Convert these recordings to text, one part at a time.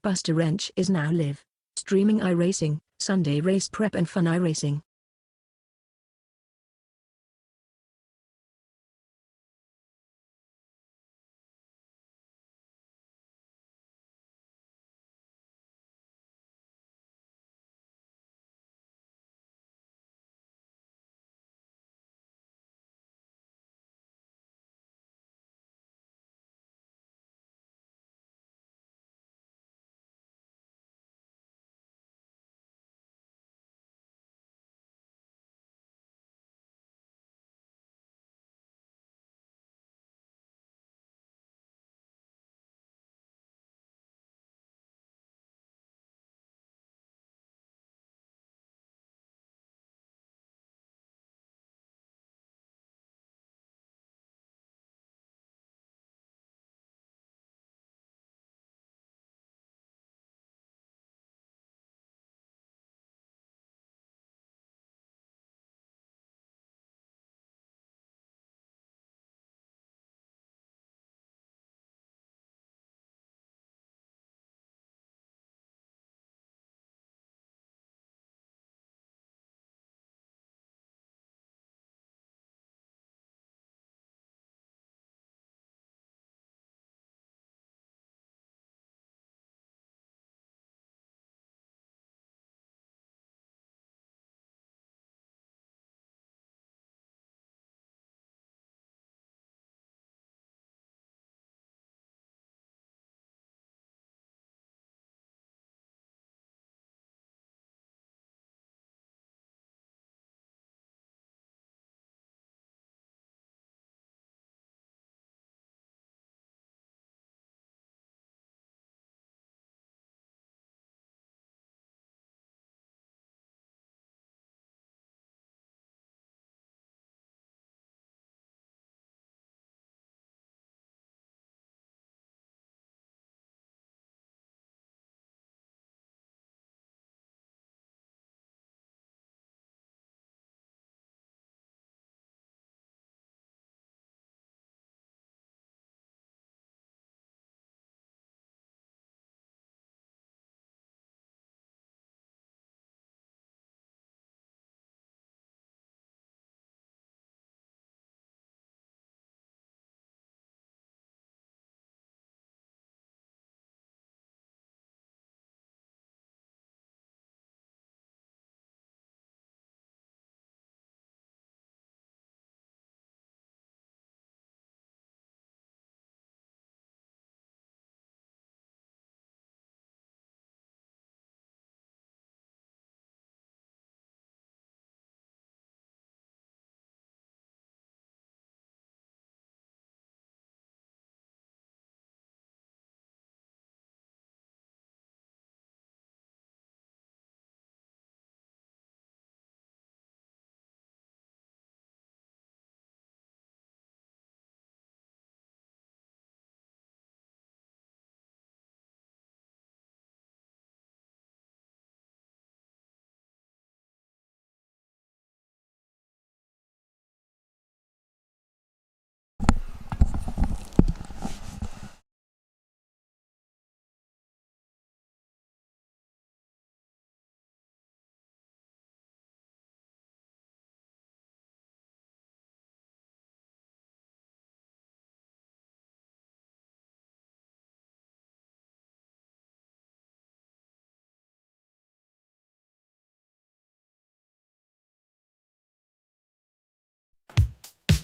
BustaWrench is now live streaming iRacing, Sunday race prep and fun iRacing.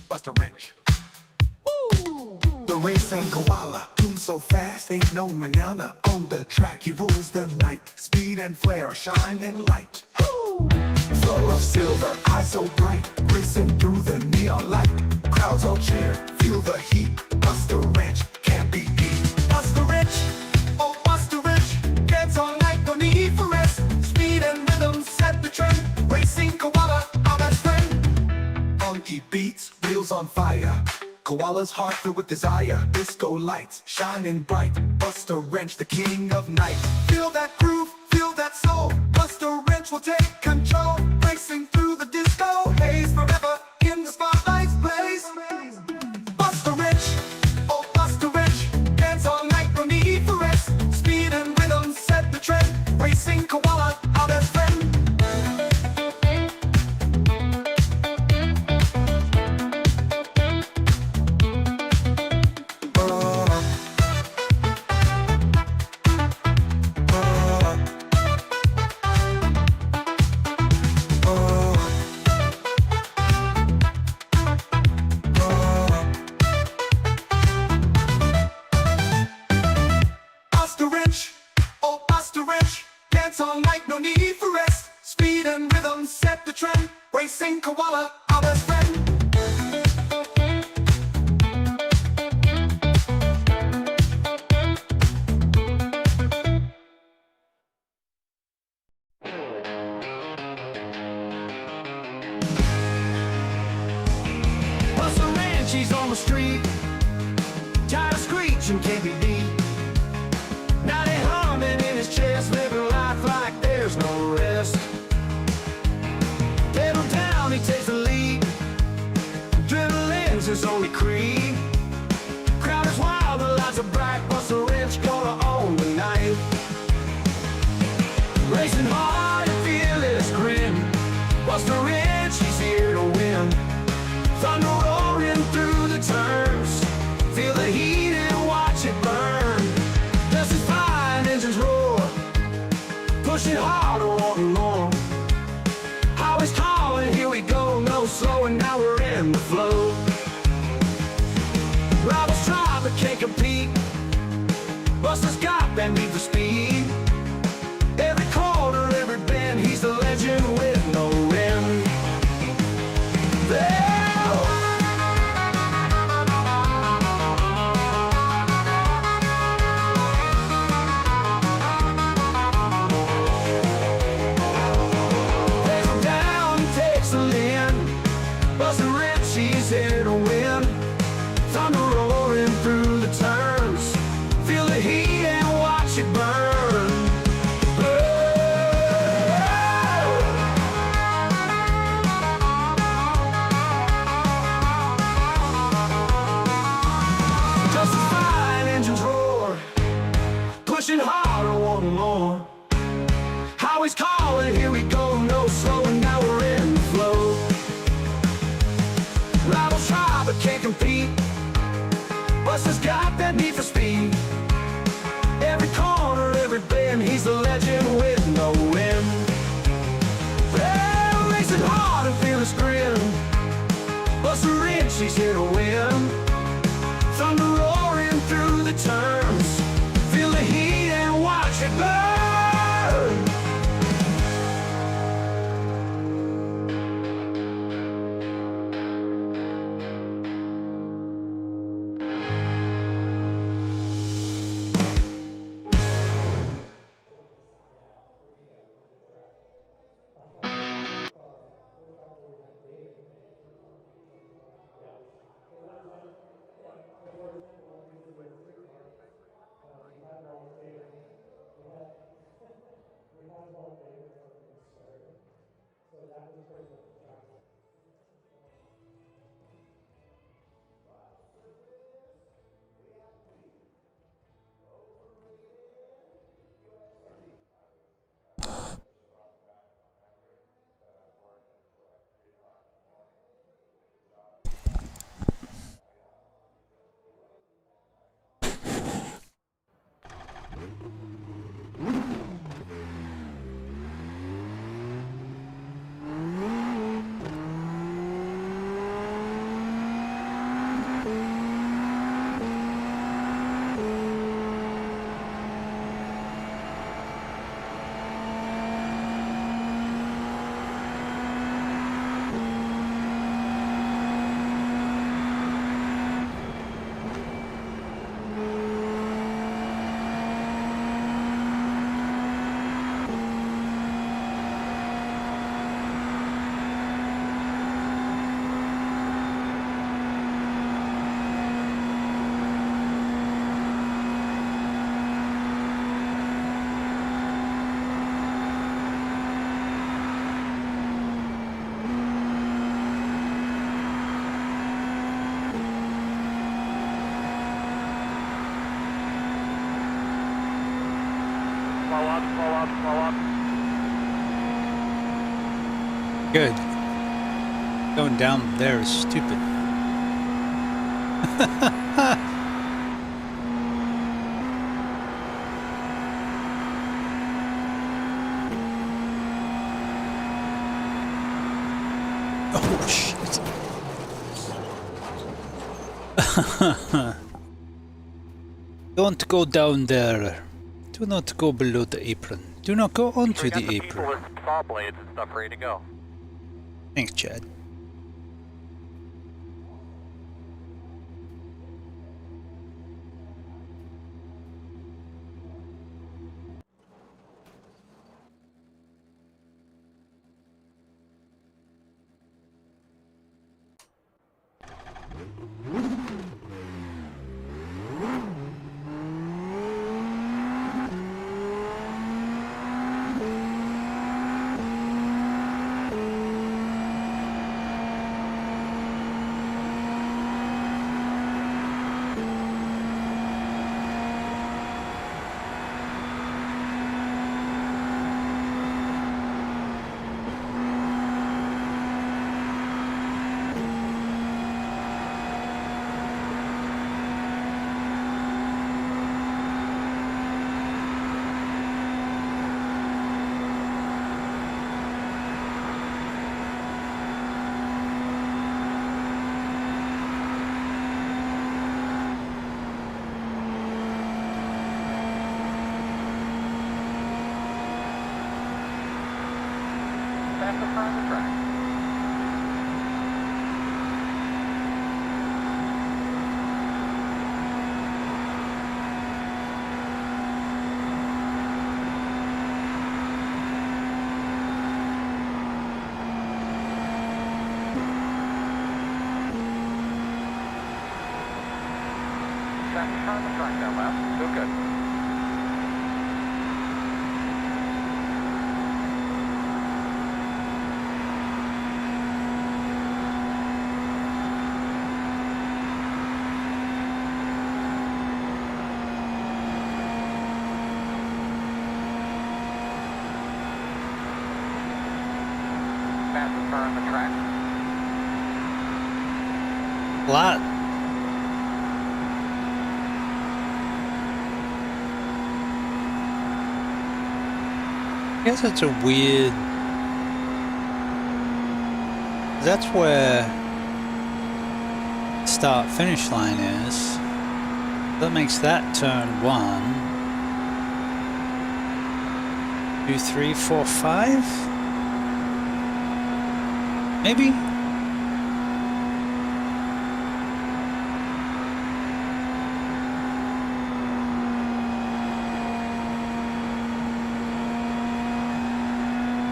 BustaWrench. The racing koala, boom so fast, ain't no manana. On the track he rules the night, speed and flair, shine and light. Full of silver, eyes so bright, racing through the neon light. Crowds all cheer, feel the heat. BustaWrench can't be beat. BustaWrench, oh BustaWrench, gets all night, no need for rest. Speed and rhythm set the trend. Racing koala, our best friend. Funky beats, wheels on fire. Koala's heart filled with desire. Disco lights shining bright. BustaWrench, the king of night. Feel that groove, feel that soul. BustaWrench will take control. Racing through the disco haze, forever in the spotlight's blaze. BustaWrench, BustaWrench, oh BustaWrench, dance all night, no need for rest. Speed and rhythm set the trend. Racing koala, our best friend. BustaWrench, he's on the street, tired of screeching, can't be beat. Now they humming in his chest, living life like there's no rest. Pedal down, he takes the lead, adrenaline's his only creed. Crowd is wild, the lights are bright, BustaWrench gonna own the night. Racing hard and fearless grin, BustaWrench, he's here to win. Thunder roaring through the turns, feel the heat and watch it burn. Dust is flying, engines roar, pushing harder, wanting more. Highway's calling, here we go, no slowing, now we're in the flow. Rivals try but can't compete, Busta's got that need for speed. Every corner, every bend, he's the legend with no end. There. BustaWrench, he's here to win. Thunder roaring through the turns, feel the heat and watch it burn. Justifying engines roar, pushing harder, wanting more. Highway's calling, here we go, no slowing, now we're in the flow. Rivals try but can't compete, Busta's got that need for speed. Every corner, every bend, he's the legend with no end. Well, racing hard and feel his grin, BustaWrench, he's here to win. Thunder roaring through the turns, feel the heat and watch it burn. Fall up. Good. Going down there is stupid. Oh, shit. Don't go down there. Do not go below the apron. Do not go onto We got the people apron. with saw blades and stuff ready to go. Thanks, Chad. Pass the front of the track. Pass the front of the track down left. Still good. Pass the front of the track. Flat. I guess it's a weird... That's where start finish line is. That makes that turn 1, 2, 3, 4, 5? Maybe?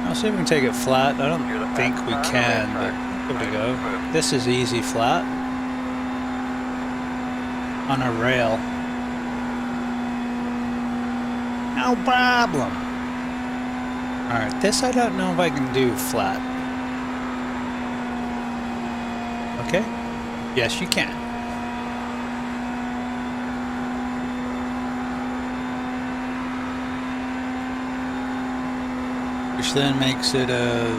I'll see if we can take it flat. I don't think we can, but here we go. This is easy flat. On a rail. No problem. Alright, this I don't know if I can do flat. Okay? Yes, you can. Which then makes it a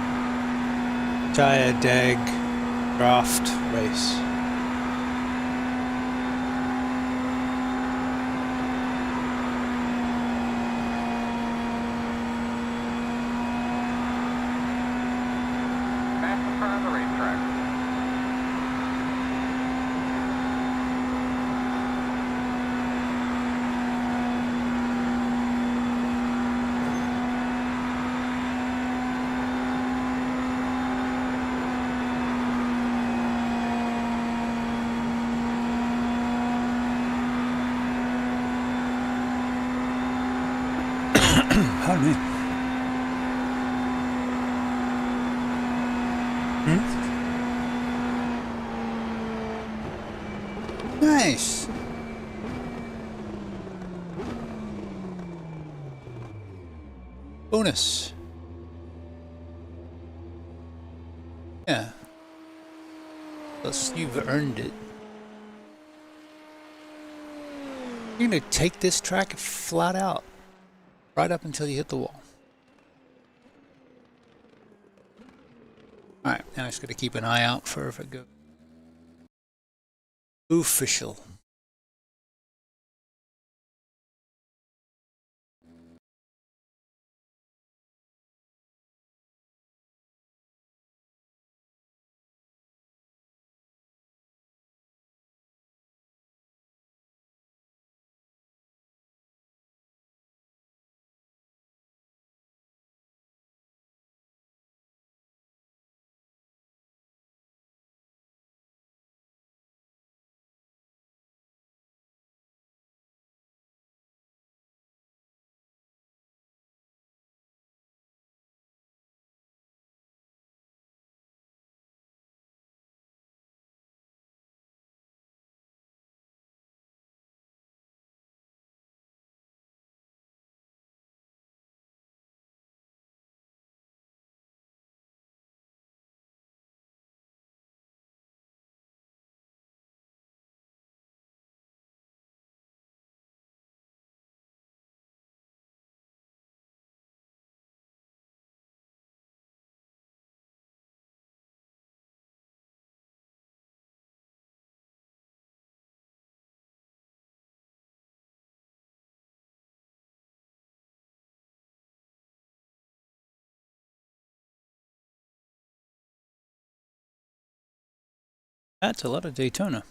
tire dag draft race. Pass the front of the racetrack. Pardon me. Nice. Bonus. Yeah. Plus you've earned it. You're gonna take this track flat out. Right up until you hit the wall. Alright, now I just gotta keep an eye out for if it goes official. That's a lot of Daytona.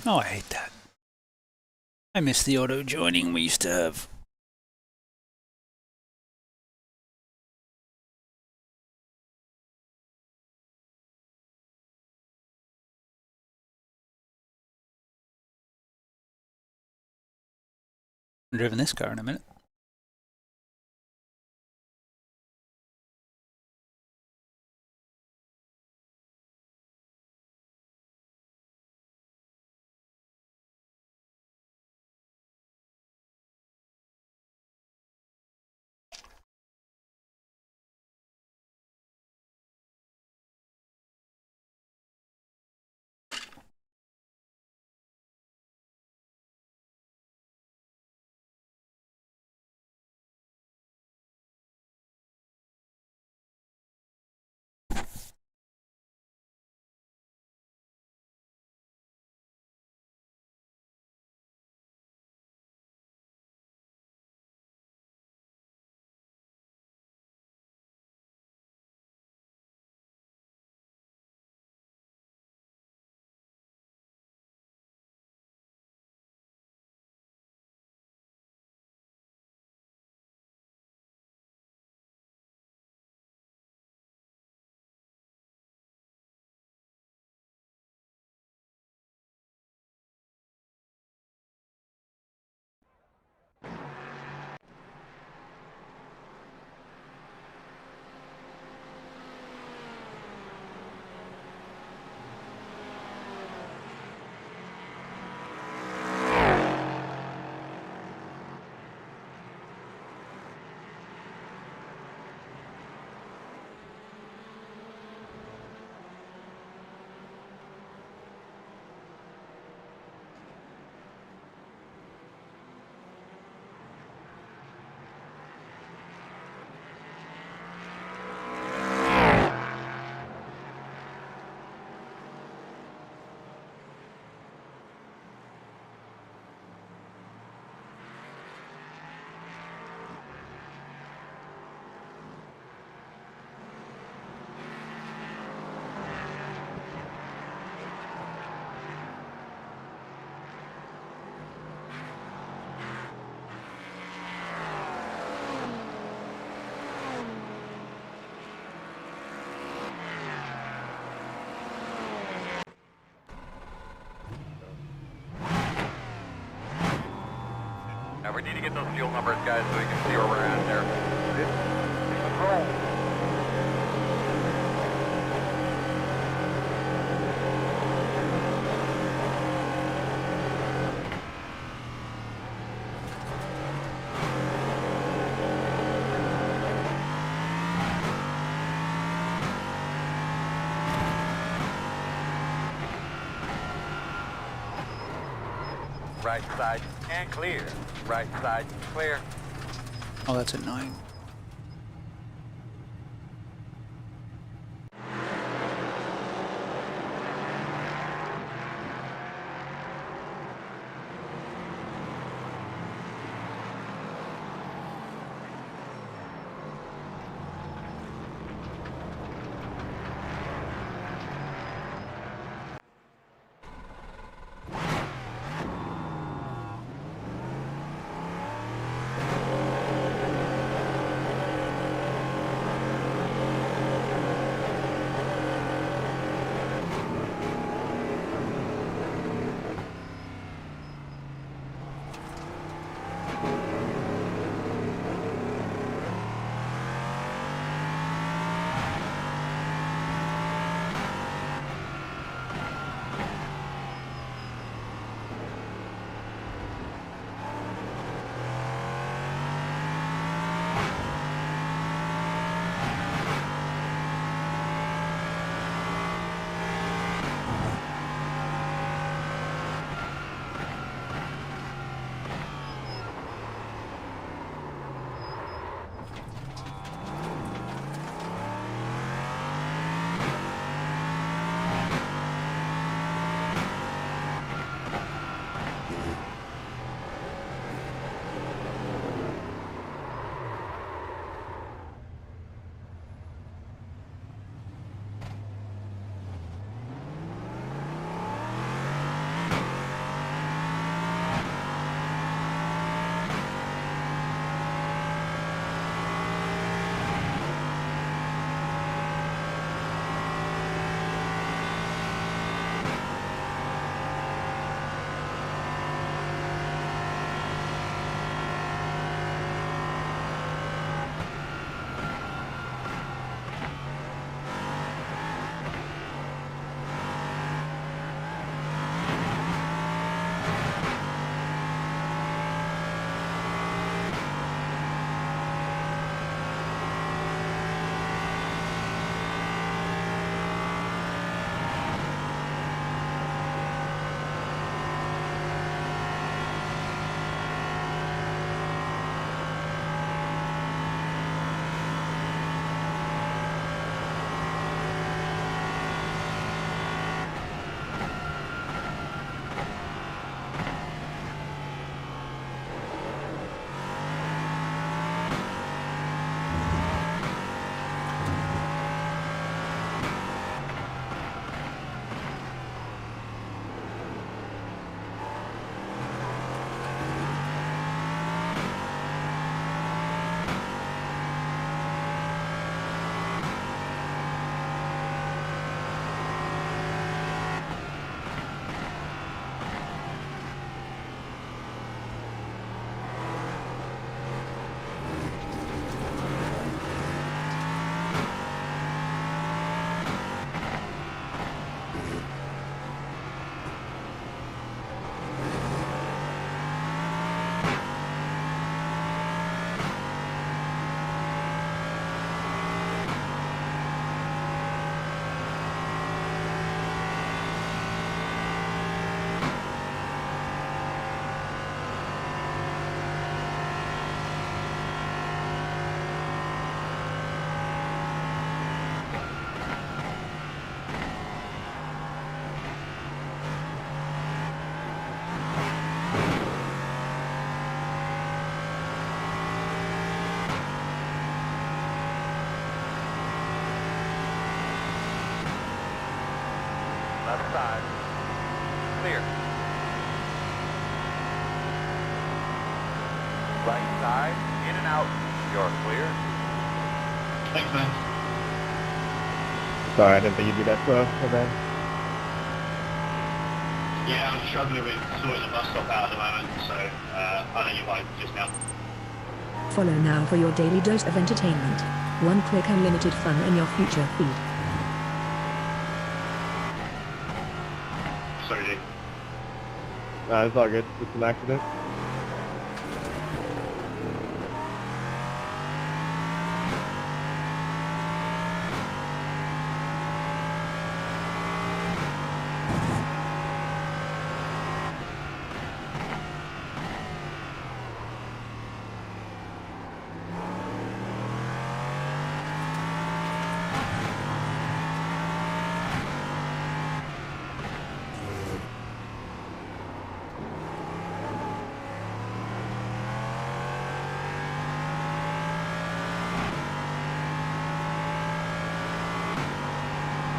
Oh, I hate that. I miss the auto joining we used to have. I've driven this car in a minute. we need to get those fuel numbers, guys, so we can see where we're at there. Control. Right side and clear. Right side clear. Oh, that's at 9. Left side. Clear. Right side, in and out. You're clear. Thanks, man. Sorry, I didn't think you'd do that, bro. My bad. Yeah, I'm struggling with sorting the bus stop out at the moment, so I know you might just now. Follow now for your daily dose of entertainment. One click unlimited fun in your future feed. Sorry, dude. Nah, it's all good. It's an accident.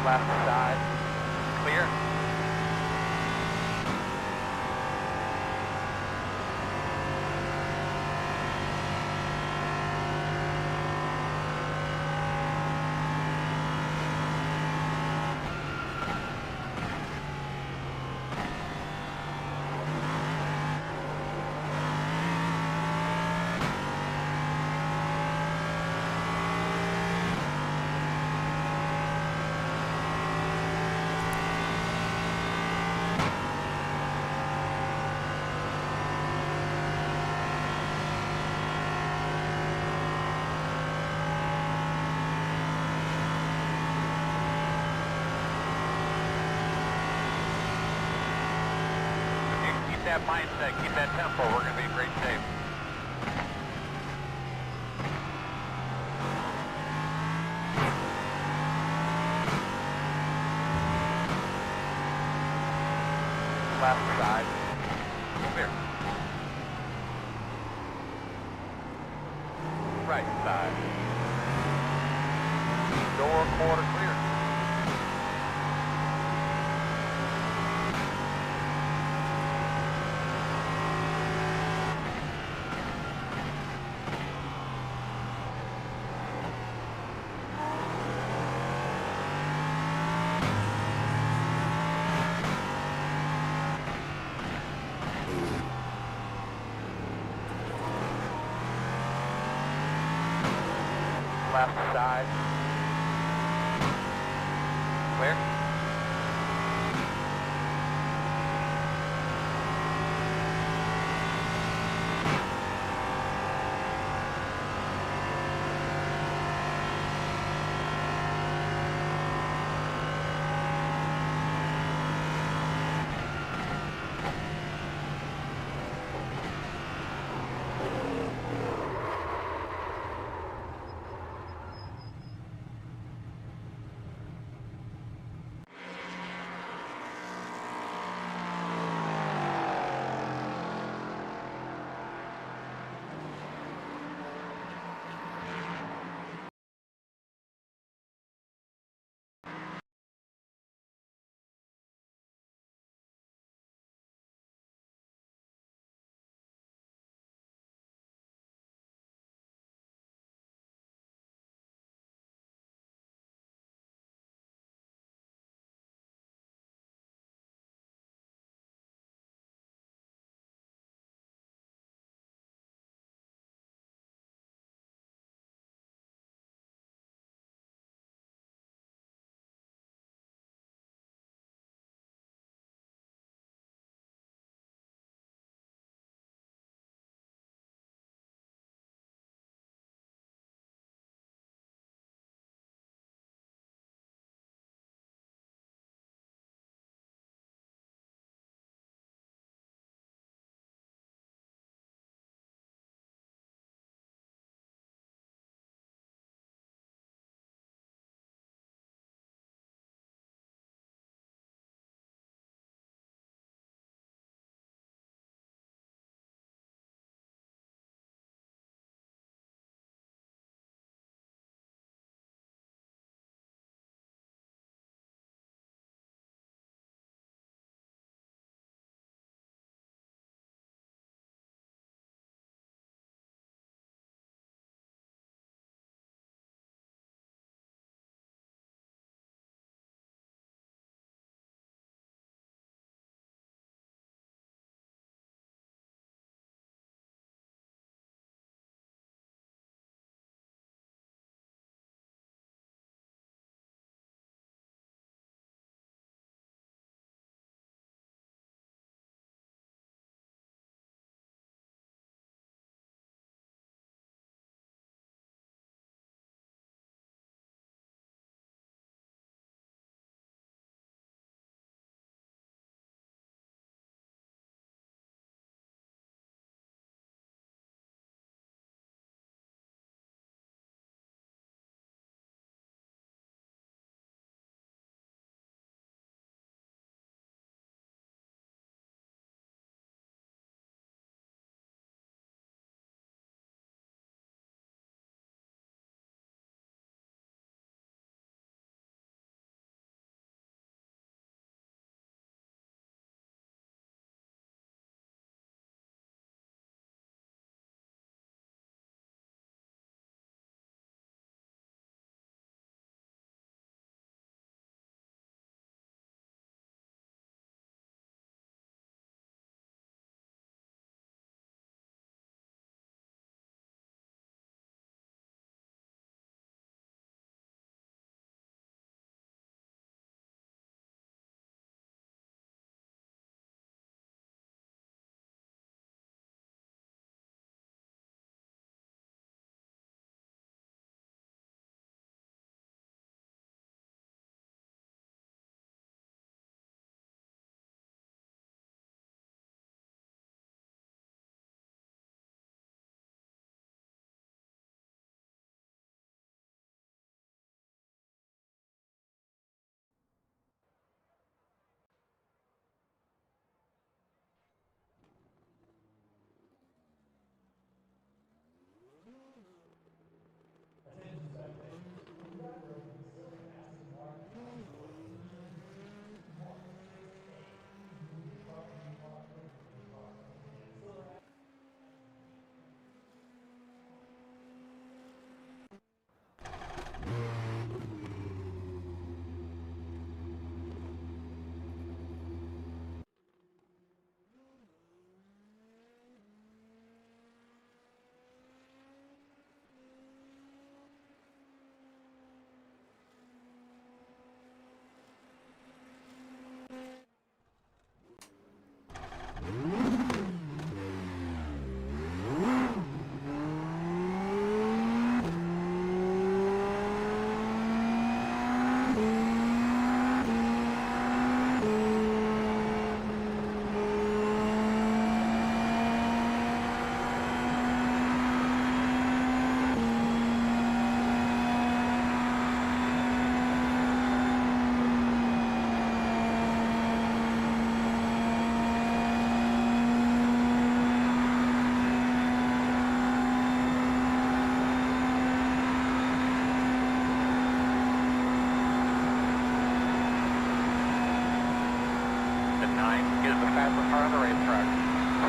Left side. Clear. Keep that mindset, keep that tempo, we're going to be in great shape. Left side. Clear. Right side. Door quarter clear. Left side. Clear.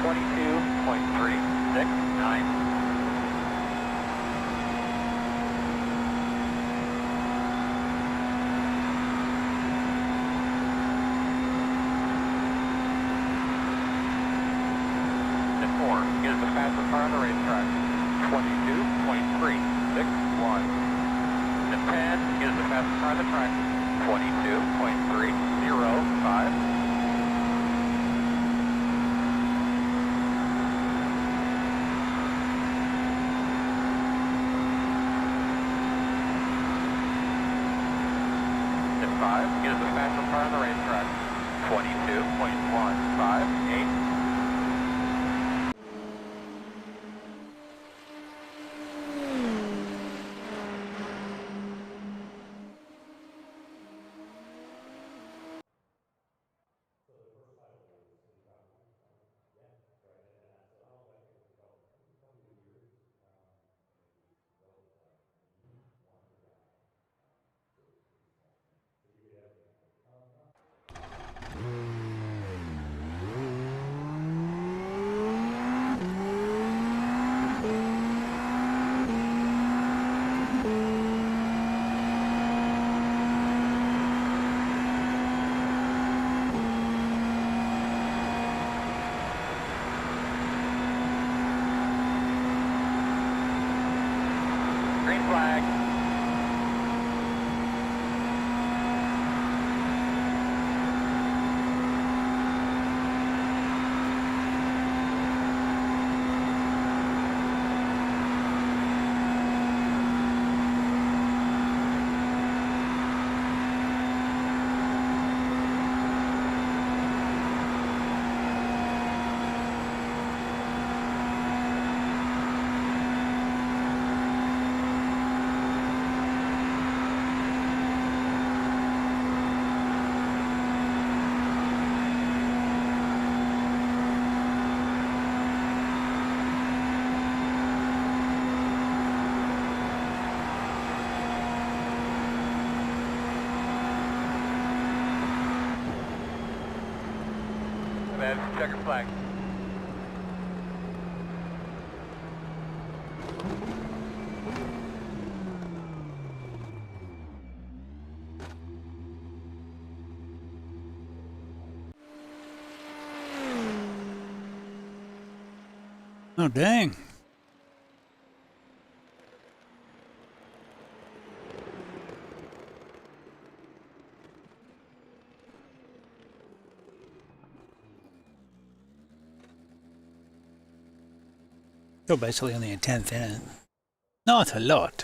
22.369. Is the fastest car on the racetrack. 22.361. The 10 is the fastest car on the track. 22.305. The 5 is the fastest car on the racetrack. 22.158. Green flag. That's checker flag. Oh, dang. You're basically only a 10th in it. Not a lot.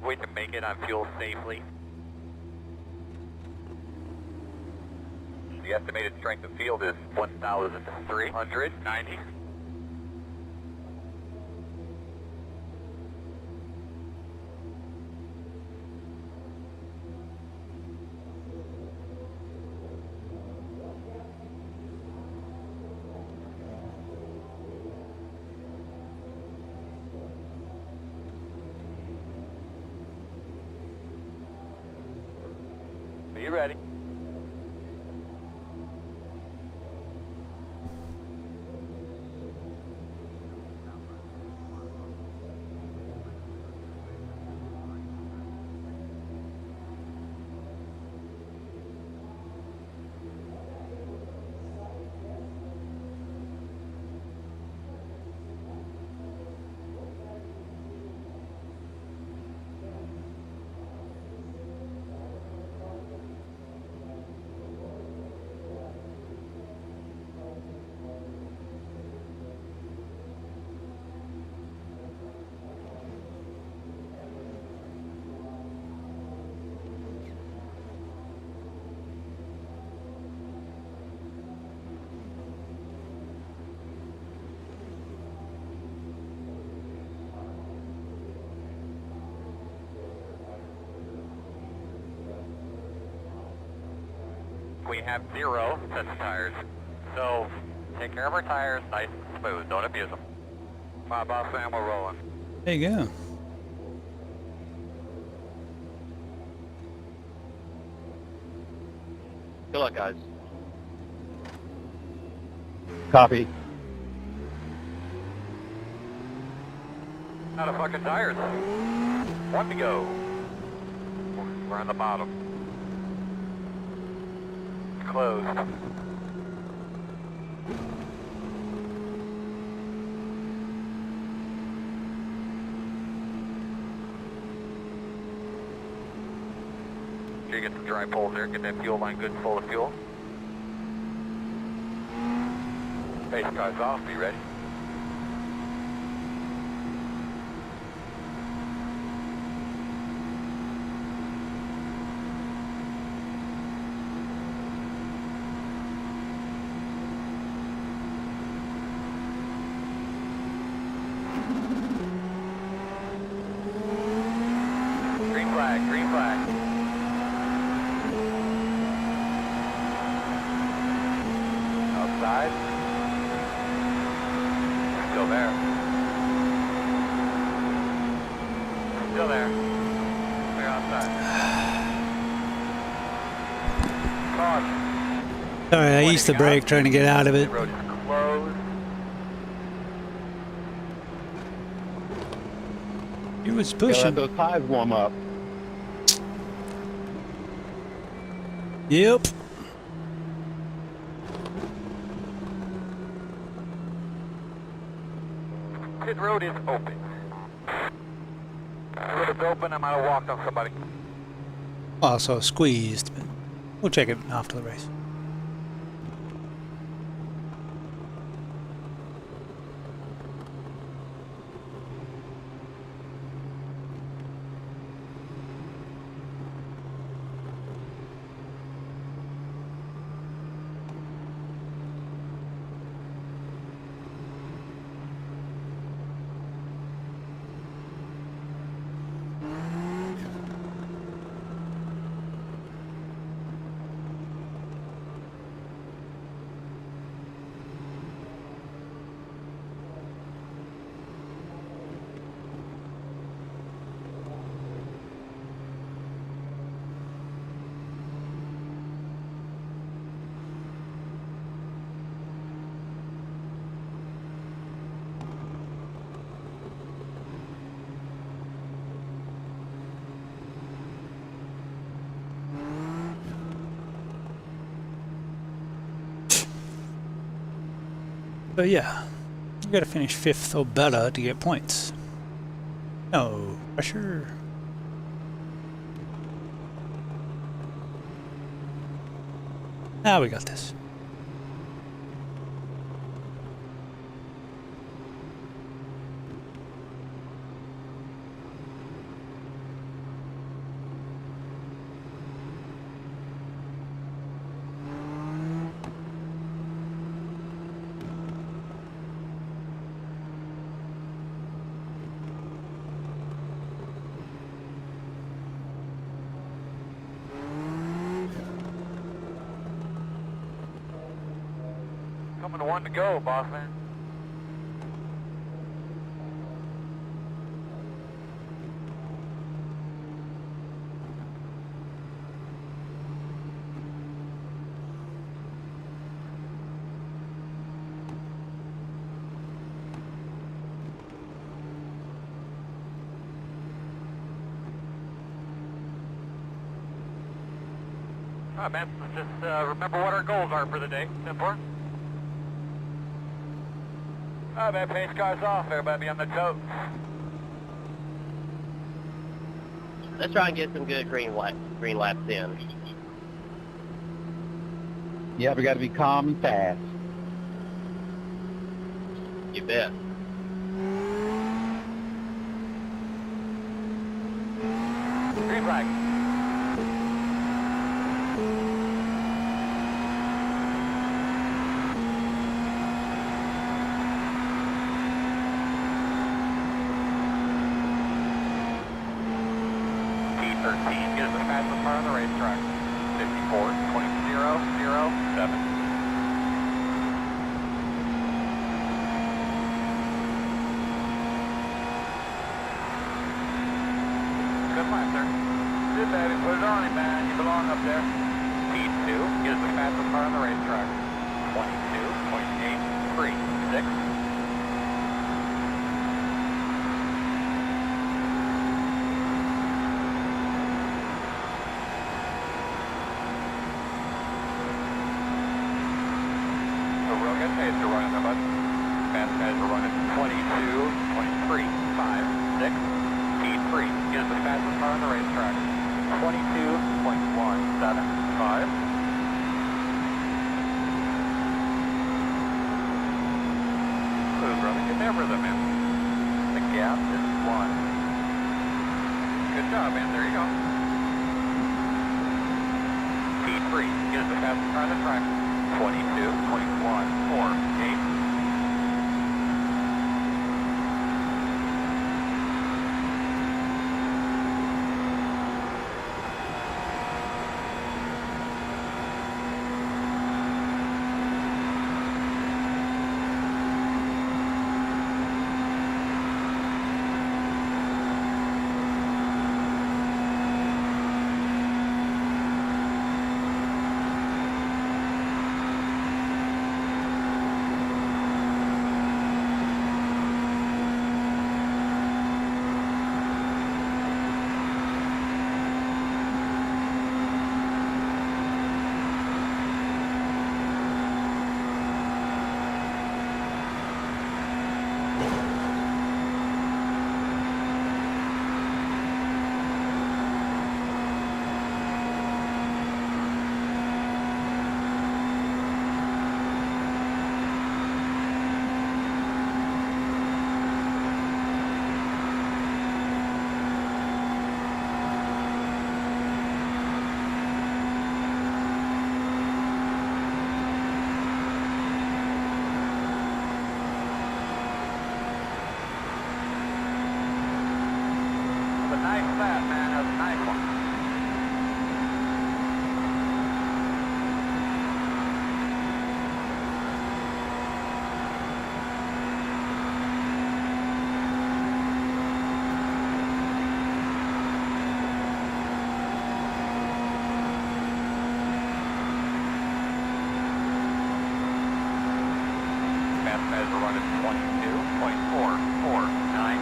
Way to make it on fuel safely. The estimated strength of field is 1,390. Be ready. We have 0 sets of tires. So take care of our tires, nice and smooth. Don't abuse them. My boss man, we're rolling. There you go. Good luck, guys. Copy. Out of fucking tires. 1 to go. We're on the bottom. Closed. You get some dry poles there, get that fuel line good and full of fuel. Base car's off, be ready. Green flag, green flag. Outside. Still there. Still there. We're outside. Caution. Sorry, I used the brake trying to get out of it. The road is closed. It was Gotta let pushing. those tires warm up. Yep. Pit road is open. The road is open, I might have walked on somebody. Also squeezed, but we'll check it after the race. So yeah, you gotta finish 5th or better to get points. No pressure. Ah, we got this. Coming to 1 to go, boss man. Alright, man, let's just remember what our goals are for the day. It's important. Alright, man, pace cars off. Everybody be on the toes. Let's try and get some good green laps in. Yeah, we got to be calm and fast. You bet. Green flag. T13 is the fastest car on the racetrack. 54.007. Good lap, sir. Good, baby. Put it on him, man. You belong up there. P2 is the fastest car on the racetrack. 22.836. Real good pace to running there, bud. Fast guys are running 22.356. P3 is the fastest car on the racetrack. 22.175. Who's running good there, brother, man? The gap is 1. Good job, man. There you go. P3 is the fastest car on the track. 22.148. Nice lap, man. That was a nice one. Fast guys are running 22.449.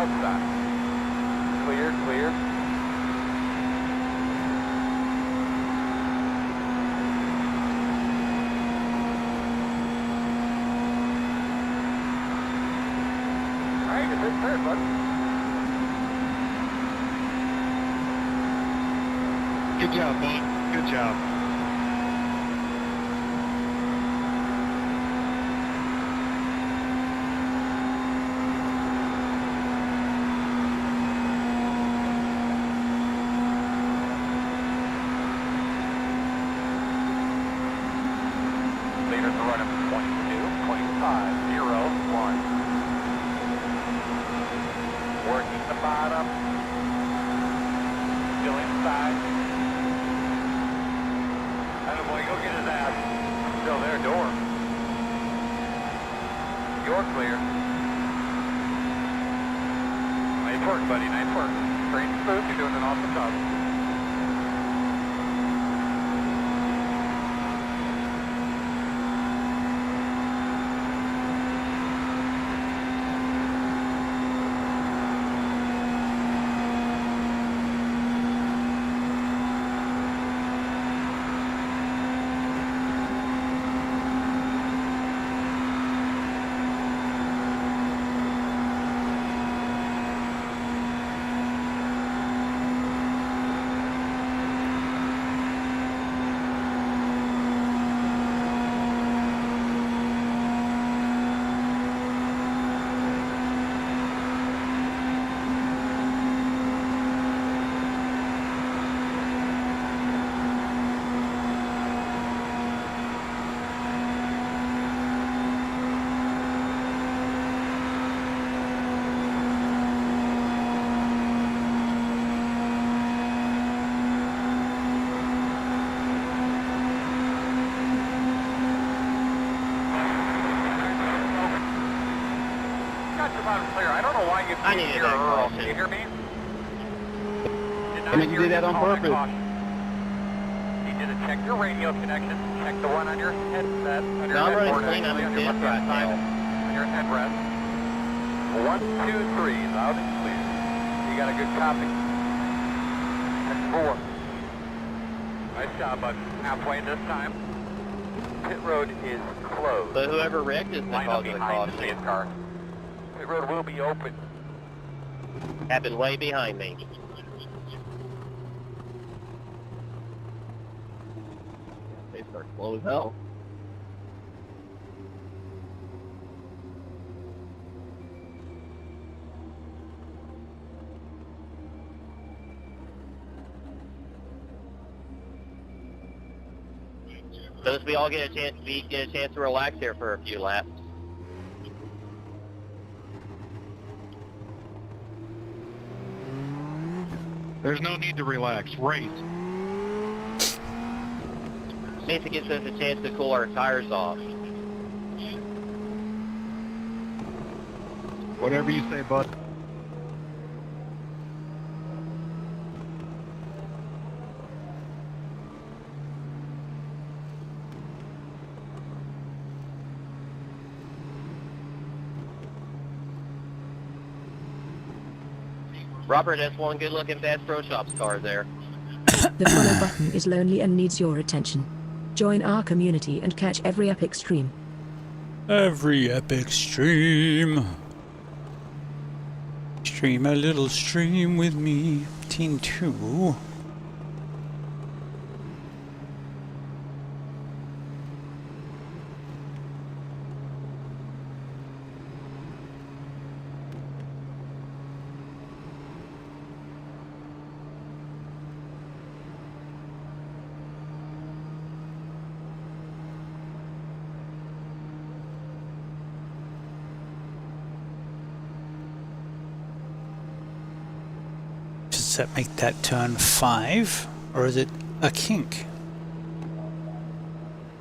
outside. Clear, clear. Alright, it's in third, bud. Good job, bud. Good job. Leaders are running 22, 25, 0, 1. Working the bottom. Still inside. Atta boy, go get his ass. Still there, door. You're clear. Nice work, buddy, nice work. Straight and smooth, you're doing an awesome job. Clear. I don't know why you I can't needed hear that Earl. caution. Can you hear me? Did not I mean, you hear did that on call purpose. caution. You did check your radio connection. Check the one on your headset. On your No, I'm running headboard, clean. I'm actually, in on your fifth left-hand right side. now. On your headrest. 1, 2, 3. Loud and clear. You got a good copy. That's 4. Nice job, bud. Halfway this time. Pit road is closed. But whoever wrecked is the Line up cause of the behind the caution. safe car. Pit road will be open. Happened way behind me. They start slow as hell. So as we all get a chance to relax here for a few laps. There's no need to relax. Race. Means it gives us a chance to cool our tires off. Whatever you say, bud. Robert, that's one good-looking Bass Pro Shops car there. The follow button is lonely and needs your attention. Join our community and catch every epic stream. Every epic stream. Stream a little stream with me. Team 2. Does that make that turn 5? Or is it a kink?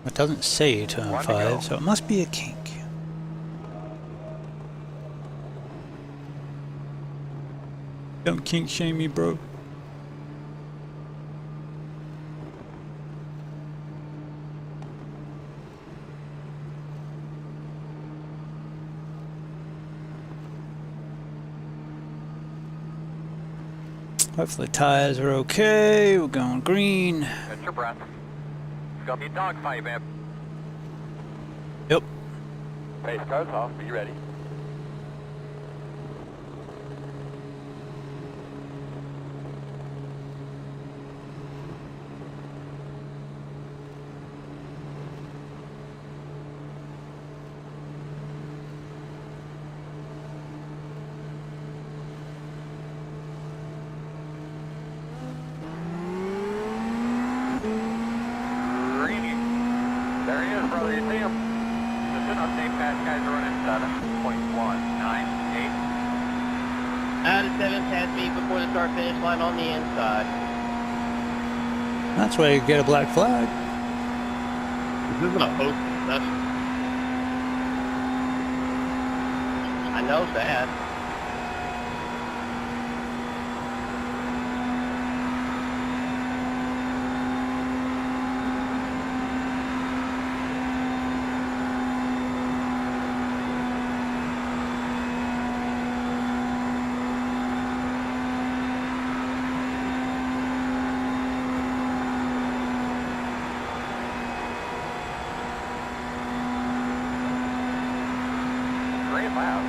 It doesn't say turn 5, so it must be a kink. Don't kink shame me, bro. Hopefully tires are okay. We're going green. Catch your breath. It's gonna be a dogfight, man. Yep. Pace car's off. Be ready. There he is, brother. You see him? Just an update. Fast guys are running 7.198. Out of 7, past me before the start finish line on the inside. That's why you get a black flag. This isn't a host session. I know that. Great lap.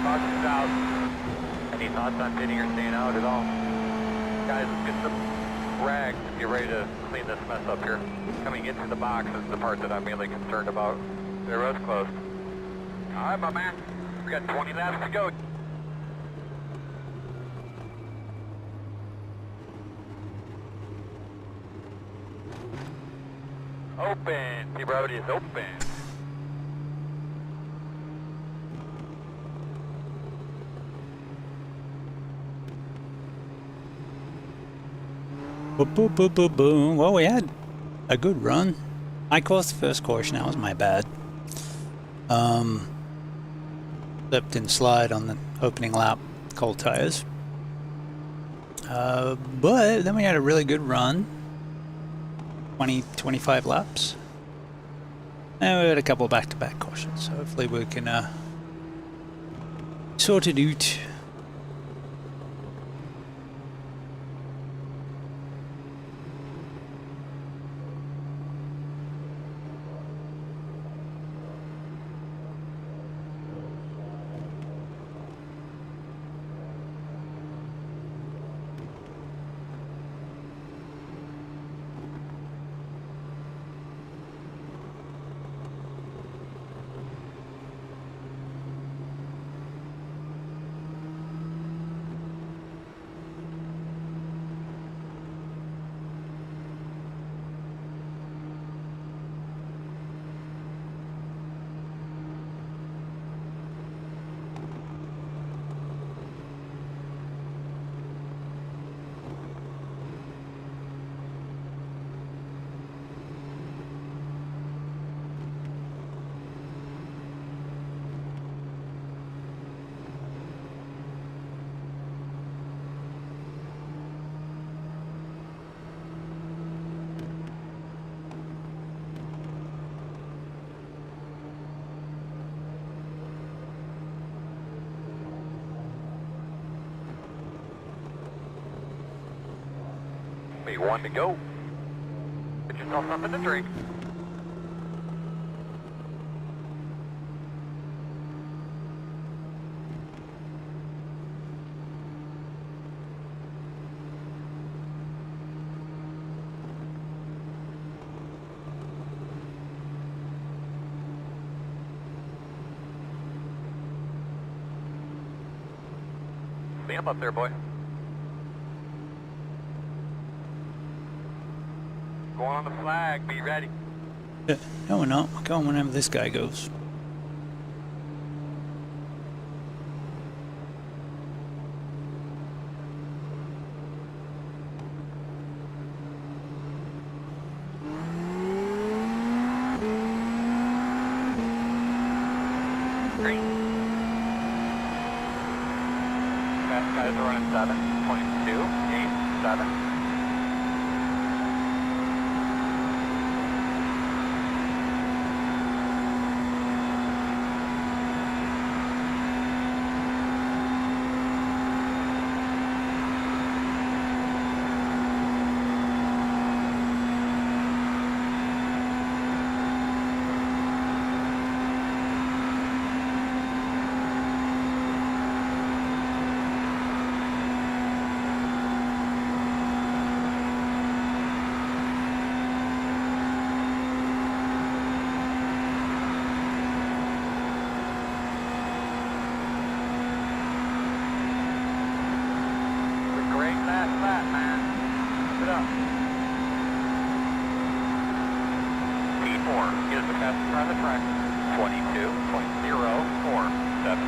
Caution's out. Any thoughts on pitting or staying out at all? Guys, let's get some rags and get ready to clean this mess up here. Coming into the box is the part that I'm mainly concerned about. The road's closed. All right, my man. We got 20 laps to go. Open. The road is open. Boom, boom, boom, boom, boom. Well, we had a good run. I caused the first caution. That was my bad. Slipped and slide on the opening lap. Cold tires. But then we had a really good run. 25 laps. And we had a couple back-to-back cautions. So hopefully we can sort it out. Be one to go. Get yourself something to drink. Stand up there, boy. Going on the flag, be ready. No, we're not. We're going whenever this guy goes. Green. Fast guys are running 7.287. stop. P4 is the fastest car on the track. 22.047.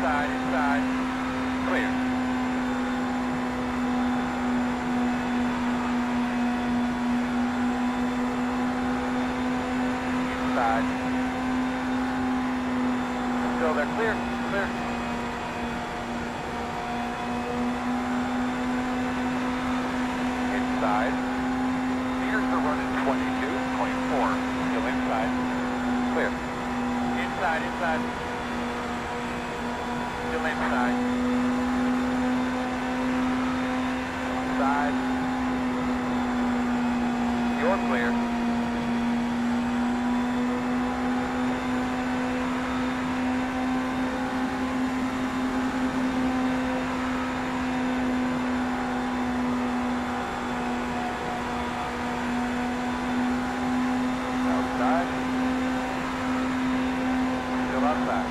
Inside, clear. Inside. Still there, clear. Inside. Meters are running 22.4. Still inside. Clear. Inside. Still inside. Outside. You're clear. Outside. Still outside.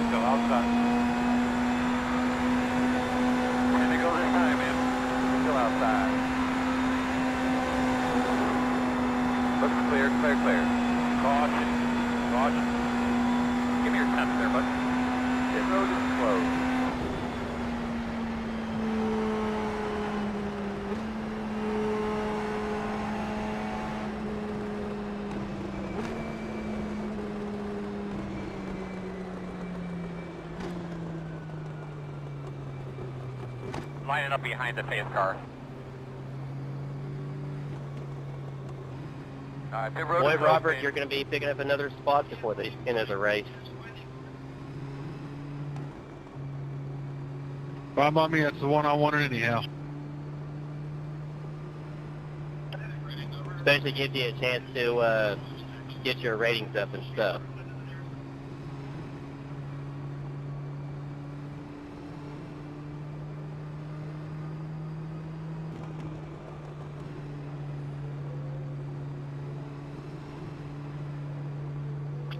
Still outside. Can they go this time, man? Still outside. Looks clear. Caution. Give me your temps there, bud. Pit road is closed. Lining up behind the face car. Pit road Boy, is Robert, open. you're going to be picking up another spot before the end of the race. Bob on me, that's the one I wanted anyhow. Especially gives you a chance to get your ratings up and stuff.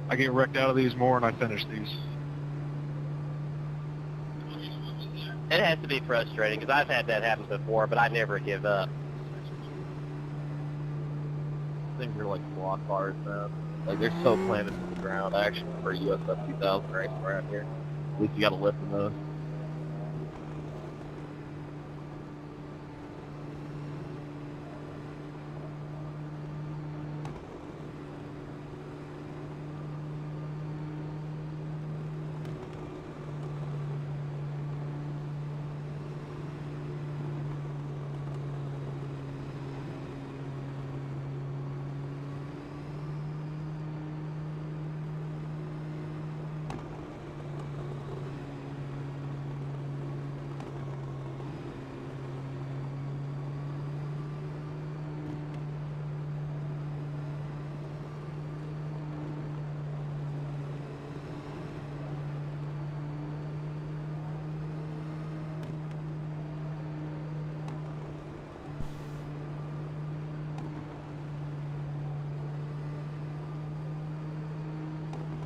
I get wrecked out of these more and I finish these. It has to be frustrating because I've had that happen before, but I never give up. Things are like block cars now. Like they're so planted to the ground. Actually, for USF 2000 race around here, at least you got to lift in those.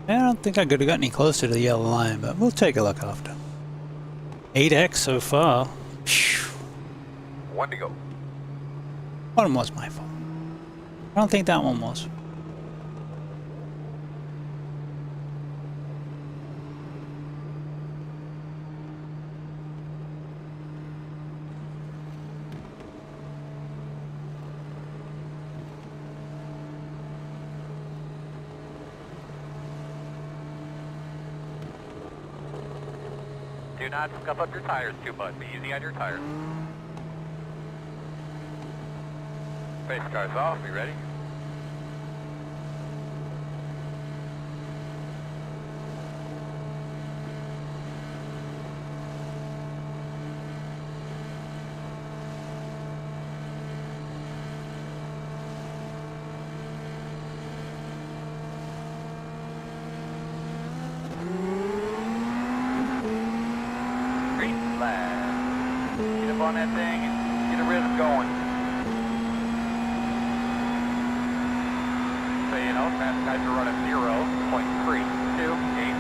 I don't think I could have got any closer to the yellow line, but we'll take a look after. 8x so far. Phew. 1 to go. One was my fault. I don't think that one was. Do not scuff up your tires too much. Be easy on your tires. Face car's off. Be ready. on that thing and get a rhythm going. So, you know, fast guys are running 0.328.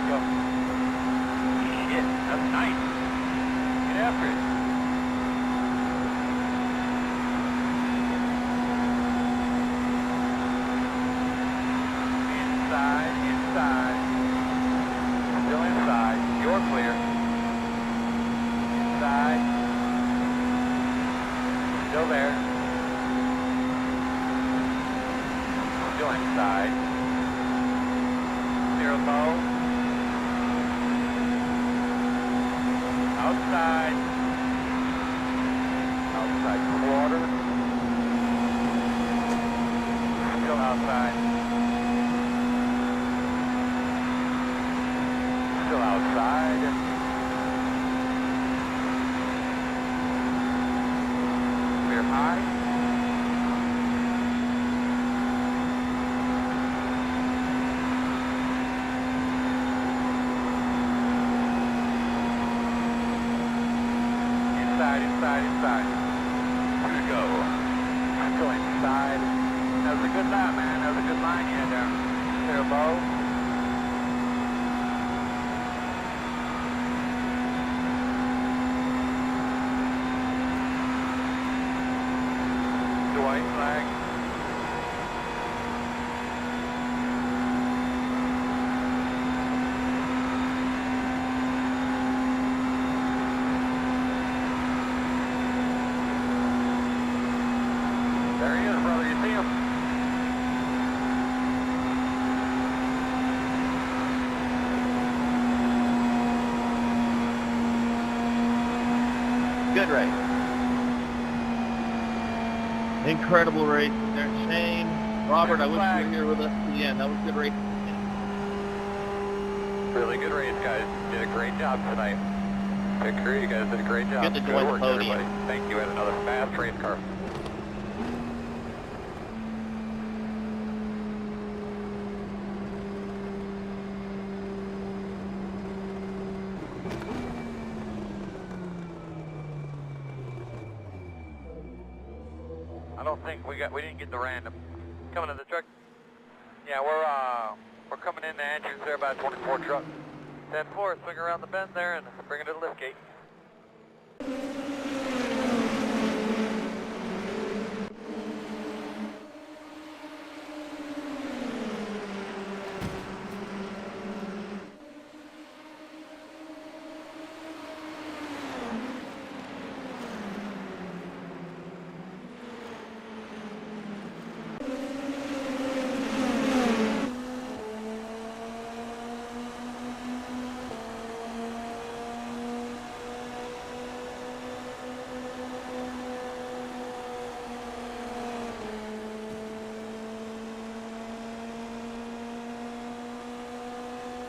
Go. Shit, that's nice. Get after it. Inside, inside. Still inside. You're clear. Inside. Still there. Still inside. Zero low. Outside. Outside quarter. Still outside. Still outside. Clear high. Inside. Here we go. Go inside. That was a good lap, man. That was a good line you had there. Clear low. The white flag. There he is, brother. You see him? Good race. Incredible race there, Shane. Robert, I wish you were here with us at the end. That was a good race. Really good race, guys. Did a great job tonight. Good crew, you guys did a great job. Good to join the work, podium. everybody. Thank you, and another fast race car. I don't think we didn't get the random. Coming to the truck. Yeah, we're coming in the entrance there by 24 truck. 10-4, swing around the bend there and bring it to the lift gate.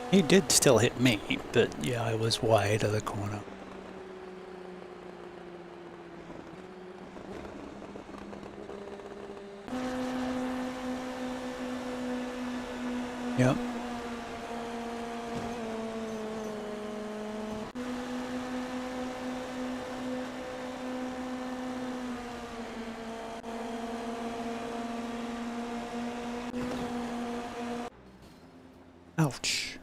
He did still hit me, but yeah, I was wide of the corner. Yep. Ouch.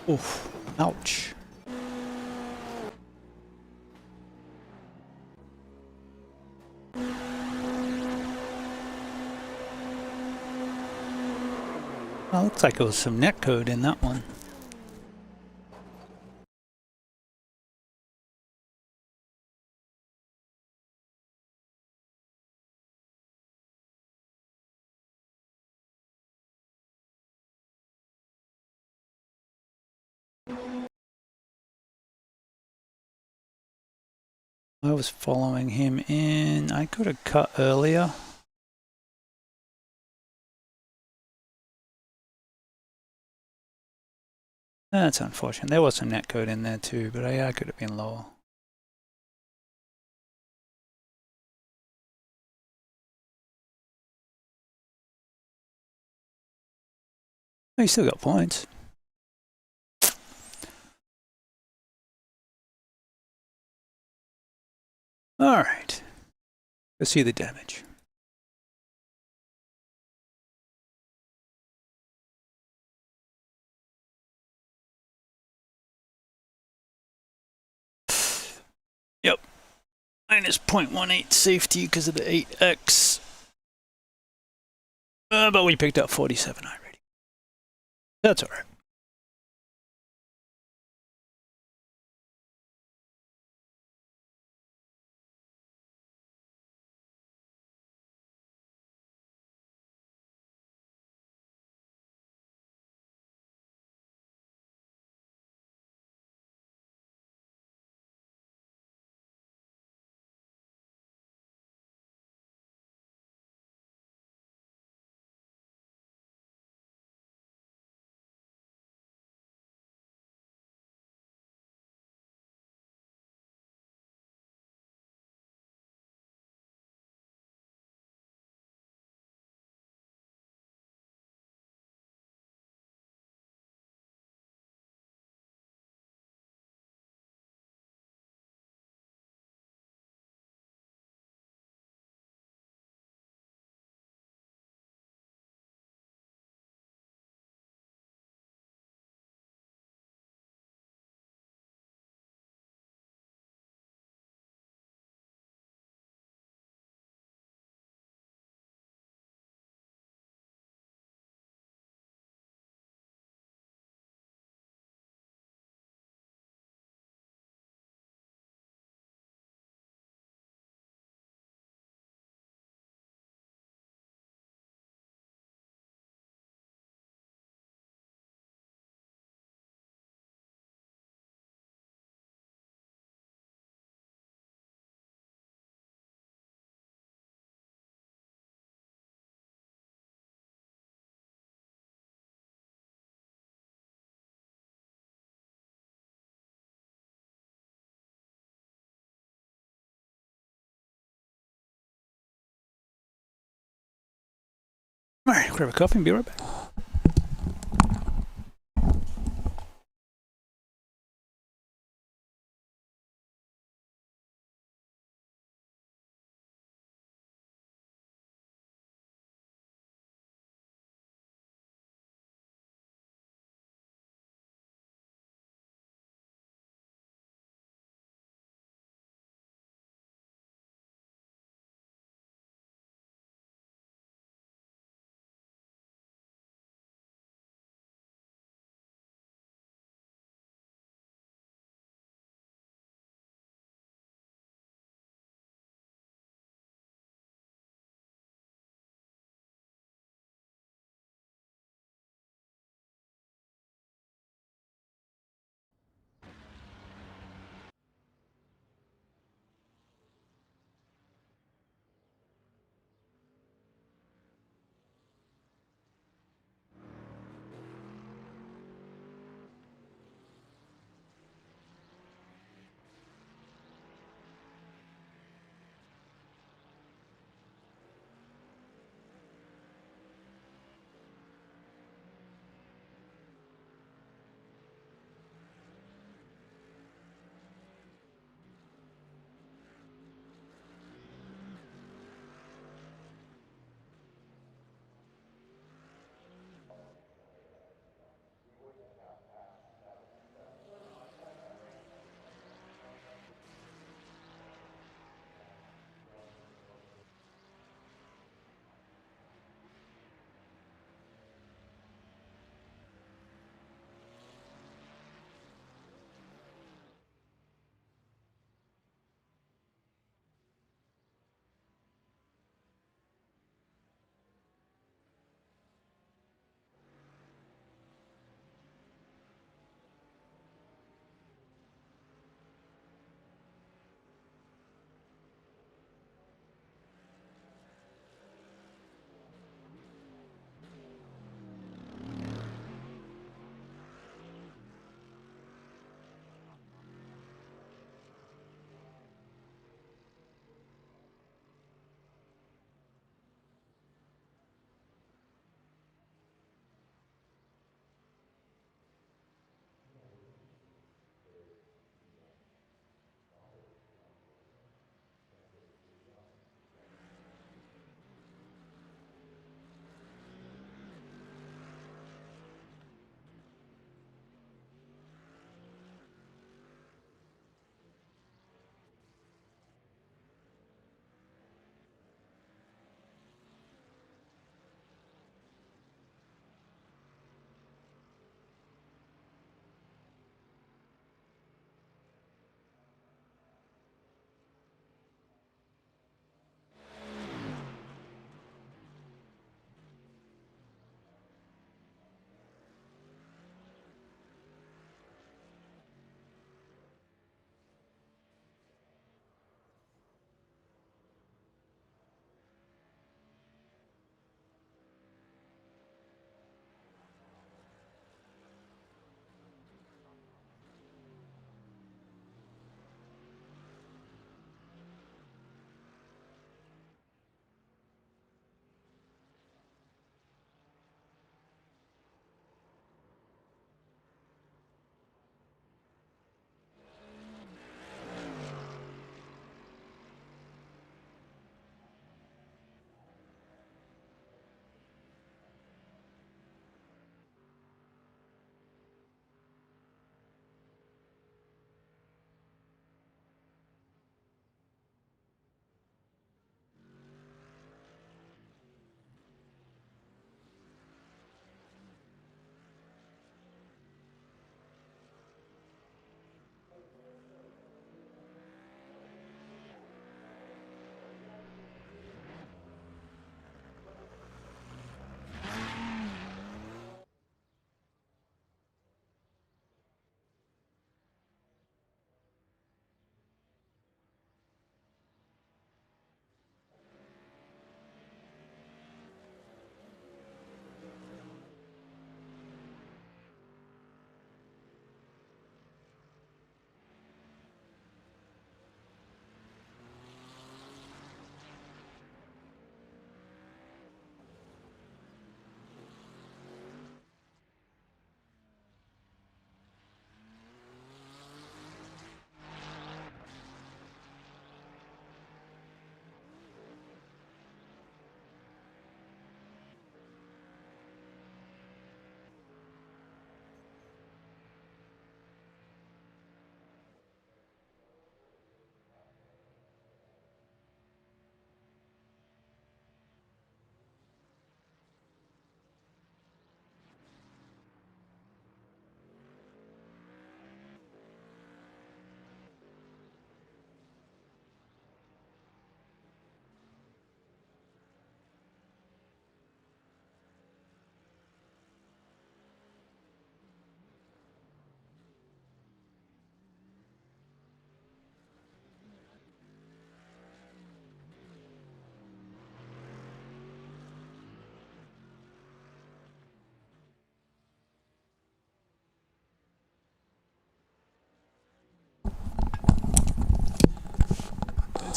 Oof. Ouch. Well, looks like it was some netcode in that one. I was following him in. I could have cut earlier. That's unfortunate. There was some netcode in there too, but AI could have been lower. Oh, you still got points. All right. Let's see the damage. Yep. Minus 0.18 safety because of the 8x. But we picked up 47 iRacing. That's all right. All right, grab a coffee and be right back.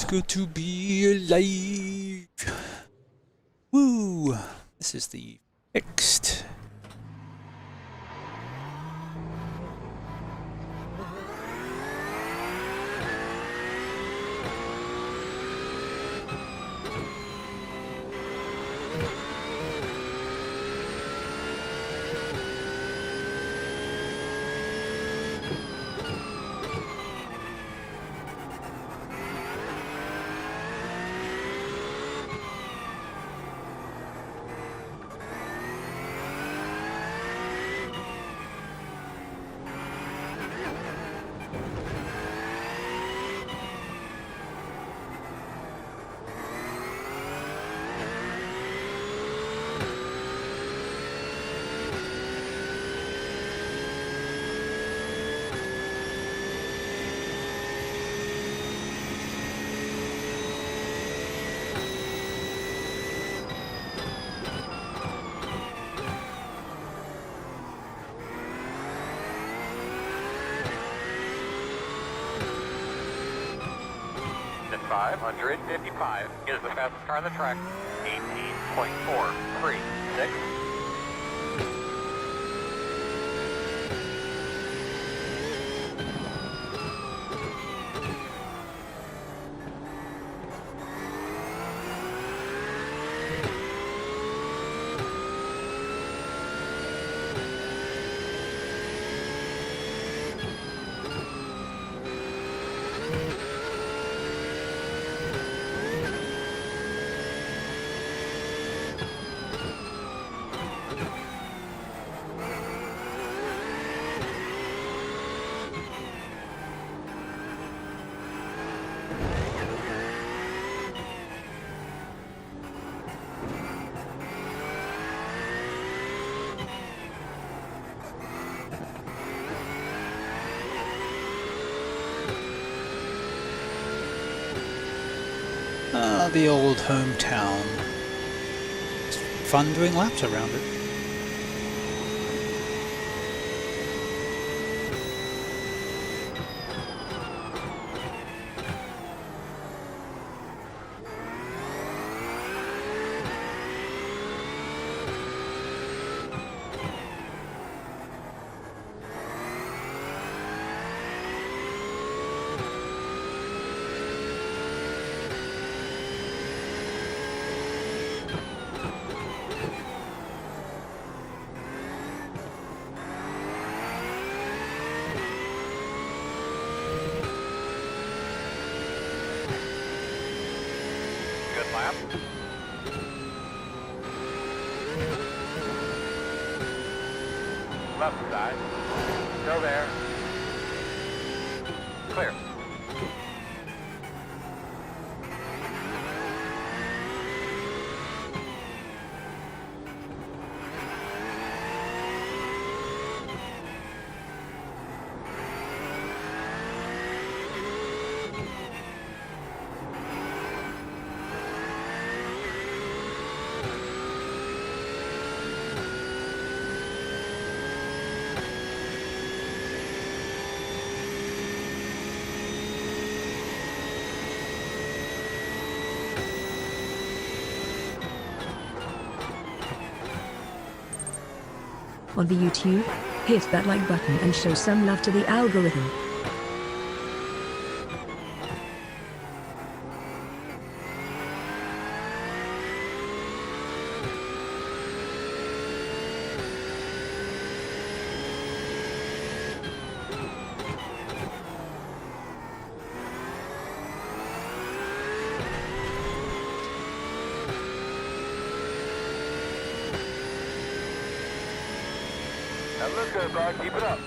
It's good to be alive. Woo! This is the fixed. At 555 is the fastest car on the track. 18.436. The old hometown. It's fun doing laps around it. Good lap. Left side. Go there. Clear. On the YouTube, hit that like button and show some love to the algorithm. That looks good, bro. Keep it up.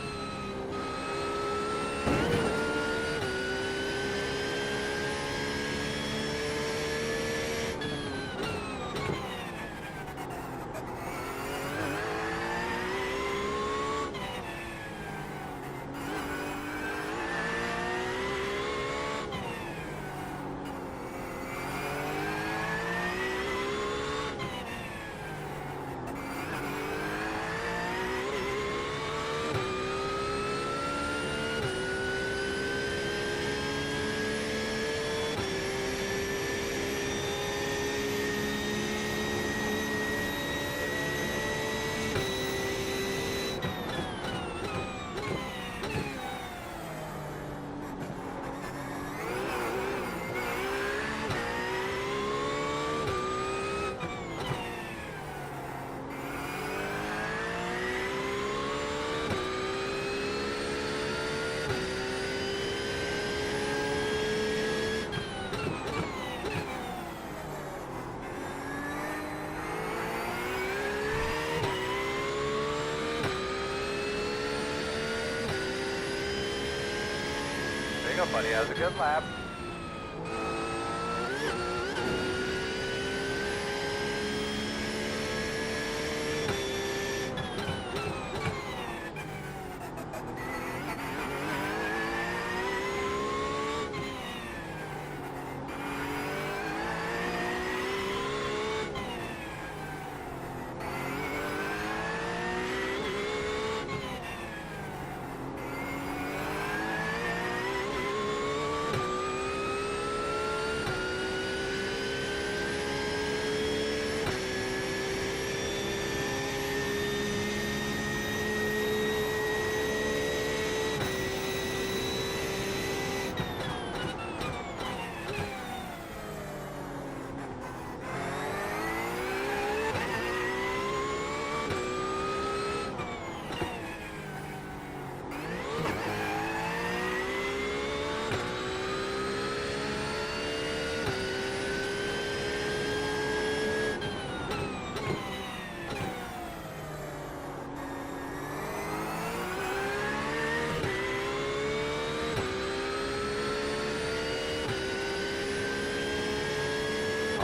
Buddy has a good lap.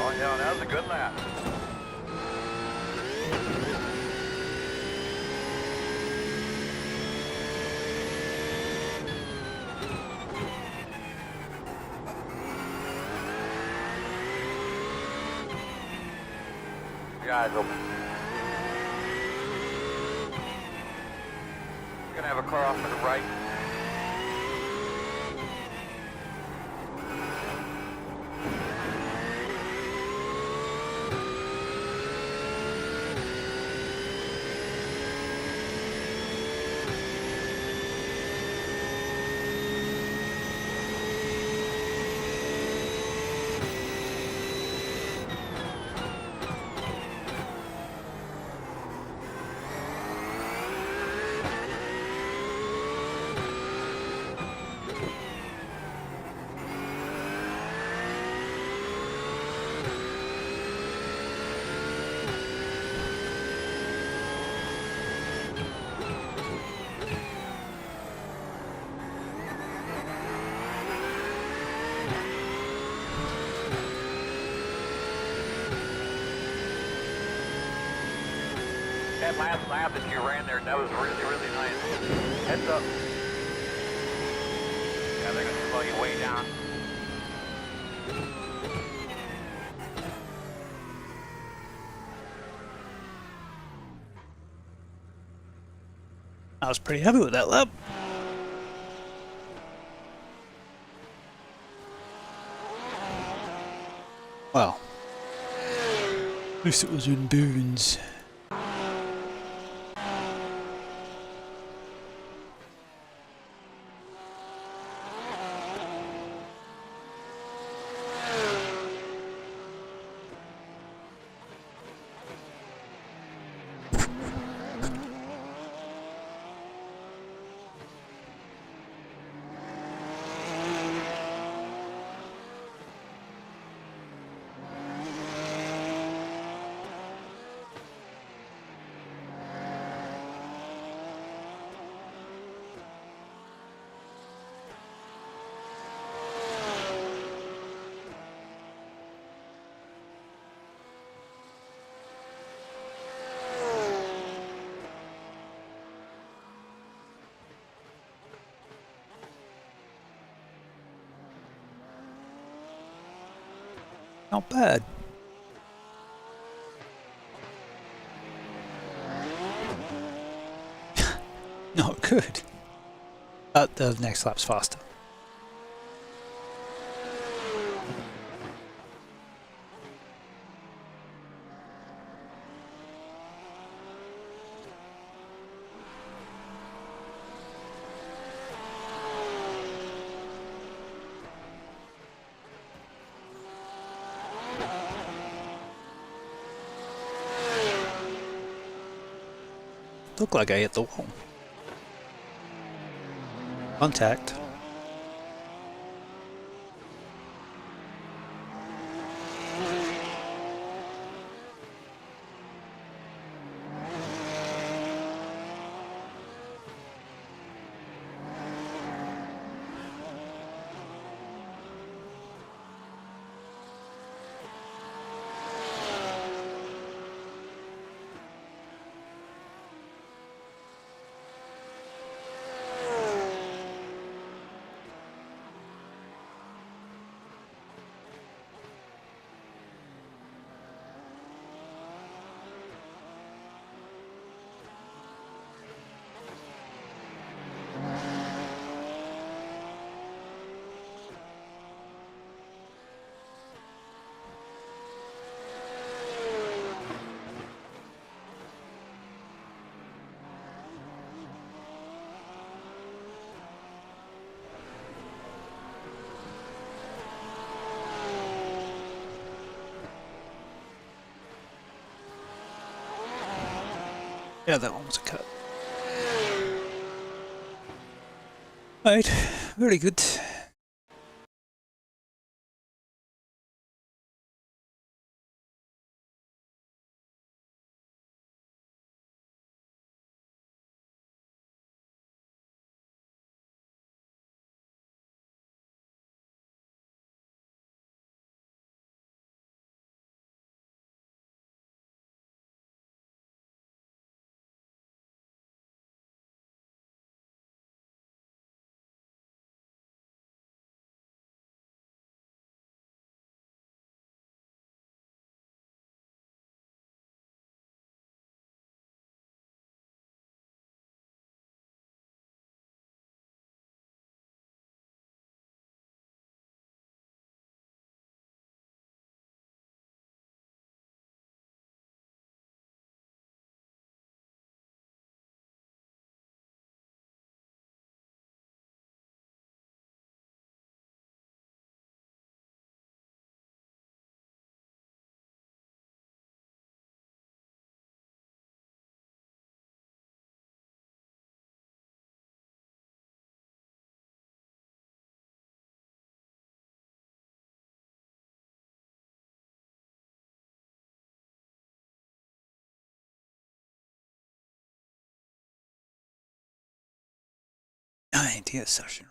Oh yeah, that was a good lap. Your eyes open. We're gonna have a car off to the right. That last lap that you ran there, that was really, really nice. Heads up. Yeah, they're gonna slow you way down. I was pretty happy with that lap. Well, at least it was in boons. Not bad. Not good. But the next lap's faster. Looked like I hit the wall. Contact. Yeah, that one was a cut. Right, very good. Idea session.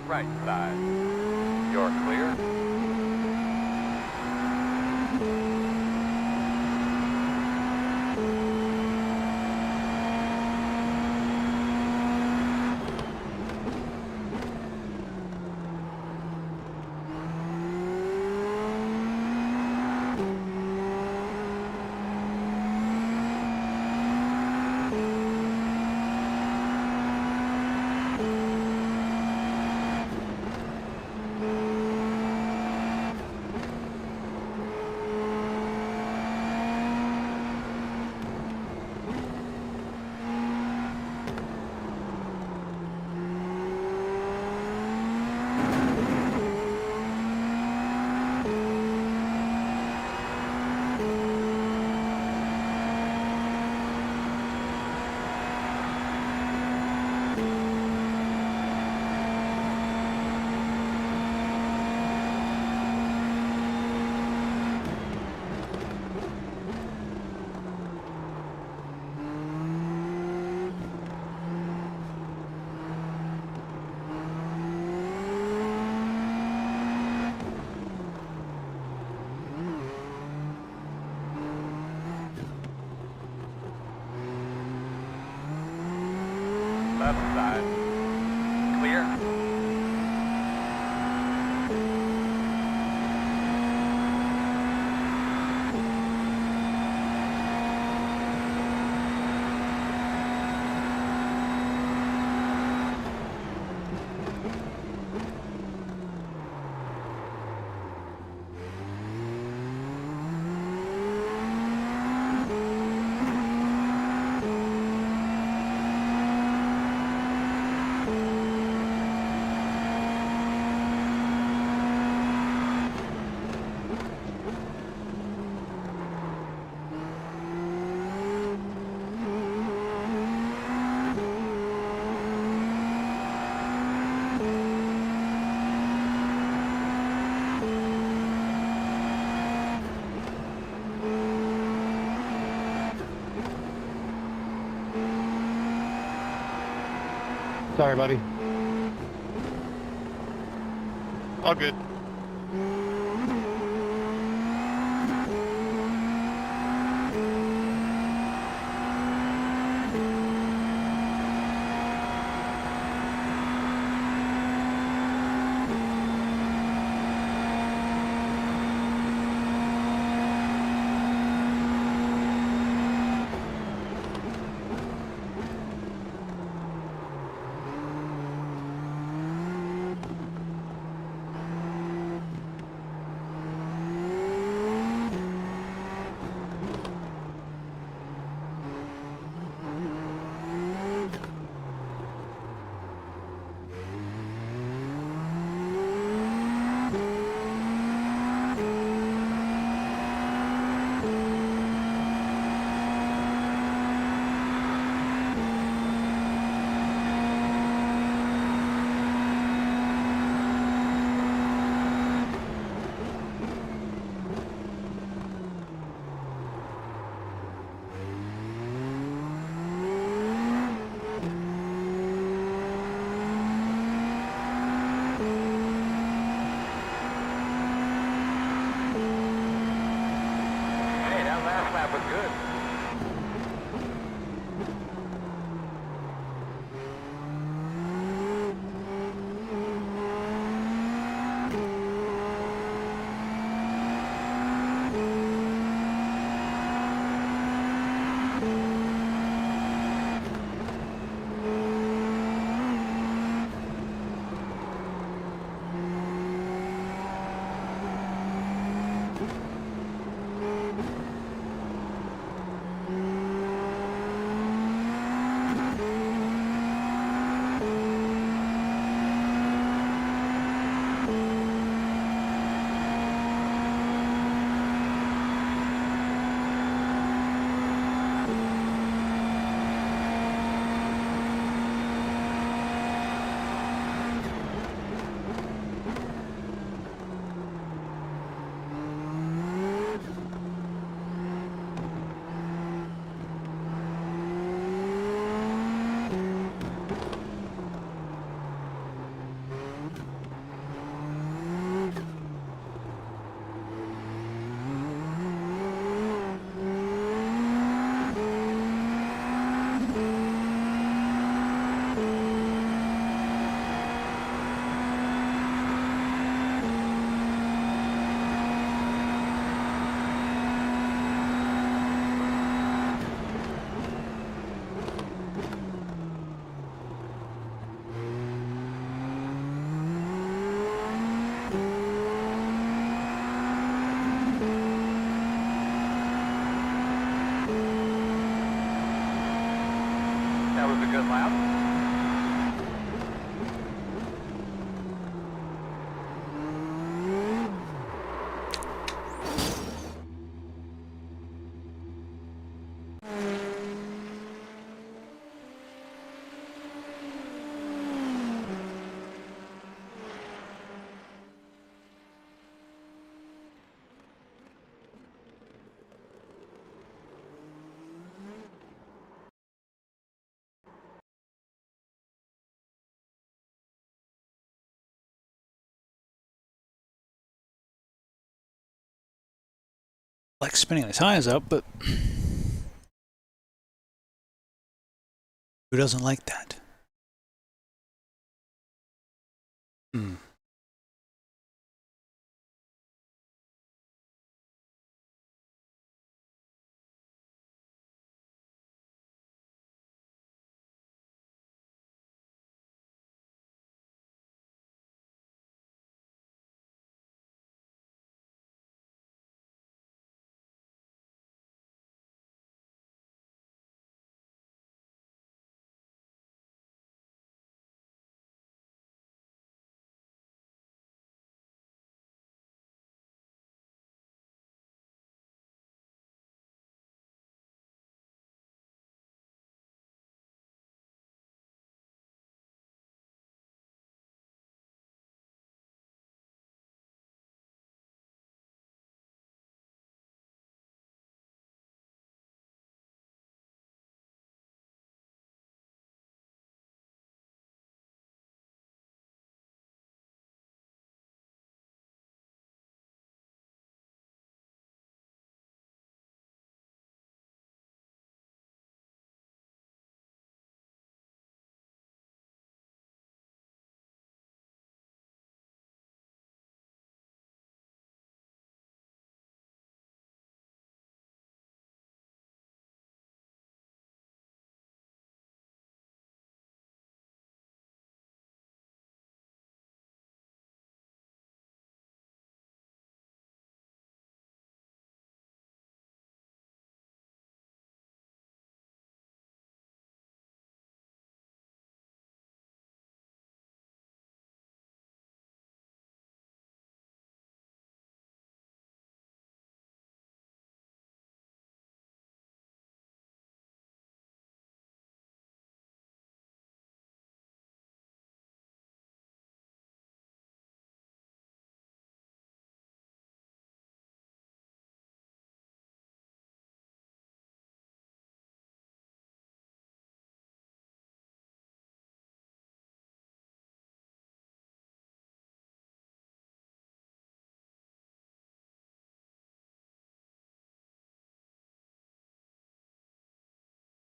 Right side. You're clear. Sorry, buddy. All good. Hey, that last lap was good. That was a good lap. Like spinning the tires up, but who doesn't like that? Hmm.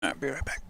Alright, be right back.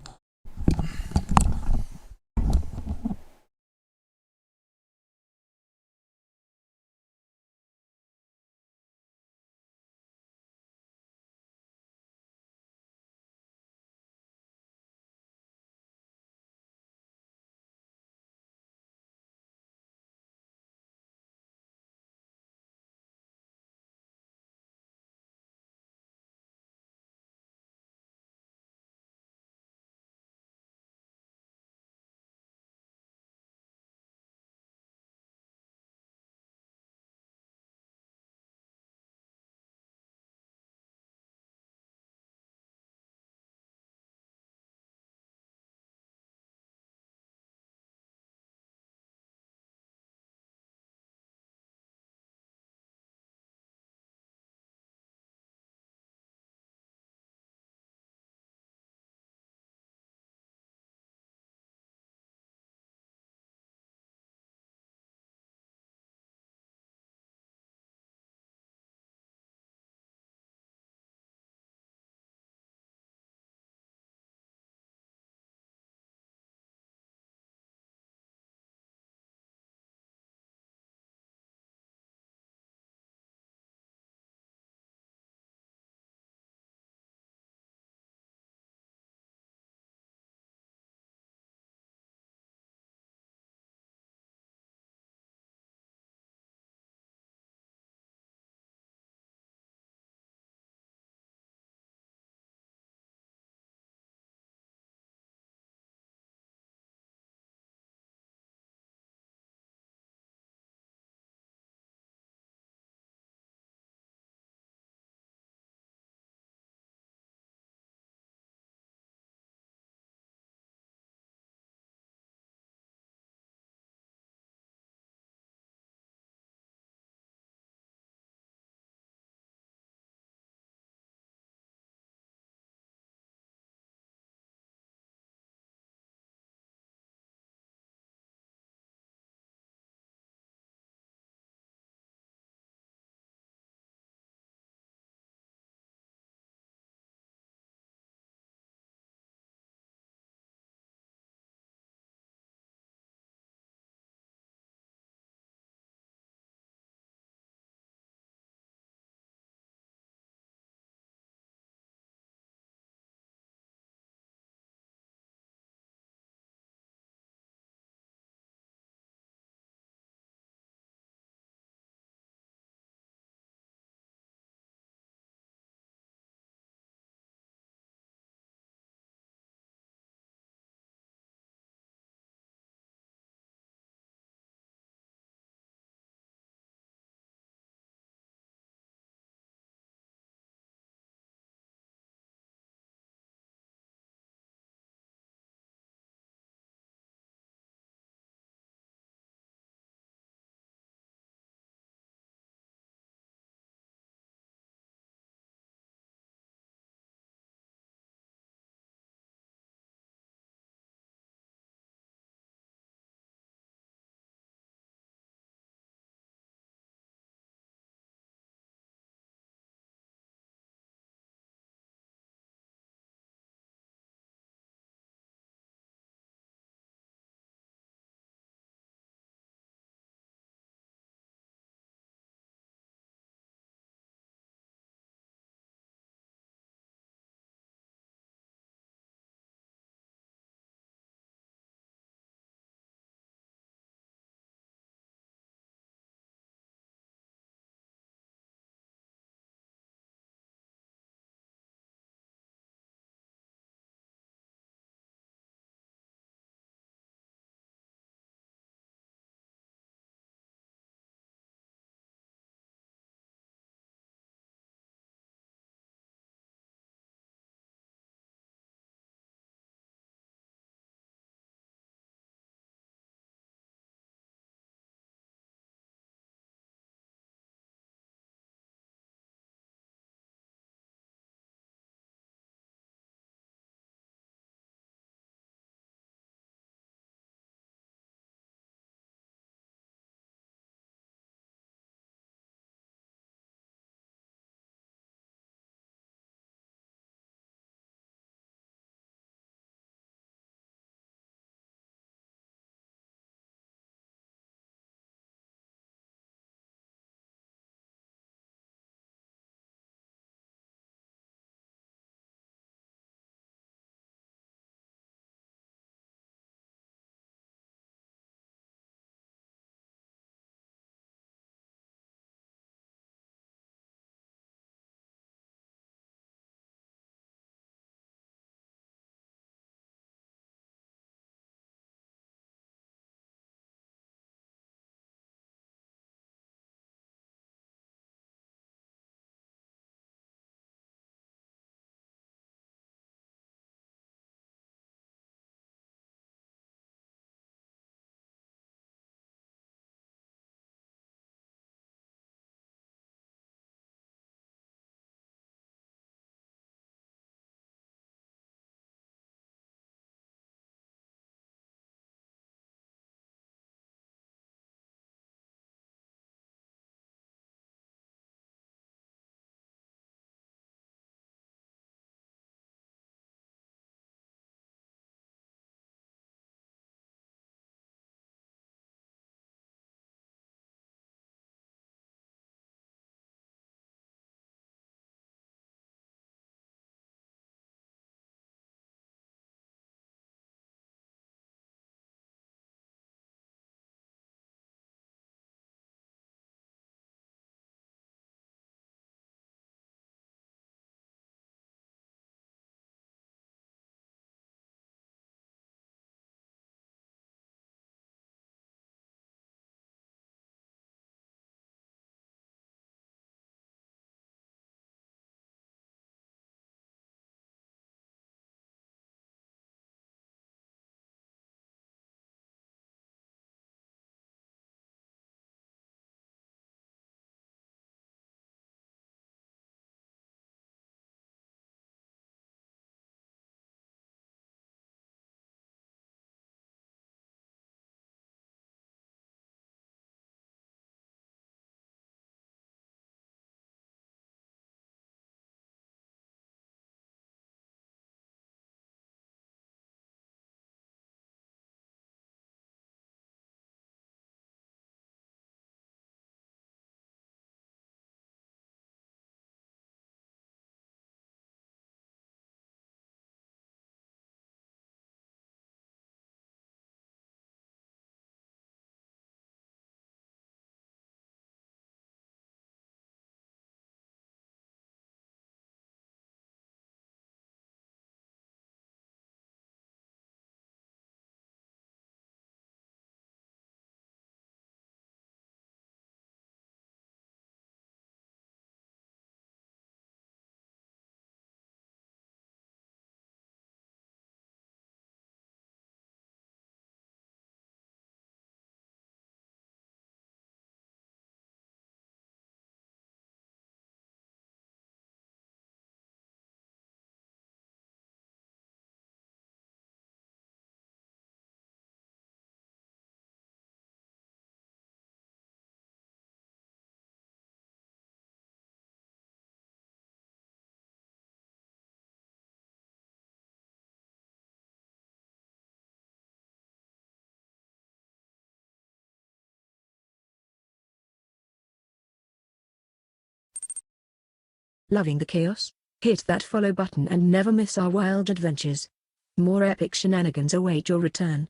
Loving the chaos? Hit that follow button and never miss our wild adventures. More epic shenanigans await your return.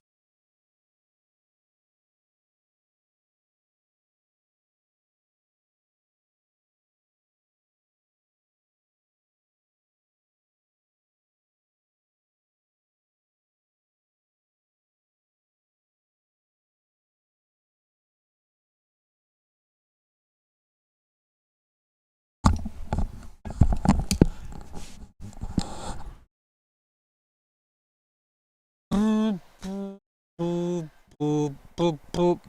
Boop, boop, boop, boop, boop.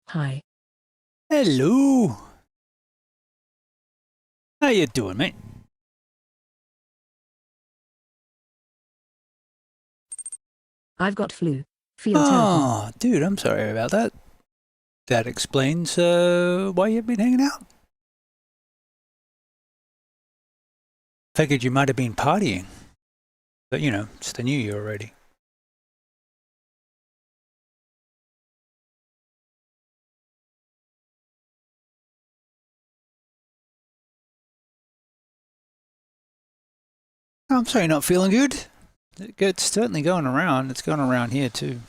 Hi. Hello. How you doing, mate? I've got flu. Feel terrible. Oh, dude, I'm sorry about that. That explains why you've been hanging out. Figured you might have been partying. But, you know, it's the new year already. I'm sorry you're not feeling good. It's certainly going around. It's going around here, too.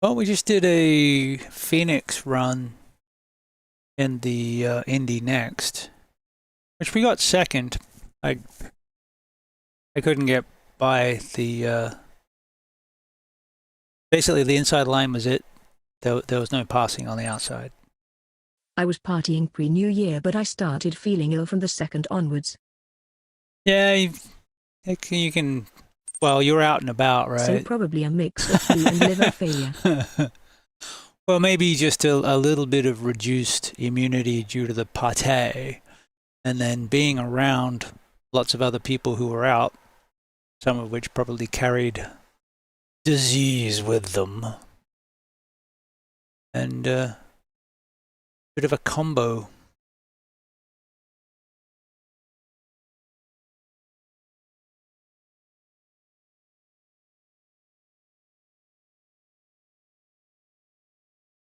Well, we just did a Phoenix run in the Indy Next, which we got second. I couldn't get by the... basically, the inside line was it. There was no passing on the outside. I was partying pre-New Year, but I started feeling ill from the second onwards. Yeah, you can... Well, you're out and about, right? So probably a mix of flu and liver failure. Well, maybe just a little bit of reduced immunity due to the pate, and then being around lots of other people who were out, some of which probably carried disease with them. And a bit of a combo.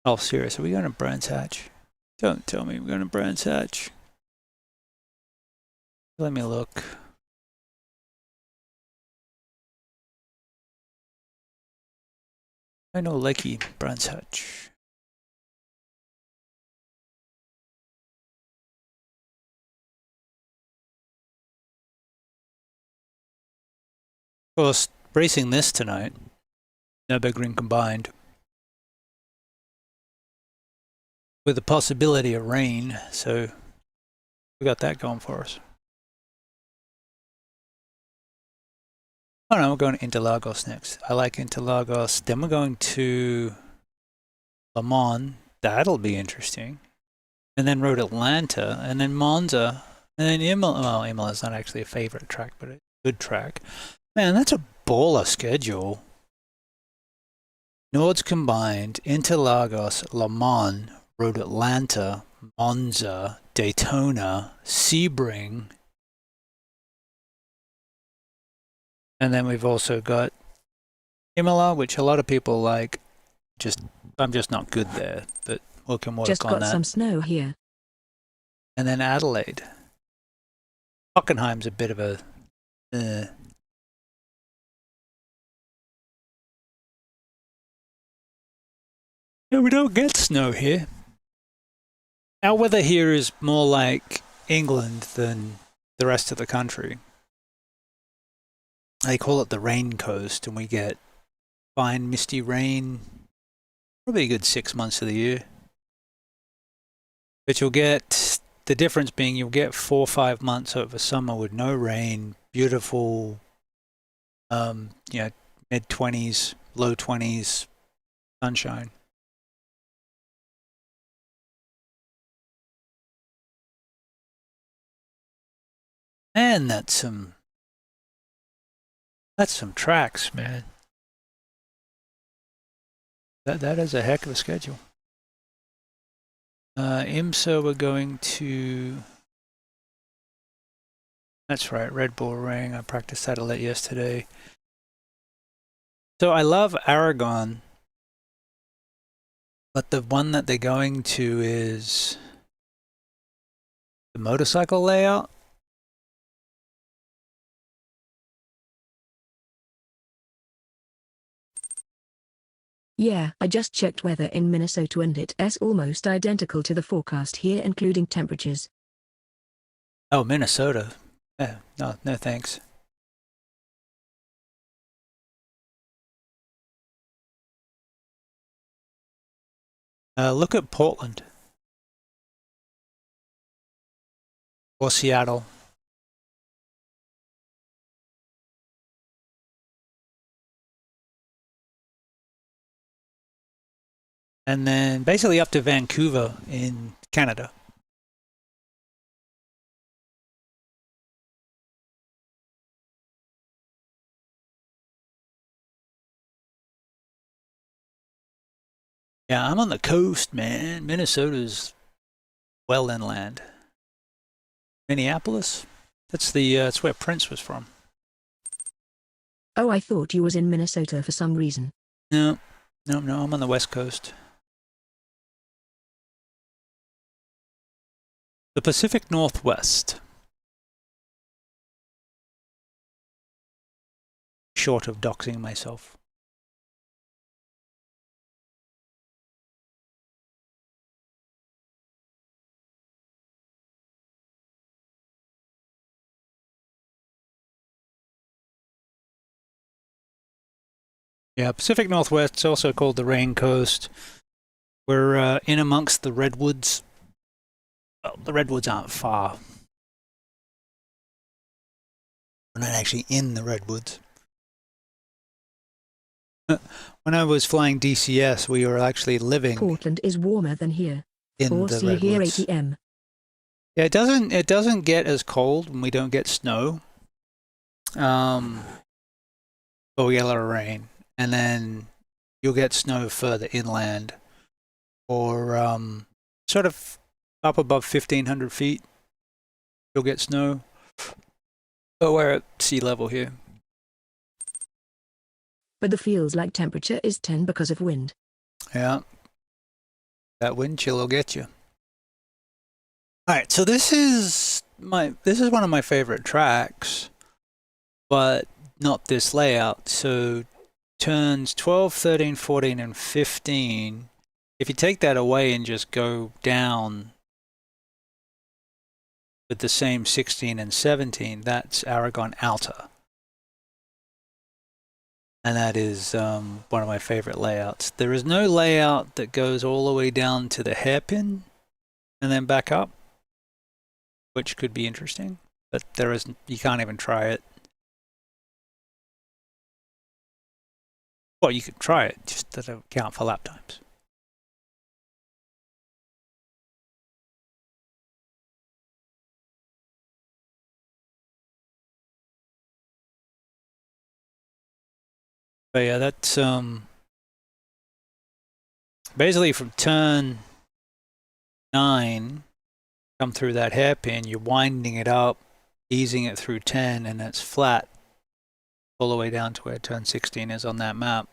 Oh, serious, are we going to Brands Hatch? Don't tell me we're going to Brands Hatch. Let me look. I know Lakey, Brands Hatch. Of course, racing this tonight, Nürburgring combined, with the possibility of rain, so we got that going for us. Oh no, we're going to Interlagos next. I like Interlagos. Then we're going to Le Mans. That'll be interesting. And then Road Atlanta, and then Monza, and then Imola. Well, Imola's not actually a favorite track, but a good track. Man, that's a baller schedule. Nords combined, Interlagos, Le Mans, Road Atlanta, Monza, Daytona, Sebring. And then we've also got Imola, which a lot of people like. I'm just not good there, but we can work Just on got that. some snow here. And then Adelaide. Hockenheim's a bit of a... No, we don't get snow here. Our weather here is more like England than the rest of the country. They call it the rain coast, and we get fine misty rain probably a good 6 months of the year. But you'll get, the difference being you'll get 4 or 5 months over summer with no rain, beautiful, mid-20s, low 20s, sunshine. Man, that's some tracks, man. That is a heck of a schedule. IMSA, we're going to... That's right, Red Bull Ring. I practiced that a lot yesterday. So I love Aragon, but the one that they're going to is the motorcycle layout. Yeah, I just checked weather in Minnesota and it's almost identical to the forecast here, including temperatures. Oh, Minnesota. No thanks. Look at Portland. Or Seattle. And then basically up to Vancouver in Canada. Yeah, I'm on the coast, man. Minnesota's well inland. Minneapolis? That's where Prince was from. Oh, I thought you was in Minnesota for some reason. No, I'm on the West Coast. The Pacific Northwest. Short of doxing myself. Yeah, Pacific Northwest is also called the Rain Coast. We're in amongst the redwoods. Well, the redwoods aren't far. We're not actually in the redwoods. When I was flying DCS, we were actually living Portland is warmer than here. in the Foresee here redwoods. ATM. Yeah, it doesn't get as cold when we don't get snow. But we get a lot of rain, and then you'll get snow further inland, or sort of up above 1,500 feet. You'll get snow. But we're at sea level here. But the feels like temperature is 10 because of wind. Yeah, that wind chill will get you. All right, so this is one of my favorite tracks, but not this layout. So turns 12, 13, 14, and 15. If you take that away and just go down with the same 16 and 17, that's Aragon Alta. And that is one of my favorite layouts. There is no layout that goes all the way down to the hairpin and then back up, which could be interesting, but there isn't. You can't even try it. Well, you could try it, just that doesn't count for lap times. But yeah, that's basically from turn 9, come through that hairpin, you're winding it up, easing it through 10, and it's flat all the way down to where turn 16 is on that map.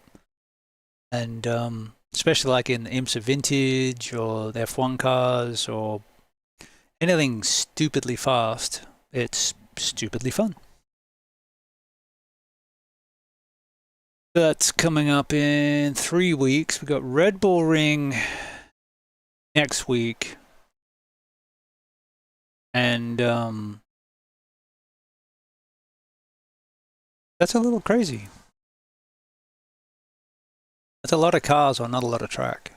And especially like in the IMSA Vintage or the F1 cars or anything stupidly fast, it's stupidly fun. That's coming up in 3 weeks. We've got Red Bull Ring next week. And that's a little crazy. That's a lot of cars or not a lot of track.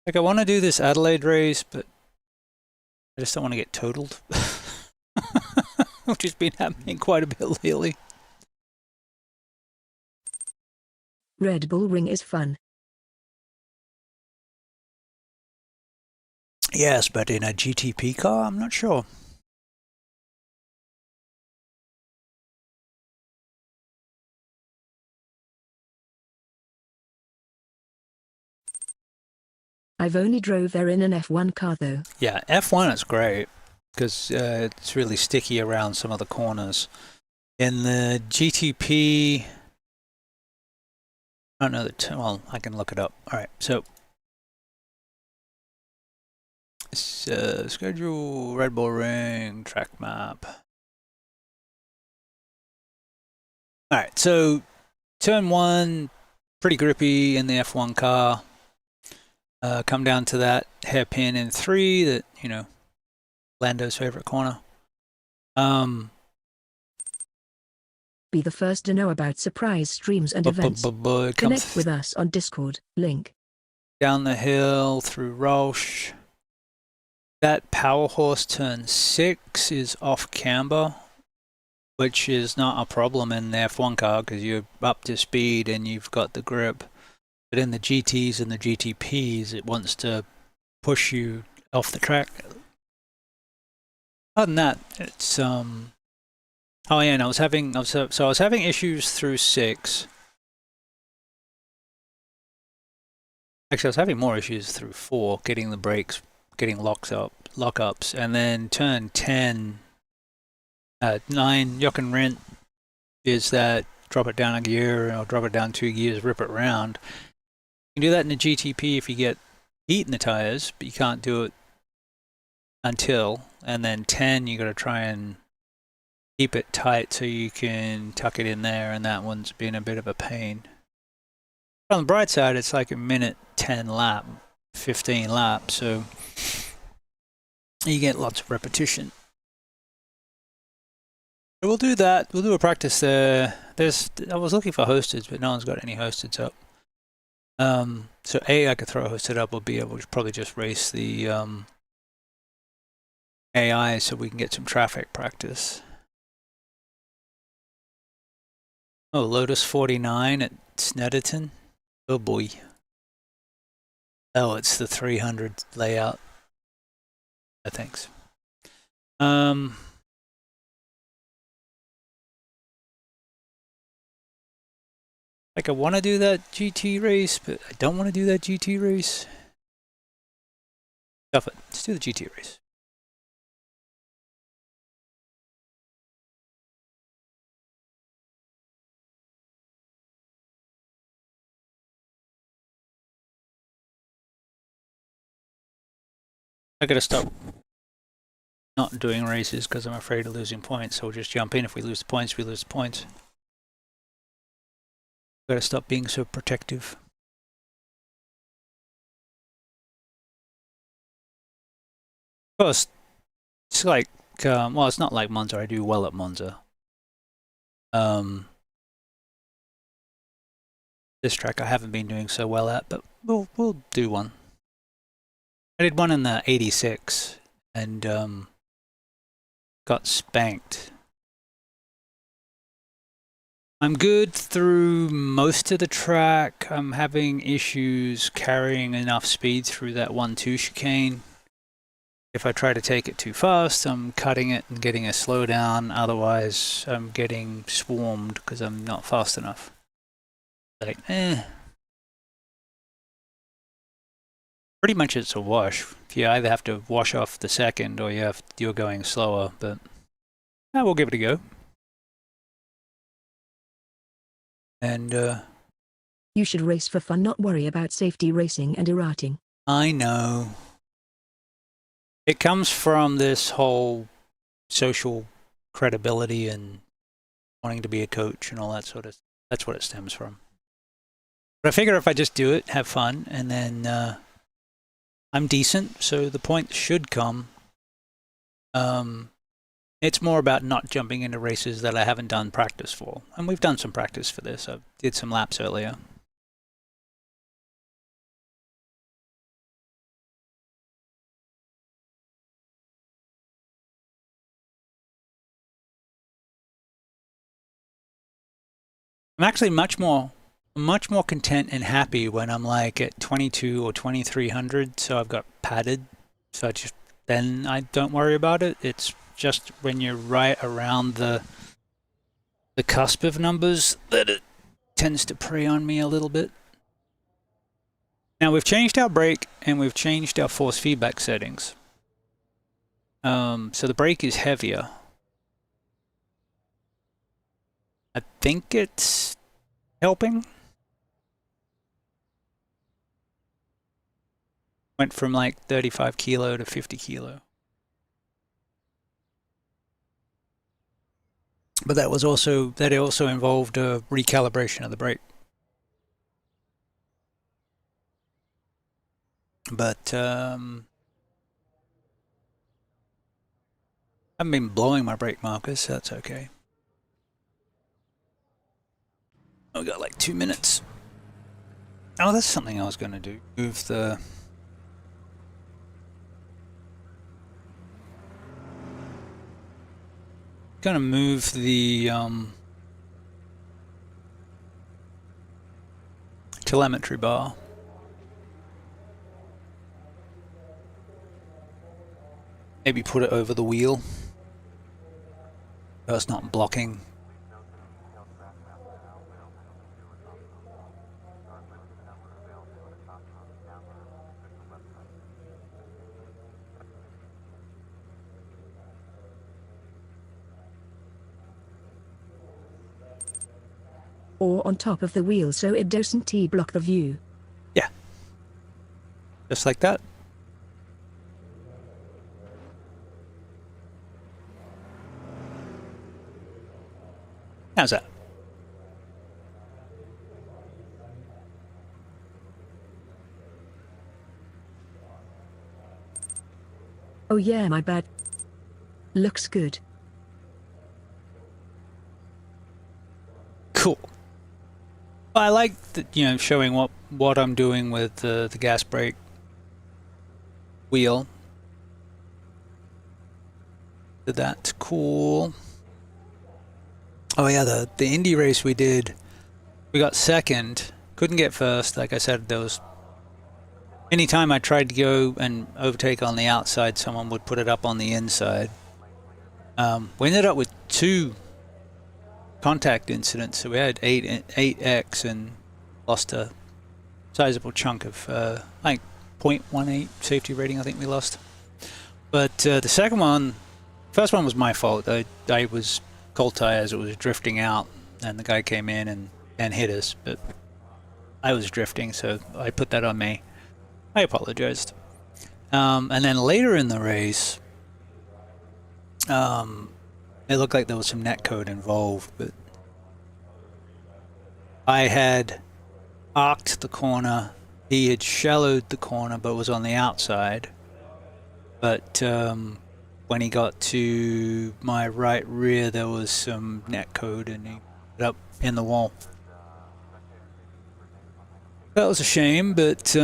Like, I want to do this Adelaide race, but I just don't want to get totaled. Which has been happening quite a bit lately. Red Bull Ring is fun. Yes, but in a GTP car, I'm not sure. I've only drove there in an F1 car though. Yeah, F1 is great because it's really sticky around some of the corners. In the GTP, I don't know the term. Well, I can look it up. All right, so schedule Red Bull Ring track map. All right, so turn 1, pretty grippy in the F1 car. Come down to that hairpin in 3, that, you know, Lando's favorite corner. Be the first to know about surprise streams and events. Connect with us on Discord, link. Down the hill through Roche. That Power Horse turn 6 is off camber, which is not a problem in the F1 car because you're up to speed and you've got the grip. But in the GTs and the GTPs, it wants to push you off the track. Other than that, it's oh yeah, and I was having issues through 6. Actually, I was having more issues through 4, getting the brakes, getting lockups, and then turn 10, 9, Yock and Rent is that drop it down a gear or drop it down 2 gears, rip it round. You can do that in the GTP if you get heat in the tires, but you can't do it until. And then 10, you got to try and keep it tight so you can tuck it in there, and that one's been a bit of a pain. But on the bright side, it's like a minute 10 lap, 15 laps, so you get lots of repetition. So we'll do that. We'll do a practice there. I was looking for hosteds, but no one's got any hosteds up. So A, I could throw a hosted up, or B, I would probably just race the AI so we can get some traffic practice. Oh, Lotus 49 at Snetterton. Oh boy. Oh, it's the 300 layout. Thanks. Like I want to do that GT race, but I don't want to do that GT race. Stuff it. Let's do the GT race. I gotta stop not doing races because I'm afraid of losing points. So we'll just jump in. If we lose the points, we lose the points. Gotta stop being so protective. Of course, it's like, well, it's not like Monza. I do well at Monza. This track I haven't been doing so well at, but we'll do one. I did one in the 86 and got spanked. I'm good through most of the track. I'm having issues carrying enough speed through that 1-2 chicane. If I try to take it too fast, I'm cutting it and getting a slowdown. Otherwise, I'm getting swarmed because I'm not fast enough. Like, Pretty much it's a wash. You either have to wash off the second or you're going slower, but we'll give it a go. And You should race for fun, not worry about safety racing and errating. I know. It comes from this whole social credibility and wanting to be a coach and all that sort of stuff. That's what it stems from. But I figure if I just do it, have fun, and then I'm decent, so the points should come. It's more about not jumping into races that I haven't done practice for. And we've done some practice for this. I did some laps earlier. I'm actually much more content and happy when I'm like at 22 or 2300, so I've got padded. So then I don't worry about it. It's just when you're right around the cusp of numbers that it tends to prey on me a little bit. Now we've changed our brake and we've changed our force feedback settings. So the brake is heavier. I think it's helping. Went from like 35 kilo to 50 kilo. But that also involved a recalibration of the brake. But I haven't been blowing my brake markers, so that's okay. We got like 2 minutes. Oh, that's something I was going to do. Move the... Gonna move the telemetry bar. Maybe put it over the wheel so it's not blocking. Or on top of the wheel so it doesn't block the view. Yeah. Just like that. How's that? Oh yeah, my bad. Looks good. Cool. I like the, showing what I'm doing with the gas brake wheel. So that's cool. Oh yeah, the Indy race we did, we got second. Couldn't get first. Like I said, there was anytime I tried to go and overtake on the outside, someone would put it up on the inside. We ended up with 2 contact incidents, so we had 8x and lost a sizable chunk of like 0.18 safety rating. I think we lost. But the first one was my fault. I was cold tires. It was drifting out, and the guy came in and hit us. But I was drifting, so I put that on me. I apologized. And then later in the race, it looked like there was some netcode involved, but I had arced the corner. He had shallowed the corner, but was on the outside. But when he got to my right rear, there was some netcode, and he put up in the wall. That was a shame, but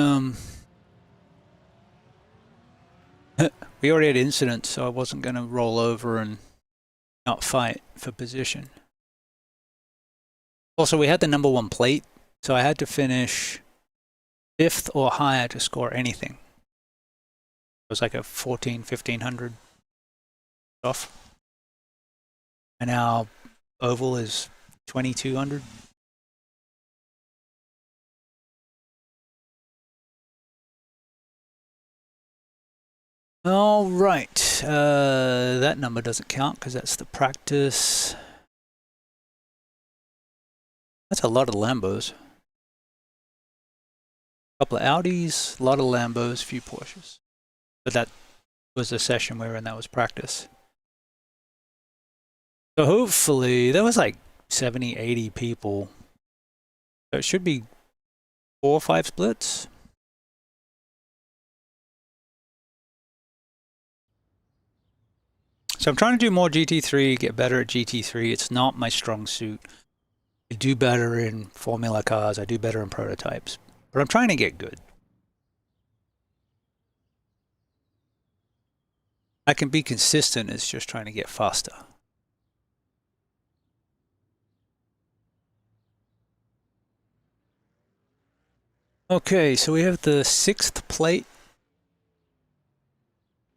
we already had incidents, so I wasn't going to roll over and not fight for position. Also, we had the number 1 plate, so I had to finish 5th or higher to score anything. It was like a 1500 off. And our oval is 2200. All right, that number doesn't count because that's the practice. That's a lot of Lambos. A couple of Audis, a lot of Lambos, a few Porsches. But that was the session we were in, that was practice. So hopefully, there was like 70, 80 people. So it should be 4 or 5 splits. So I'm trying to do more GT3, get better at GT3. It's not my strong suit. I do better in formula cars. I do better in prototypes. But I'm trying to get good. I can be consistent. It's just trying to get faster. Okay, so we have the 6th plate.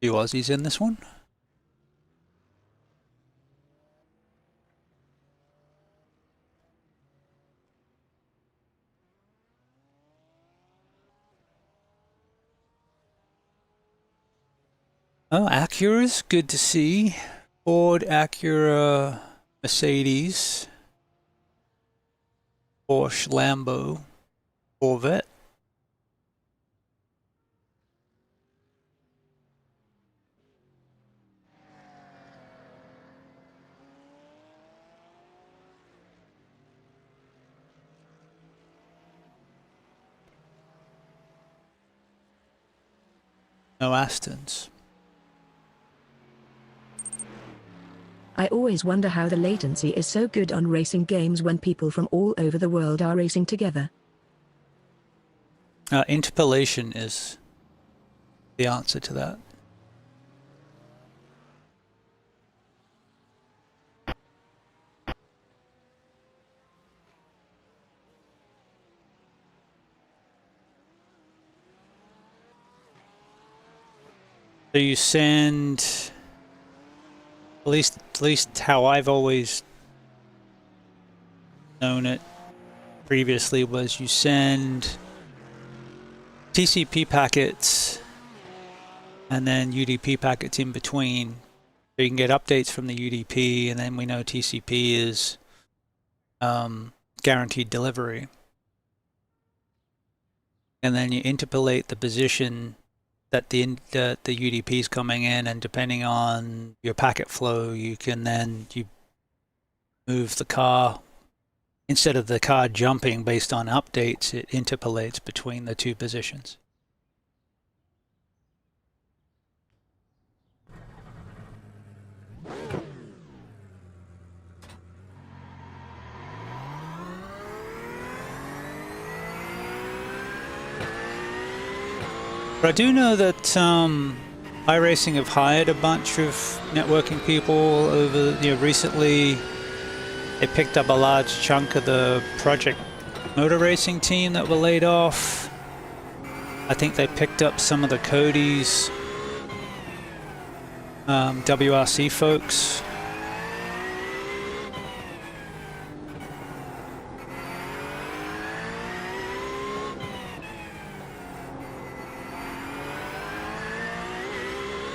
Few Aussies in this one. Oh, Acura's good to see. Ford, Acura, Mercedes, Porsche, Lambo, Corvette. No Astons. I always wonder how the latency is so good on racing games when people from all over the world are racing together. Interpolation is the answer to that. So you send, at least how I've always known it previously, was you send TCP packets and then UDP packets in between. So you can get updates from the UDP, and then we know TCP is guaranteed delivery. And then you interpolate the position that the UDP is coming in, and depending on your packet flow, you can then move the car. Instead of the car jumping based on updates, it interpolates between the 2 positions. But I do know that iRacing have hired a bunch of networking people over recently. They picked up a large chunk of the Project Motor Racing team that were laid off. I think they picked up some of the Cody's WRC folks.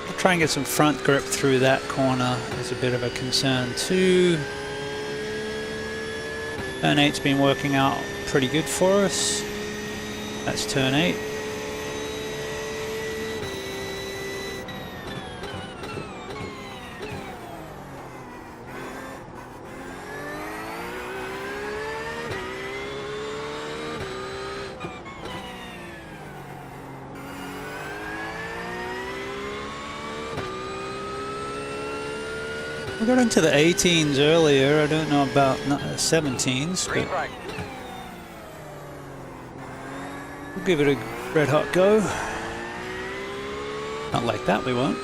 I'll try and get some front grip through that corner is a bit of a concern too. Turn 8's been working out pretty good for us. That's turn 8. We got into the 18s earlier. I don't know about 17s, but we'll give it a red hot go. Not like that, we won't.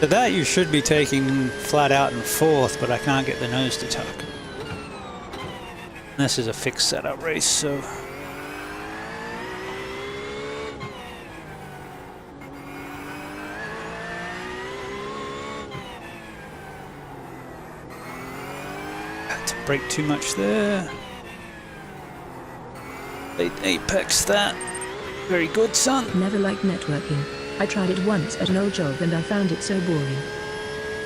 So that you should be taking flat out in 4th, but I can't get the nose to tuck. This is a fixed setup race, so. Brake too much there. Late apex that. Very good, son. Never liked networking. I tried it once at an old job and I found it so boring.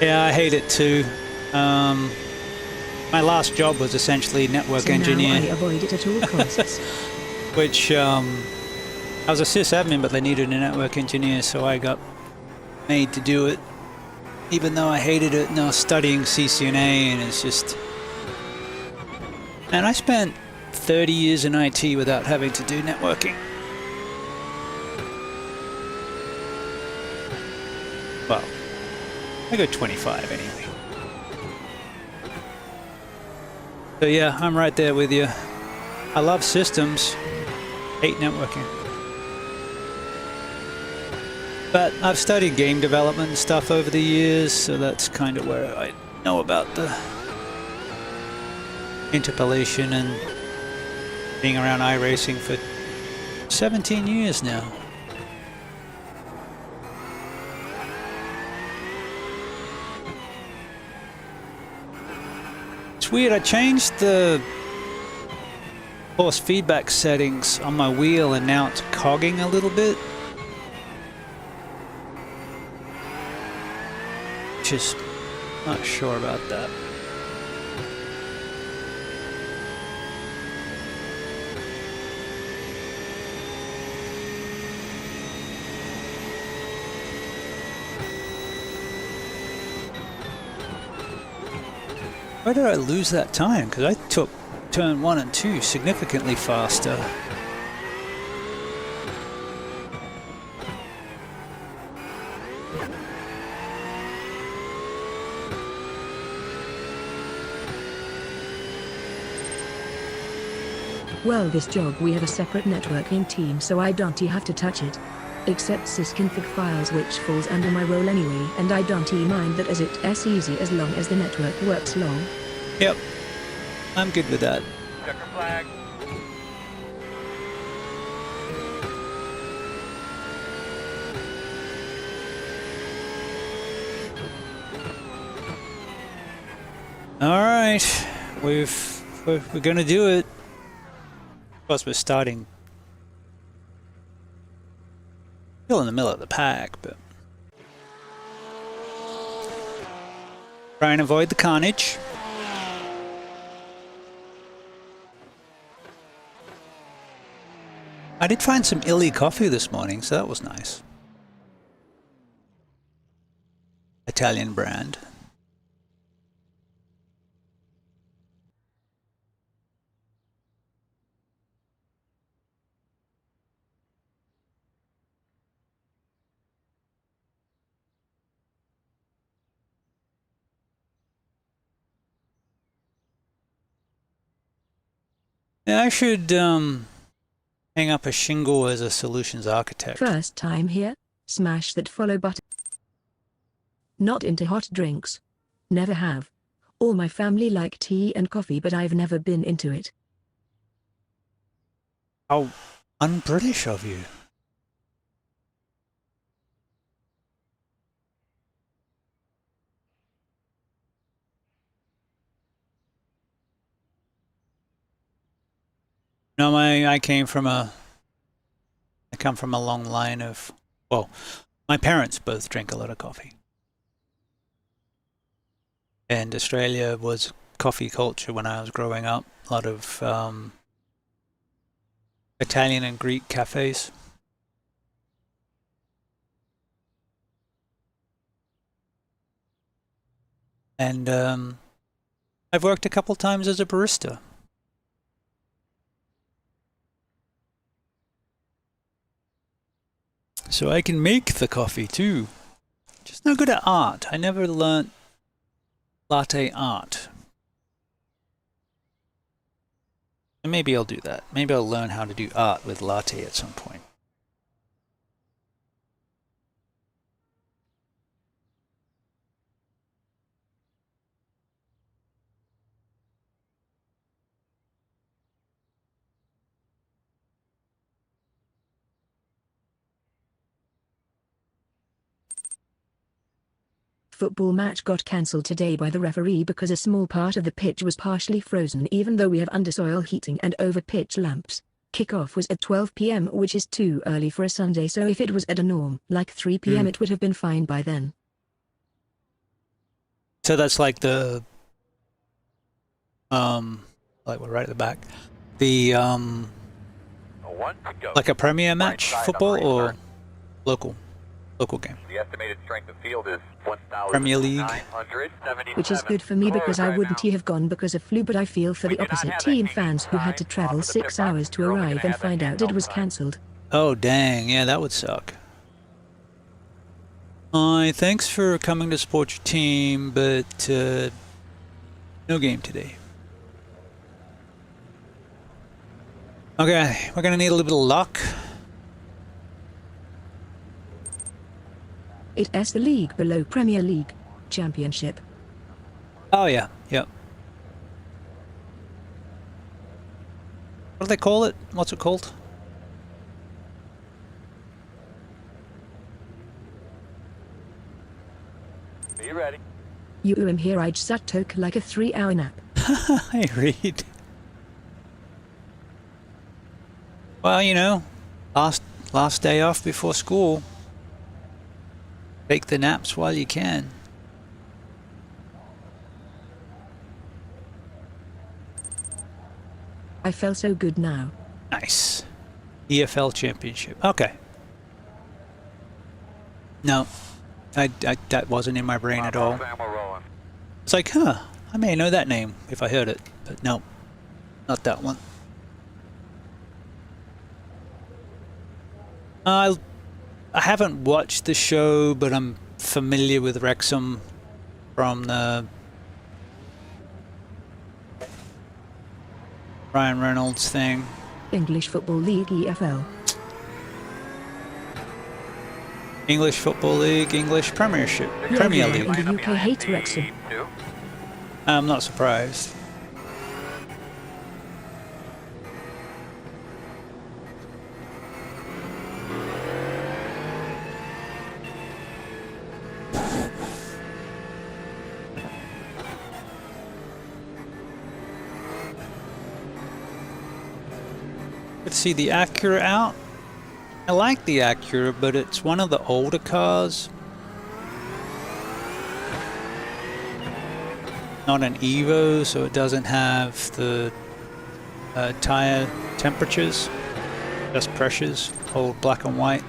Yeah, I hate it too. My last job was essentially network engineer. Now I avoid it at all costs. Which, I was a sysadmin, but they needed a network engineer, so I got made to do it. Even though I hated it, and I was studying CCNA, and it's just... And I spent 30 years in IT without having to do networking. Well, I go 25 anyway. So yeah, I'm right there with you. I love systems, hate networking. But I've studied game development and stuff over the years, so that's kind of where I know about the interpolation and being around iRacing for 17 years now. It's weird, I changed the force feedback settings on my wheel and now it's cogging a little bit. Just not sure about that. Why did I lose that time? Because I took turn 1 and 2 significantly faster. Well, this job we have a separate networking team, so I don't have to touch it. Except sysconfig files, which falls under my role anyway, and I don't mind that as it's easy as long as the network works long. Yep, I'm good with that. Checker flag. All right, we're gonna do it. Of course, we're starting still in the middle of the pack, but try and avoid the carnage. I did find some Illy coffee this morning, so that was nice. Italian brand. Yeah, I should hang up a shingle as a solutions architect. First time here? Smash that follow button. Not into hot drinks. Never have. All my family like tea and coffee, but I've never been into it. How un-British of you. No, I come from a long line of, well, my parents both drink a lot of coffee. And Australia was coffee culture when I was growing up. A lot of Italian and Greek cafes. And I've worked a couple times as a barista. So I can make the coffee too. Just no good at art. I never learnt latte art. And maybe I'll do that. Maybe I'll learn how to do art with latte at some point. Football match got cancelled today by the referee because a small part of the pitch was partially frozen even though we have undersoil heating and over-pitch lamps. Kickoff was at 12 p.m. which is too early for a Sunday, so if it was at a norm, like 3 p.m. it would have been fine by then. So that's like the like we're right at the back. The like a Premier match football or local game. The estimated strength of field is 1,977. Premier League. Which is good for me because I wouldn't have gone because of flu, but I feel for the opposite team fans who had to travel 6 hours to arrive and find out it was cancelled. Oh dang, yeah, that would suck. Hi, thanks for coming to support your team, but no game today. Okay, we're gonna need a little bit of luck. It's the league below Premier League Championship. Oh yeah, yep. What do they call it? What's it called? Be ready. You am here, I just took like a 3-hour nap. I read. Well, you know, last day off before school. Take the naps while you can. I feel so good now. Nice. EFL Championship. Okay. No, that wasn't in my brain at all. It's like, huh, I may know that name if I heard it, but no, not that one. I haven't watched the show, but I'm familiar with Wrexham from the Ryan Reynolds thing. English Football League EFL. English Football League, English Premiership, Yeah, Premier everyone League. in the UK hates Wrexham. I'm not surprised. Let's see the Acura out. I like the Acura, but it's one of the older cars. Not an Evo, so it doesn't have the tire temperatures, just pressures, old black and white.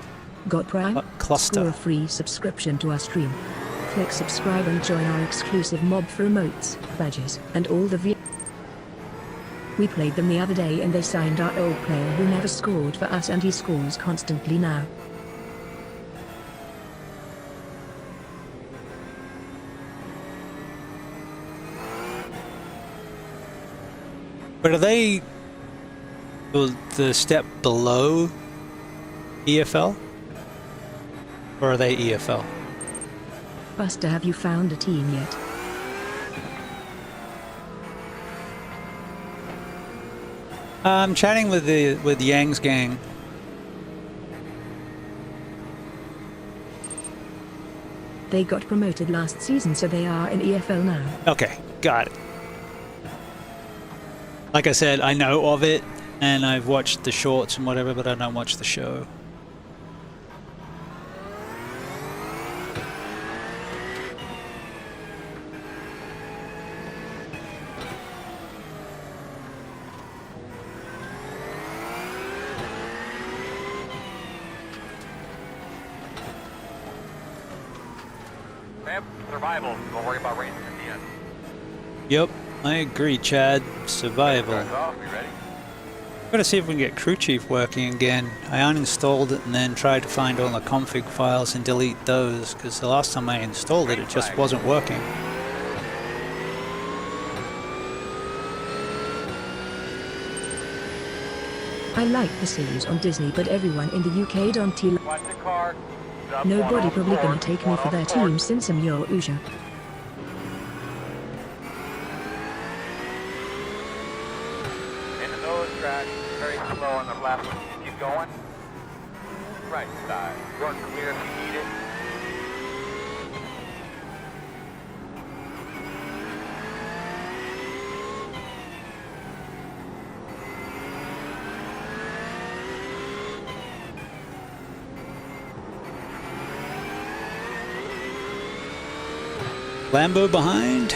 Got Prime? Cluster. Score a free subscription to our stream. Click subscribe and join our exclusive mob for emotes, badges, and all the We played them the other day and they signed our old player who never scored for us and he scores constantly now. But are they Well, the step below EFL? Or are they EFL? Buster, have you found a team yet? I'm chatting with Yang's gang. They got promoted last season, so they are in EFL now. Okay, got it. Like I said, I know of it, and I've watched the shorts and whatever, but I don't watch the show. Survival. Don't worry about racing in the end. Yep, I agree, Chad. Survival. Starts off. You ready? Gotta see if we can get Crew Chief working again. I uninstalled it and then tried to find all the config files and delete those, because the last time I installed it, it just wasn't working. I like the series on Disney, but everyone in the UK don't. Watch the car. Up Nobody one probably off gonna board, take me one for off their board. team since I'm your Usha. Into those tracks. Very slow on the left. Keep going. Right side. Run clear if you need it. Lambo behind.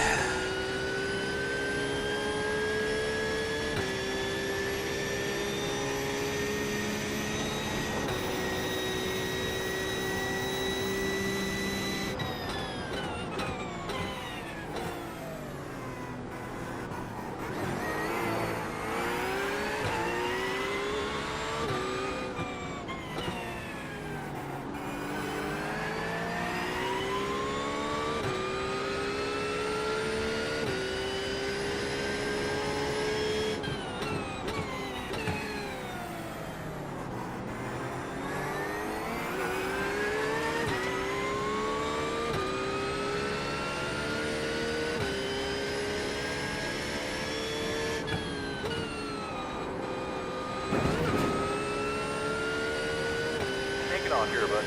Take it on here, bud.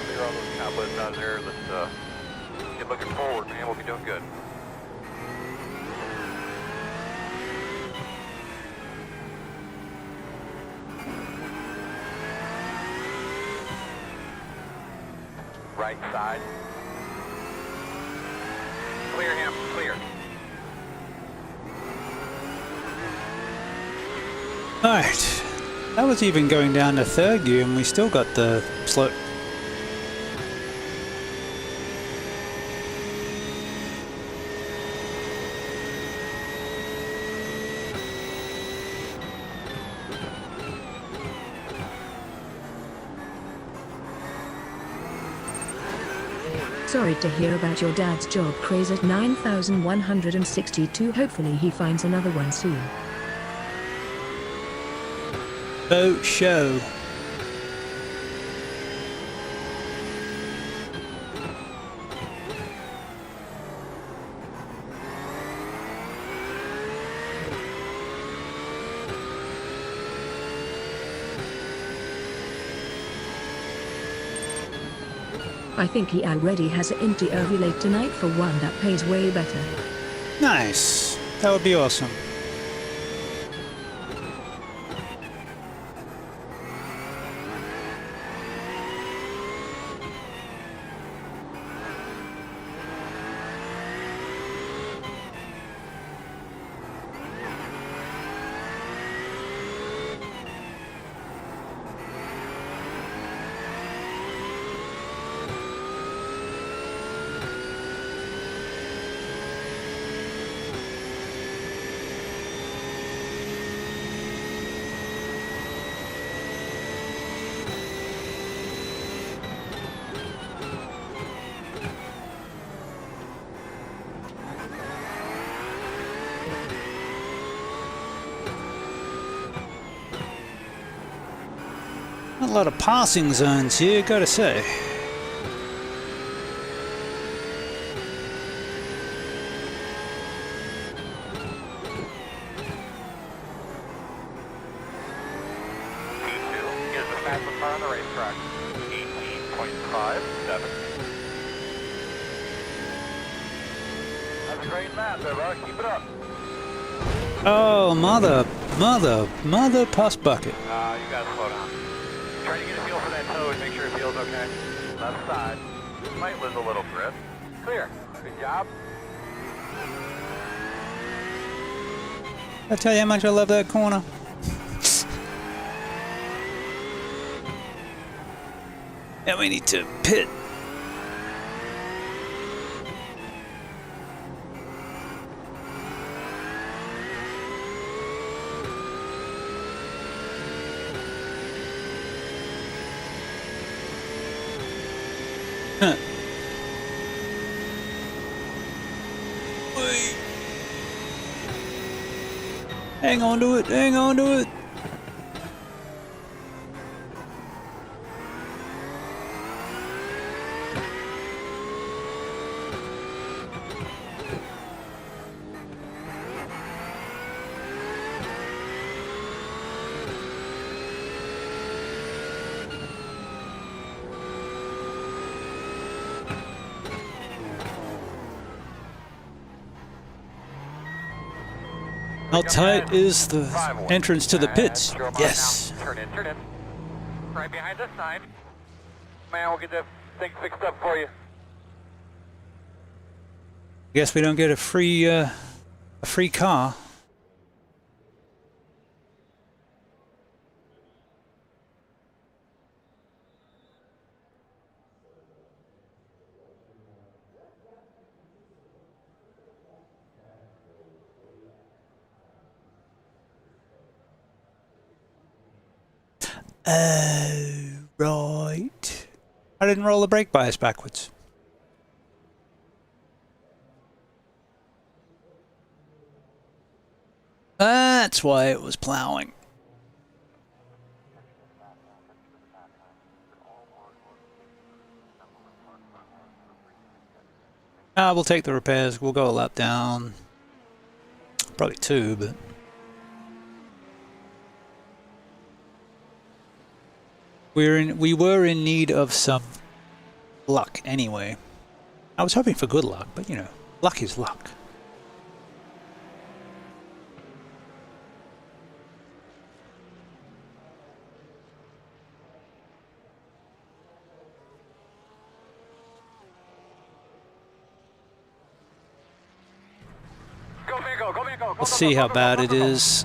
Clear all those cobwebs out of there. Let's get looking forward, man. We'll be doing good. Right side. Clear him. Clear. Alright. That was even going down to third gear and we still got the slope. Sorry to hear about your dad's job craze at 9162. Hopefully he finds another one soon. Boat show. I think he already has an empty late tonight for one that pays way better. Nice. That would be awesome. A lot of passing zones here, gotta say. Is the fastest car on the racetrack. 18.57. That's a great lap there, bro. Keep it up. Oh, mother puss bucket. You gotta slow down. Try to get a feel for that toe and make sure it feels okay. Left side. Might lose a little grip. Clear. Good job. I tell you how much I love that corner. And we need to pit. Huh. Wait. Hang on to it, hang on to it. How tight is the entrance to the pits? Yes. Turn in, turn in. Right behind this sign. Man, we'll get that thing fixed up for you. Guess we don't get a free car. Oh, right. I didn't roll the brake bias backwards. That's why it was plowing. We'll take the repairs. We'll go a lap down. Probably 2, but... We were in need of some luck anyway. I was hoping for good luck, but you know, luck is luck. Go, Bingo, go, Bingo. We'll see how bad it is,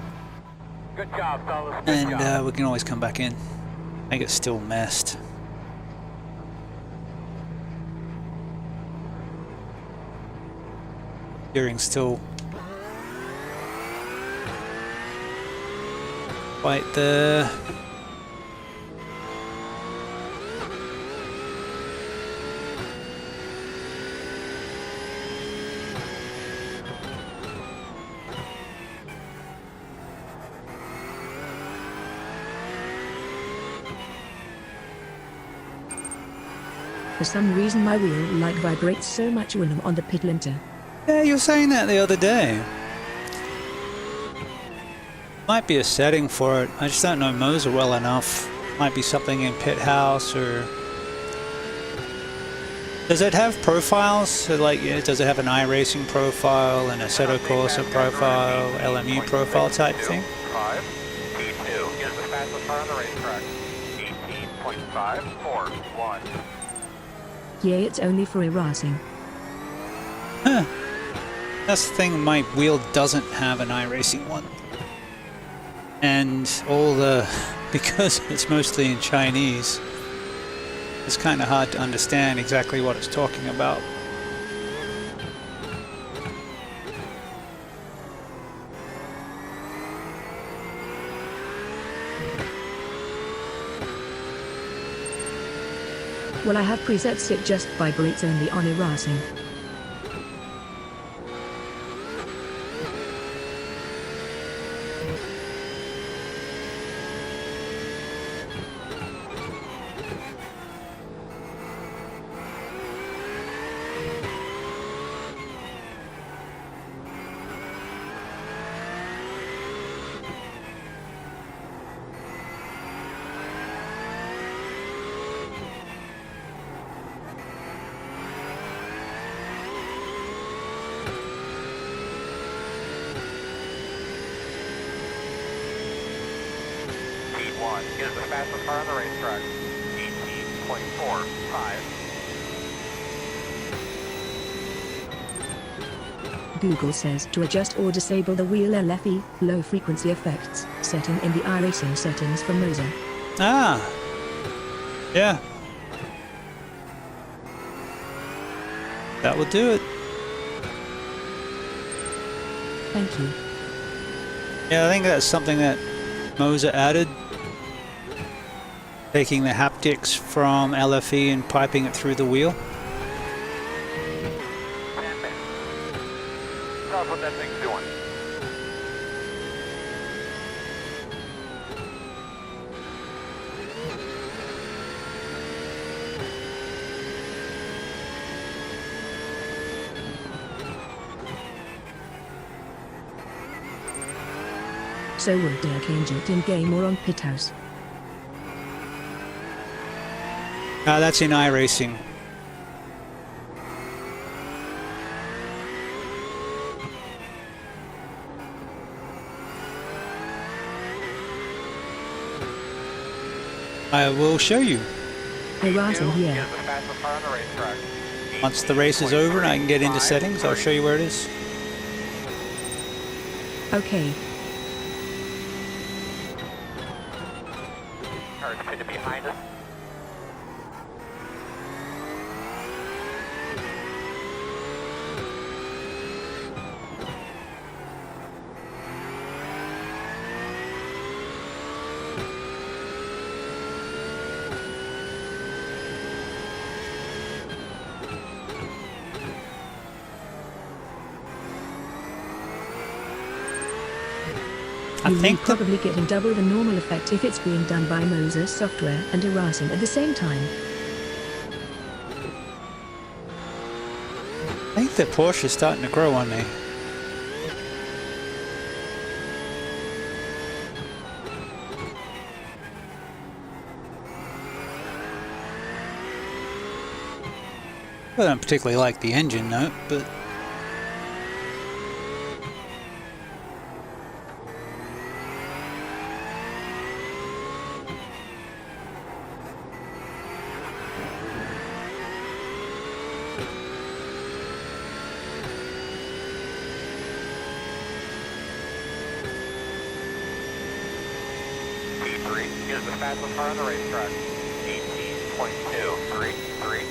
Good job, fellas. Good job. and we can always come back in. I think it's still messed. Steering's still right there. For some reason my wheel like vibrates so much when I'm on the pit linter. Yeah, you were saying that the other day. Might be a setting for it. I just don't know Moser well enough. Might be something in pit house or... Does it have profiles? So like, yeah, does it have an iRacing profile and a Assetto Corsa profile, LMU profile type thing? 5. T2 is the fastest car on the racetrack. 18.541. Yeah, it's only for iRacing. Huh. That's the thing, my wheel doesn't have an iRacing one. And all the... because it's mostly in Chinese, it's kind of hard to understand exactly what it's talking about. Well, I have presets it just vibrates only on iRacing. 1 is the fastest car on the racetrack. 18.45. Google says to adjust or disable the wheel LFE, low frequency effects, setting in the iRacing settings for Moser. Ah. Yeah. That will do it. Thank you. Yeah, I think that's something that Moser added. Taking the haptics from LFE and piping it through the wheel. 10 minutes. Tell us what that thing's doing. So will Dirk Angel in game or on Pit House? That's in iRacing. I will show you. Horizon, yeah. Is the fastest car on the racetrack. Once the race is over and I can get into settings, I'll show you where it is. Okay. Car's pitted behind us. I You will think that probably getting double the normal effect if it's being done by Moser software and iRacing at the same time. the Porsche is starting to grow on me. I don't particularly like the engine note, but P3 is the fastest car on the racetrack. 18.233.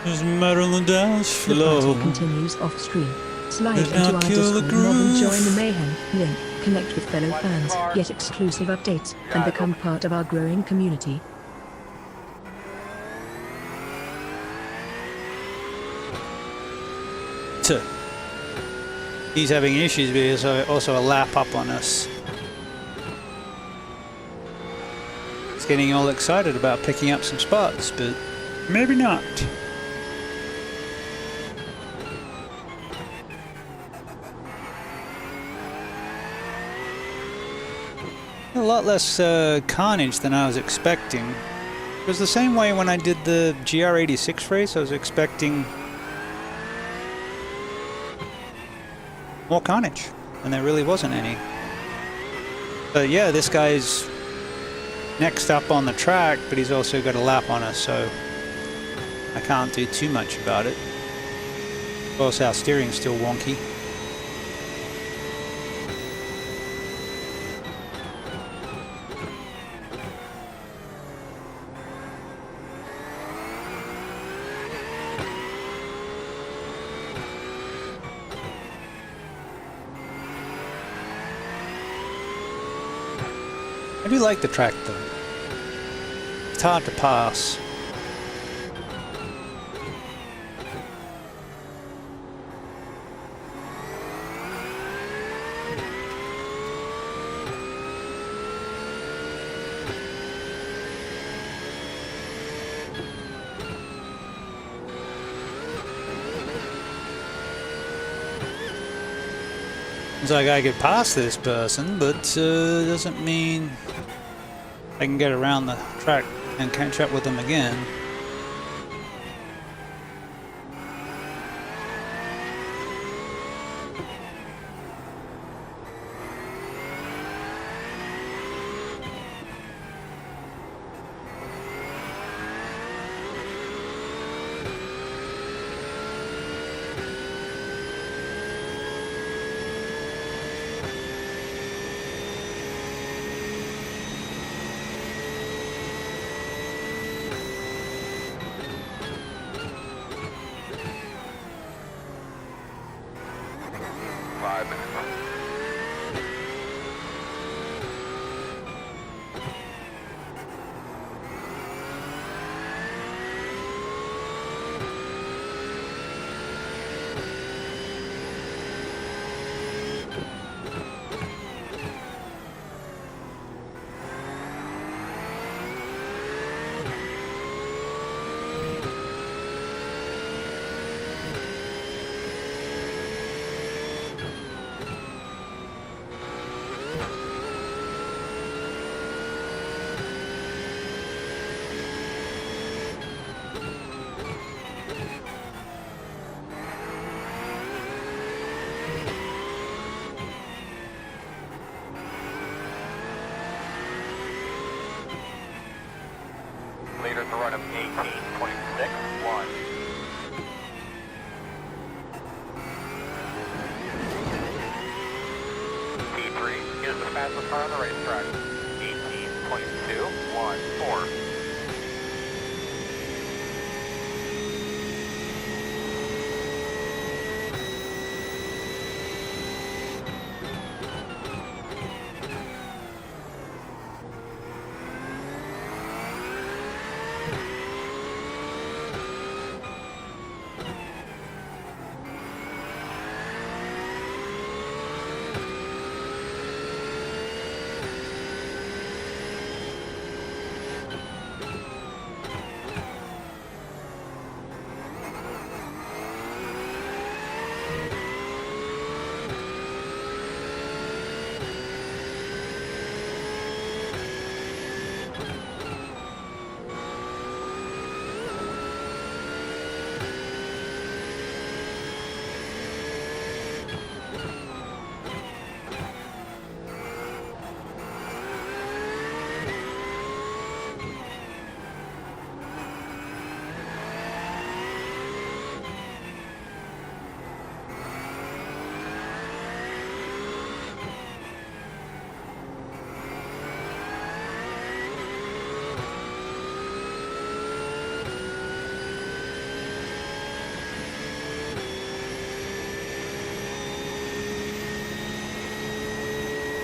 there's metal on the dance The floor. party continues off stream. Slide Let's into not our kill the Discord mob and join groove. the mayhem. Link, connect with fellow fans, get exclusive updates, and become part of our growing community. He's having issues, but there's also a lap up on us. He's getting all excited about picking up some spots, but maybe not. A lot less carnage than I was expecting. It was the same way when I did the GR86 race. I was expecting more carnage, and there really wasn't any. But yeah, this guy's next up on the track, but he's also got a lap on us, so I can't do too much about it. Of course, our steering's still wonky. I do like the track though. It's hard to pass. It's like I could pass this person, but doesn't mean I can get around the track and catch up with them again. Leader to run of 18.61. P3 is the fastest car on the racetrack. 18.214.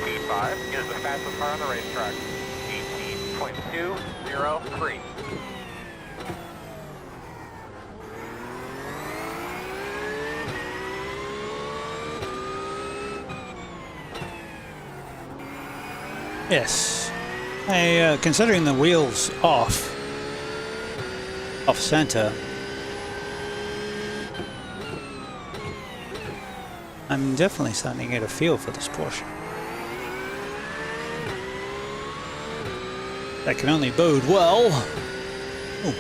P5 is the fastest car on the racetrack. 18.203. Yes. Considering the wheels off center, I'm definitely starting to get a feel for this Porsche. That can only bode well. Ooh.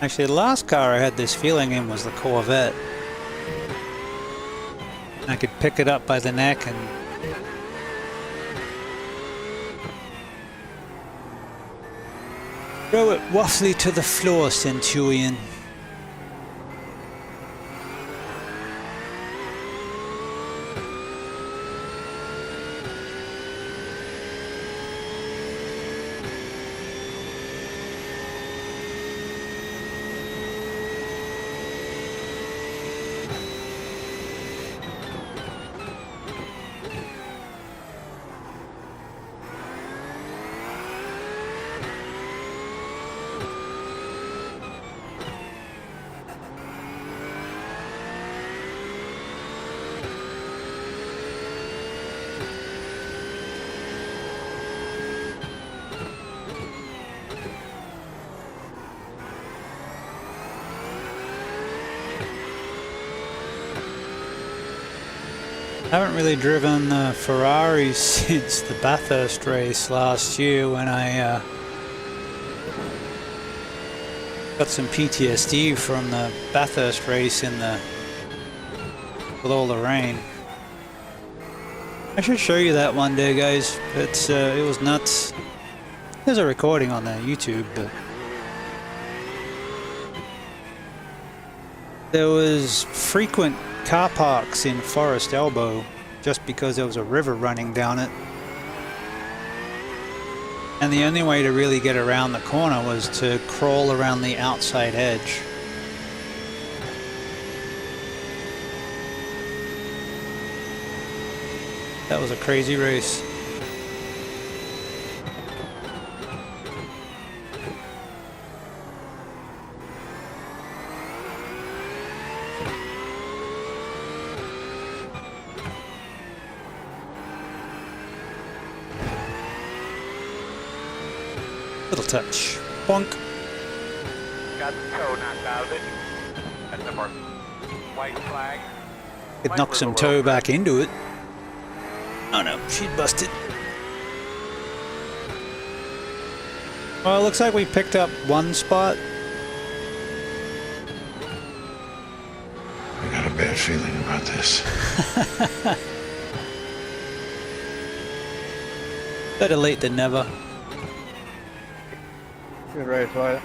Actually, the last car I had this feeling in was the Corvette. I could pick it up by the neck and throw it roughly to the floor, Centurion. Haven't really driven Ferrari since the Bathurst race last year when I got some PTSD from the Bathurst race with all the rain. I should show you that one day, guys. It was nuts. There's a recording on the YouTube, but there was frequent car parks in Forest Elbow just because there was a river running down it. And the only way to really get around the corner was to crawl around the outside edge. That was a crazy race. Little touch. Bonk. Got the toe knocked out of it. That's the mark. White flag. It knocked some toe back into it. Oh no, she busted. Well, it looks like we picked up one spot. I got a bad feeling about this. Better late than never. Good race, Wyatt.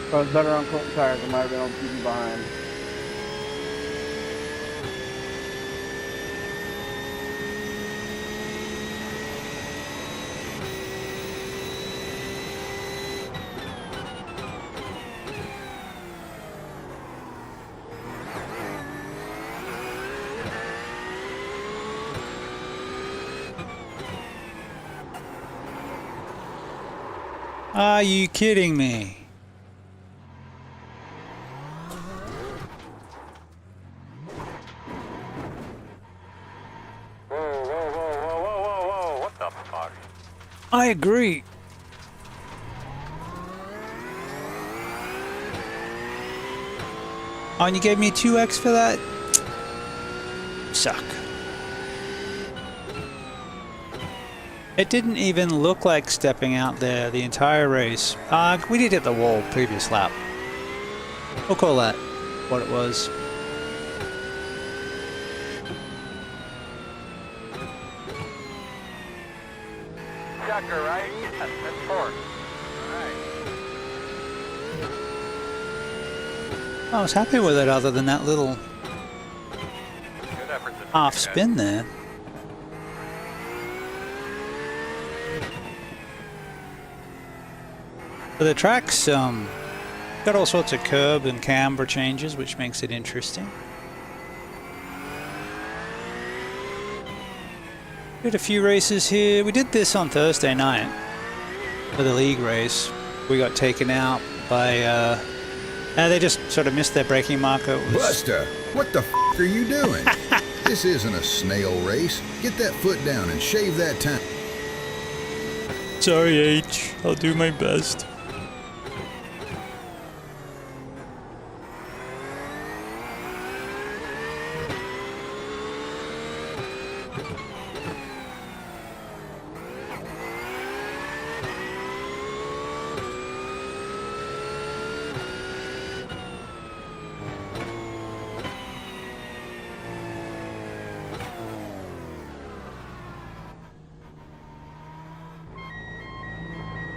If I was better on cold tires, I might have been able to keep you behind. Are you kidding me? Whoa, what the fuck? I agree. Oh, and you gave me 2x for that? Suck. It didn't even look like stepping out there the entire race. We did hit the wall previous lap. We'll call that what it was. Chucker, right? Yes, that's 4. Alright. I was happy with it other than that little Good effort. half spin there. So the track's got all sorts of curb and camber changes, which makes it interesting. Did a few races here. We did this on Thursday night for the league race. We got taken out by they just sort of missed their braking marker. Buster, what the f are you doing? This isn't a snail race. Get that foot down and shave that time. Sorry, H. I'll do my best.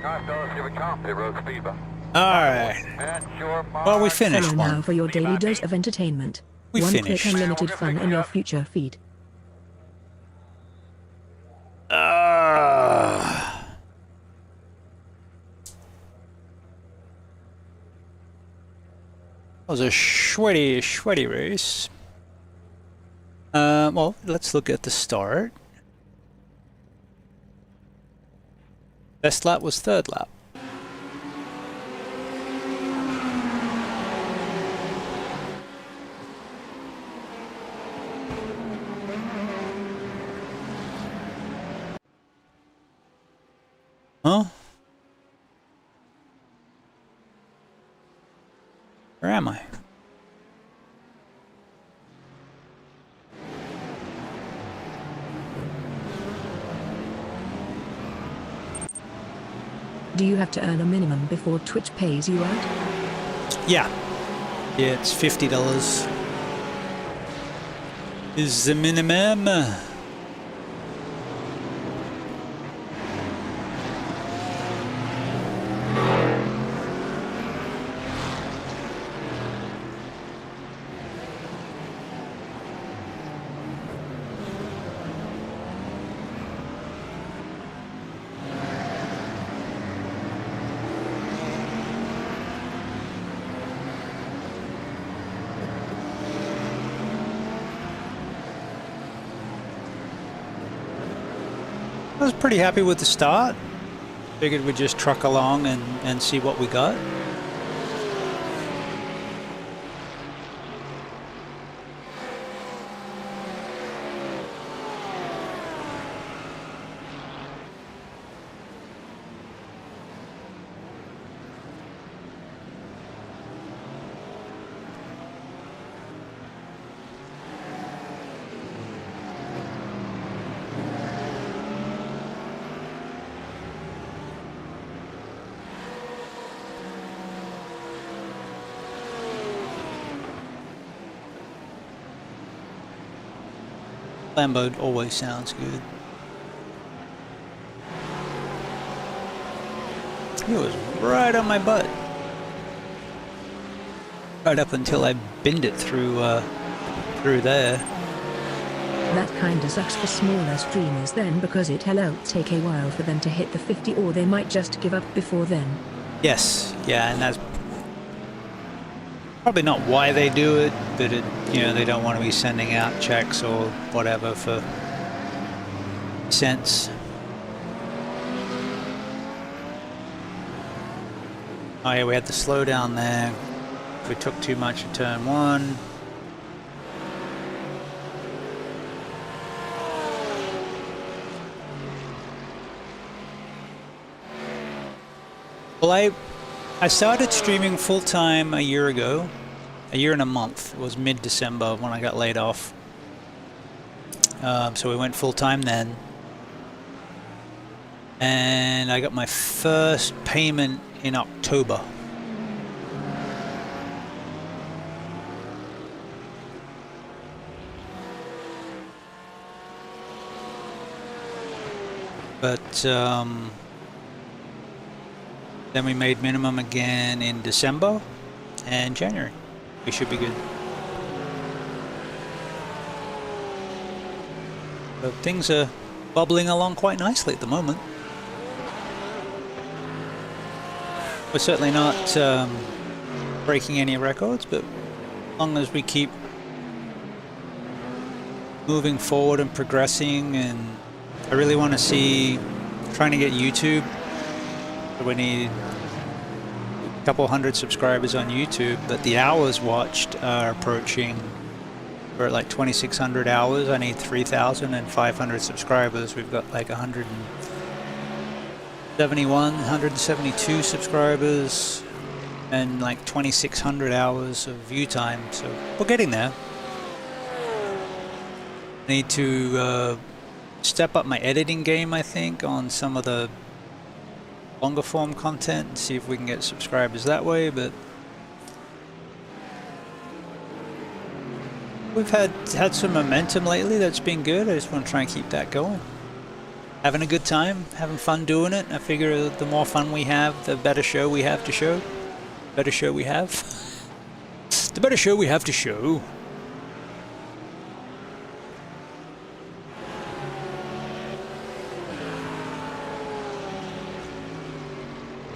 Alright, fellas, here we come. Pit road speed bump. Alright. Well, we finished Follow now one. for your daily dose of entertainment. We One finished. click unlimited fun in your future feed. That was a sweaty race. Well, let's look at the start. Best lap was third lap. Huh? Where am I? Do you have to earn a minimum before Twitch pays you out? Yeah. Yeah, it's $50. Is the minimum. I was pretty happy with the start. Figured we'd just truck along and see what we got. Lambo always sounds good. He was right on my butt. Right up until I binned it through there. That kinda sucks for smaller streamers then, because it'll take a while for them to hit the 50, or they might just give up before then. Yes, yeah, and that's probably not why they do it, but it, you know, they don't want to be sending out checks or whatever for cents. Oh yeah, we had to slow down there. We took too much at turn 1. Well, I started streaming full-time a year ago. A year and a month. It was mid-December when I got laid off. So we went full-time then. And I got my first payment in October. But then we made minimum again in December and January. We should be good. So things are bubbling along quite nicely at the moment. We're certainly not breaking any records, but as long as we keep moving forward and progressing, and I really want to see trying to get YouTube. We need a couple hundred subscribers on YouTube, but the hours watched are approaching. We're at like 2,600 hours. I need 3,500 subscribers. We've got like 172 subscribers and like 2,600 hours of view time. So we're getting there. I need to step up my editing game, I think, on some of the longer form content and see if we can get subscribers that way, but we've had some momentum lately that's been good. I just want to try and keep that going. Having a good time, having fun doing it. I figure the more fun we have, the better show we have to show. Better show we have. The better show we have to show.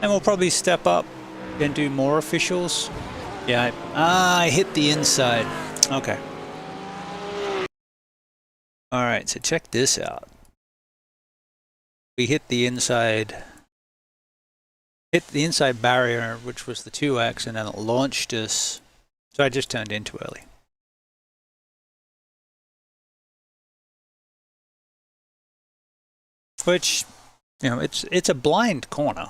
And we'll probably step up and do more officials. Yeah, I hit the inside. Okay. Alright, so check this out. We hit the inside barrier, which was the 2x, and then it launched us. So I just turned in too early. Which You know, it's a blind corner.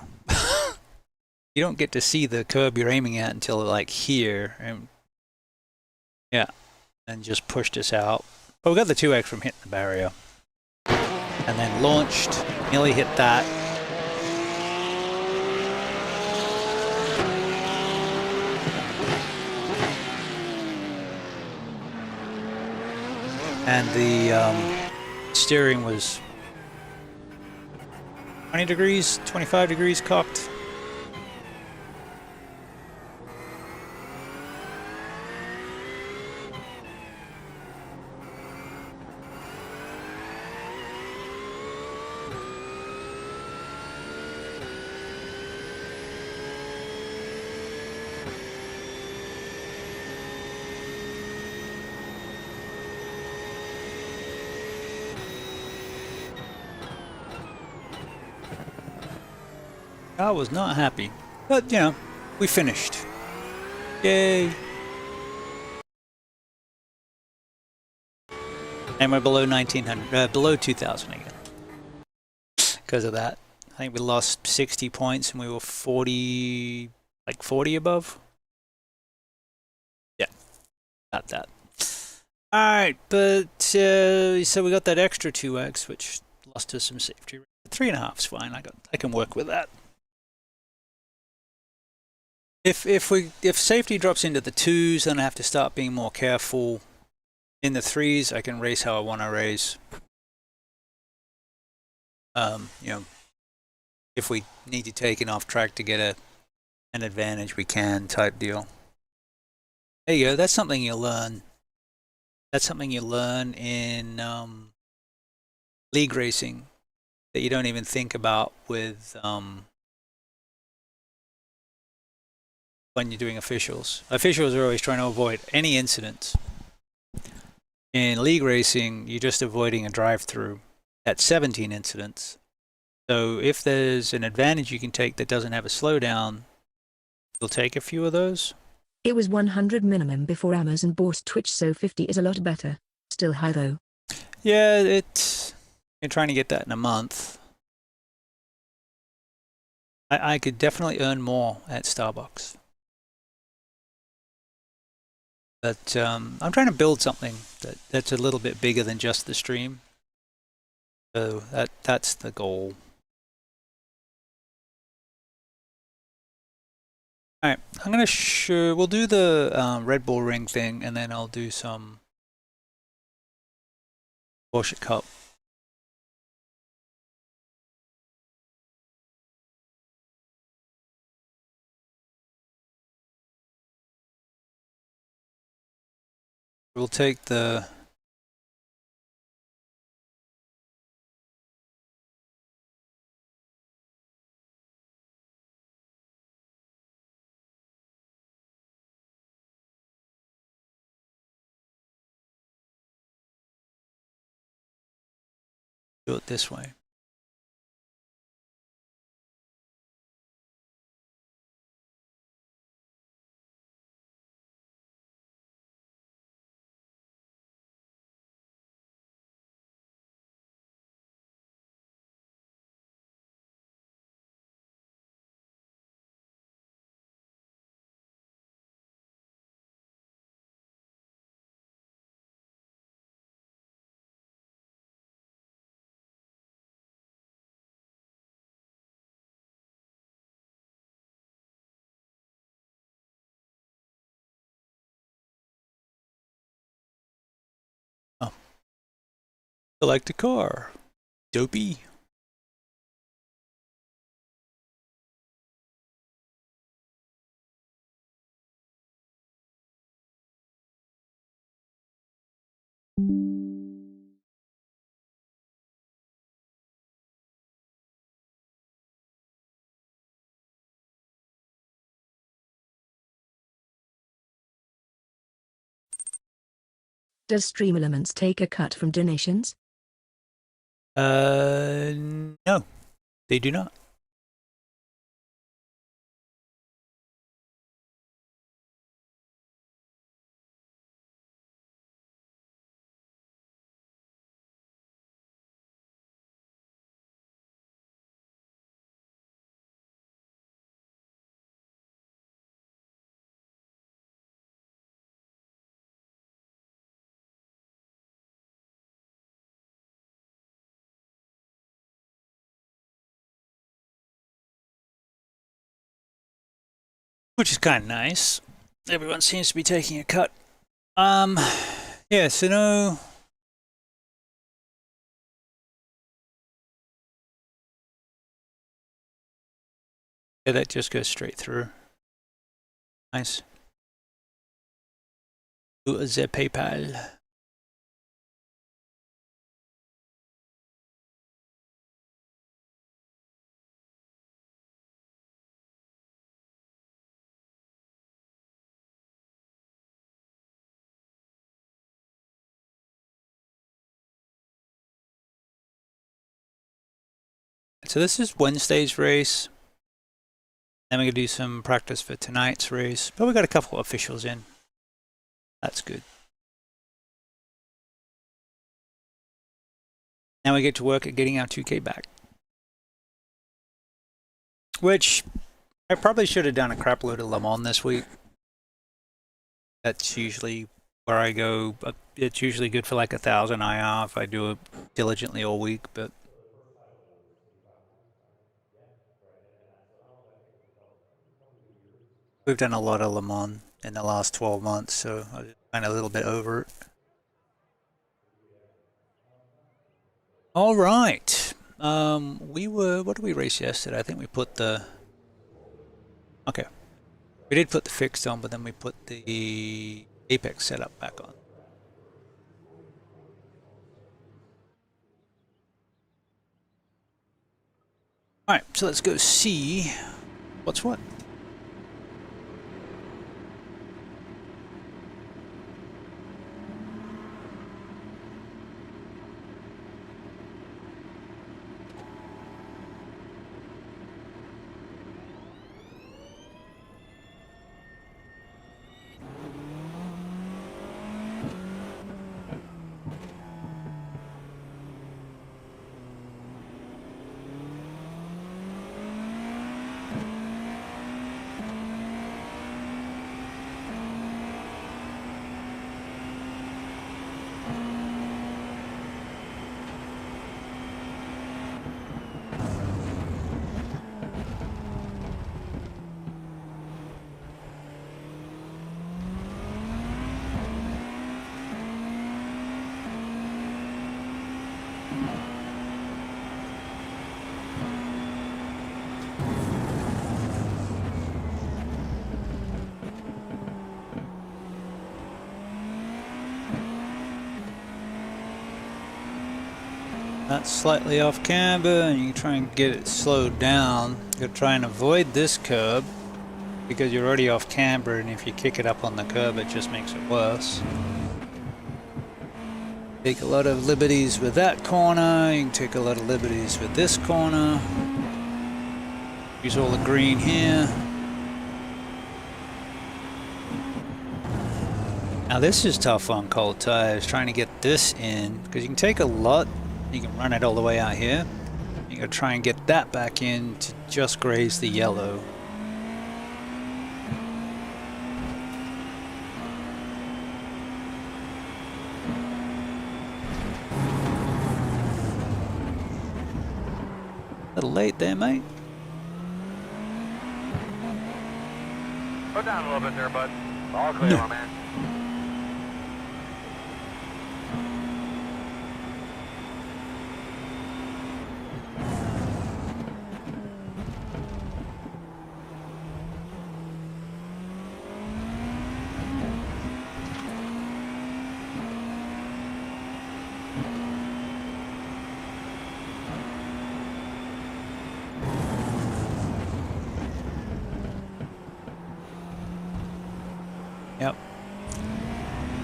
You don't get to see the curb you're aiming at until like here, and yeah, and just pushed us out. But we got the 2x from hitting the barrier, and then launched, nearly hit that. And the steering was 20 degrees, 25 degrees cocked. I was not happy, but you know, we finished. Yay! And we're below 1900, below 2000 again. Because of that, I think we lost 60 points and we were 40, like 40 above. Yeah, about that. All right, but so we got that extra 2x, which lost us some safety. 3.5 is fine. I can work with that. If safety drops into the 2s, then I have to start being more careful. In the 3s, I can race how I want to race. You know, if we need to take an off track to get an advantage, we can, type deal. There you go. That's something you learn. That's something you learn in league racing that you don't even think about with when you're doing officials. Officials are always trying to avoid any incidents. In league racing, you're just avoiding a drive-through at 17 incidents. So if there's an advantage you can take that doesn't have a slowdown, you'll take a few of those. It was 100 minimum before Amazon bought Twitch, so 50 is a lot better. Still high though. Yeah, you're trying to get that in a month. I could definitely earn more at Starbucks. But I'm trying to build something that's a little bit bigger than just the stream. So that's the goal. All right, I'm gonna we'll do the Red Bull Ring thing, and then I'll do some Porsche Cup. We'll take the do it this way. Oh, select a car. Dopey. Does Stream Elements take a cut from donations? No, they do not. which is kind of nice. Everyone seems to be taking a cut. Yeah, so no. Yeah, that just goes straight through. Nice. Do the PayPal. So this is Wednesday's race. Then we're going to do some practice for tonight's race. But we got a couple of officials in. That's good. Now we get to work at getting our 2K back. Which I probably should have done a crap load of Le Mans this week. That's usually where I go. It's usually good for like 1,000 IR if I do it diligently all week, but we've done a lot of Le Mans in the last 12 months, so I'm kind of a little bit over it. All right. What did we race yesterday? I think we put the, okay. We did put the fixed on, but then we put the Apex setup back on. All right, so let's go see what's what. That's slightly off camber, and you try and get it slowed down. You're trying to avoid this curb because you're already off camber, and if you kick it up on the curb, it just makes it worse. Take a lot of liberties with that corner. You can take a lot of liberties with this corner. Use all the green here. Now this is tough on cold tires, trying to get this in, because you can take a lot. You can run it all the way out here. You gotta try and get that back in to just graze the yellow. A little late there, mate. Put down a little bit there, bud. All clear, my man. Yep.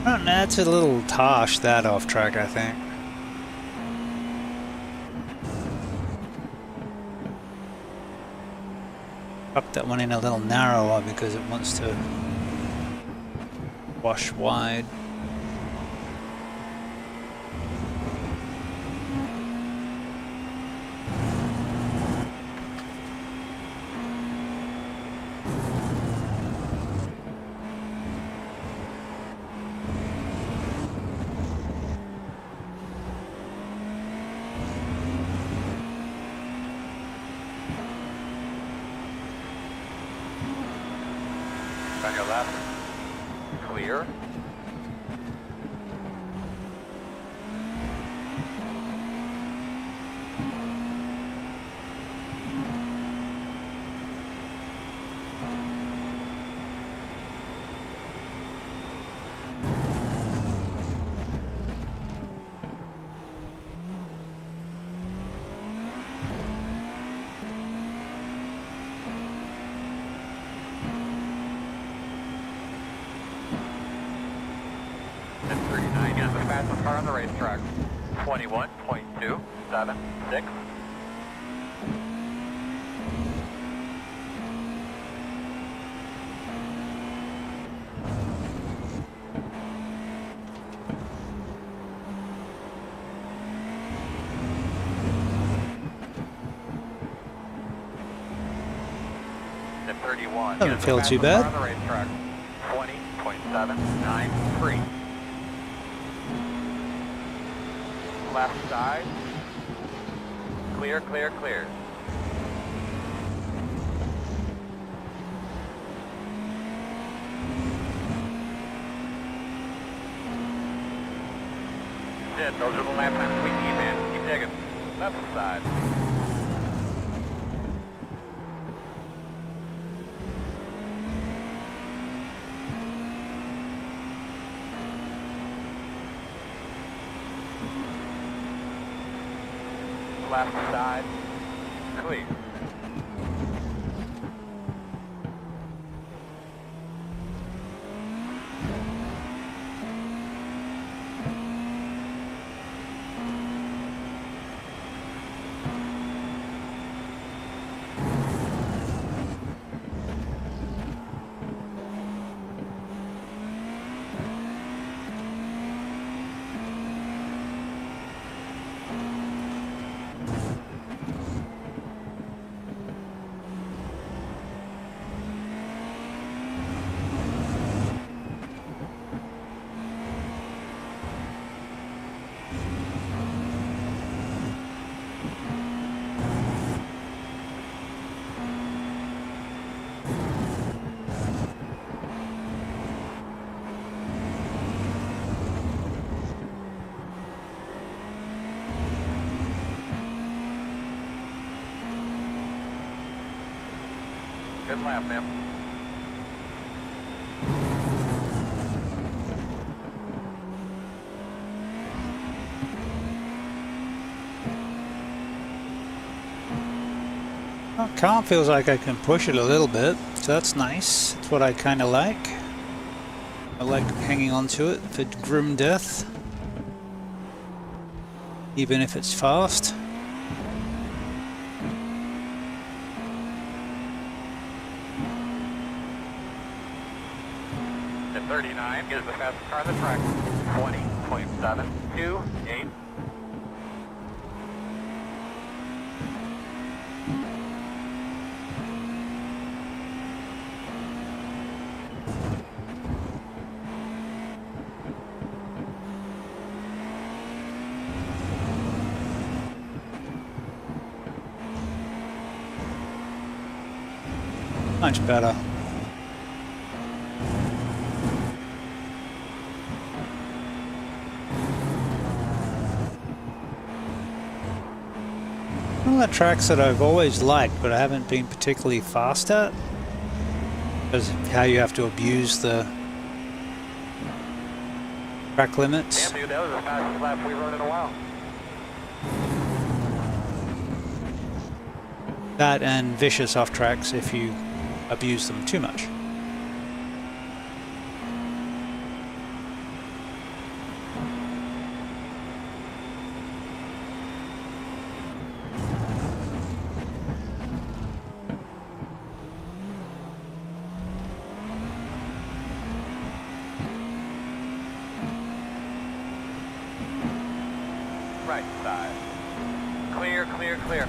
Oh, that's a little tosh, that off track, I think. Up that one in a little narrower because it wants to wash wide. on your left. Clear. And 39 is the fastest car on the racetrack. 21.276. And 31 Doesn't is the feel too fastest bad. car on the racetrack. 20.793. Left side. Clear, clear, clear. That's it. Those are the lap times we keep in. Keep digging. Left side. Left side, clear. Good lap, ma'am. Well, car feels like I can push it a little bit, so that's nice. That's what I kind of like. I like hanging on to it for grim death, even if it's fast. The 39 is the fastest car on the track. 20.728. Much better. One of the tracks that I've always liked, but I haven't been particularly fast at, is how you have to abuse the track limits. Damn, dude, that was the fastest lap we've run in a while. That and vicious off tracks if you abuse them too much. Right side. Clear, clear, clear.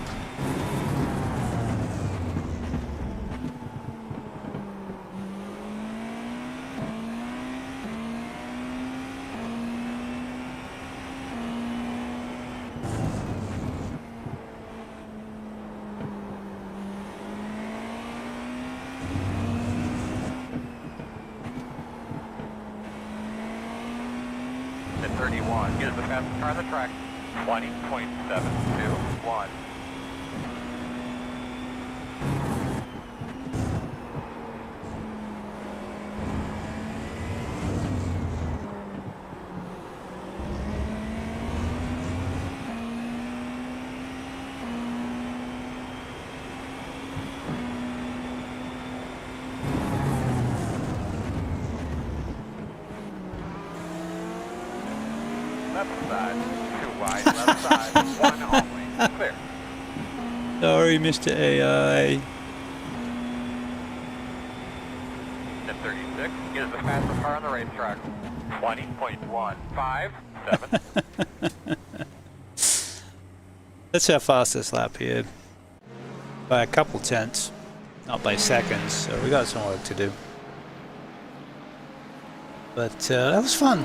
20.1. Get us the fastest car on the track. 20.721. Left side, too wide, left side, one only, clear. Sorry, Mr. AI. At 36, get us the fastest car on the racetrack. 20.157. That's our fastest lap here. By a couple tenths, not by seconds, so we got some work to do. But that was fun.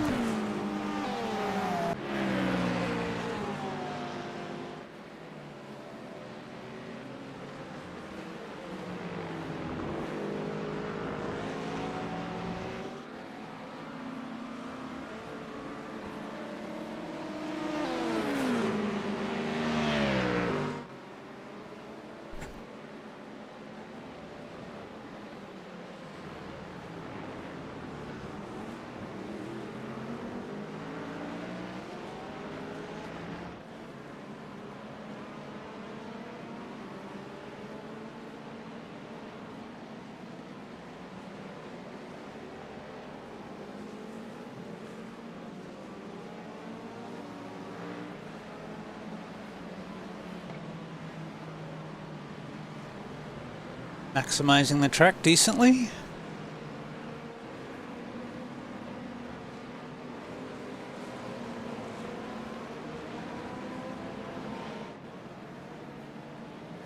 Maximizing the track decently.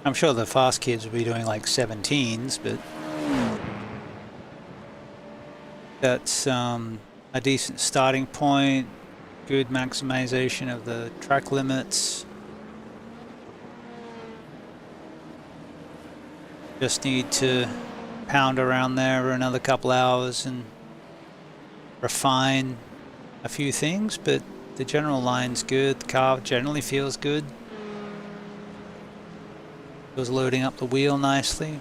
I'm sure the fast kids will be doing like 17s, but that's a decent starting point. Good maximization of the track limits. Just need to pound around there for another couple hours and refine a few things, but the general line's good. The car generally feels good. It was loading up the wheel nicely.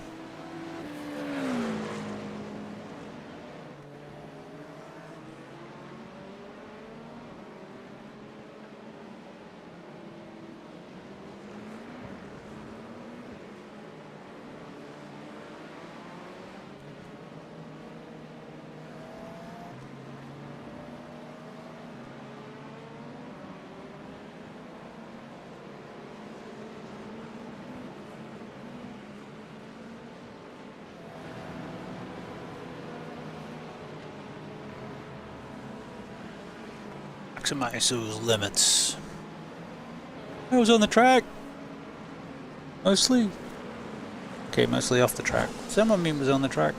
Maximize those limits. I was on the track. Mostly. Okay, mostly off the track. Some of me was on the track.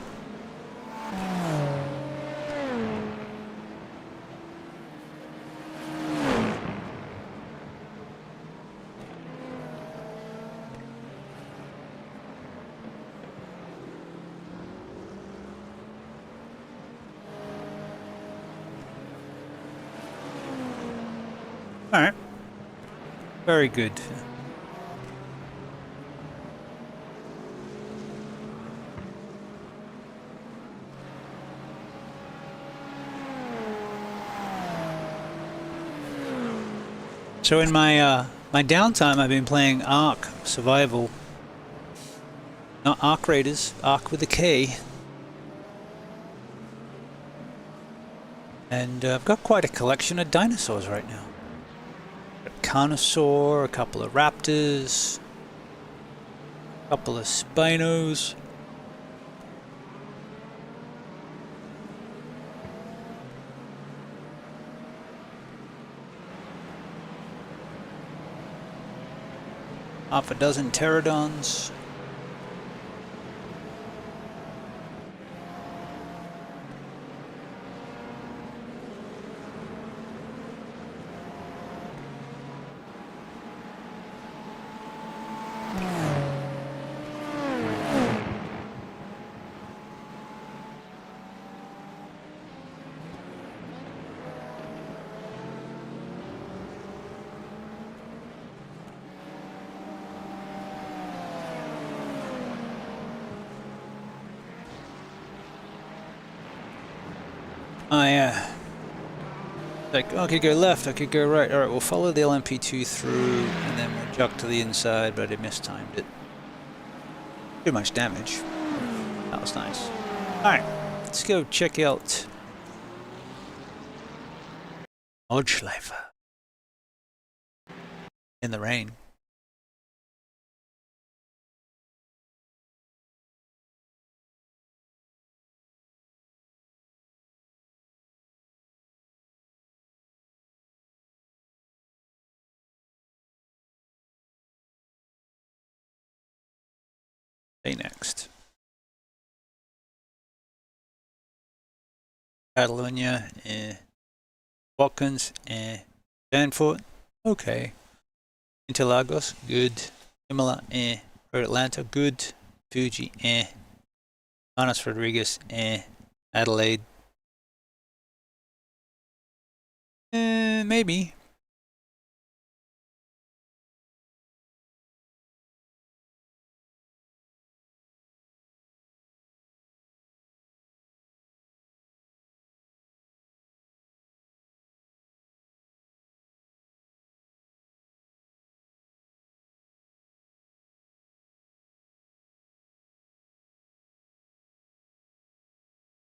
Alright. Very good. So in my my downtime I've been playing Ark Survival. Not Ark Raiders, Ark with a K. And I've got quite a collection of dinosaurs right now. Carnosaur, a couple of raptors, a couple of spinos. Half a dozen pterodons. Like, oh, I could go left, I could go right. Alright, we'll follow the LMP2 through, and then we'll jog to the inside, but I mistimed it. Too much damage. That was nice. Alright, let's go check out Nordschleife in the rain. Stay next. Catalonia, Watkins, Danforth, okay. Interlagos, good. Imola, Road Atlanta, good. Fuji, Manos Rodriguez, Adelaide, maybe.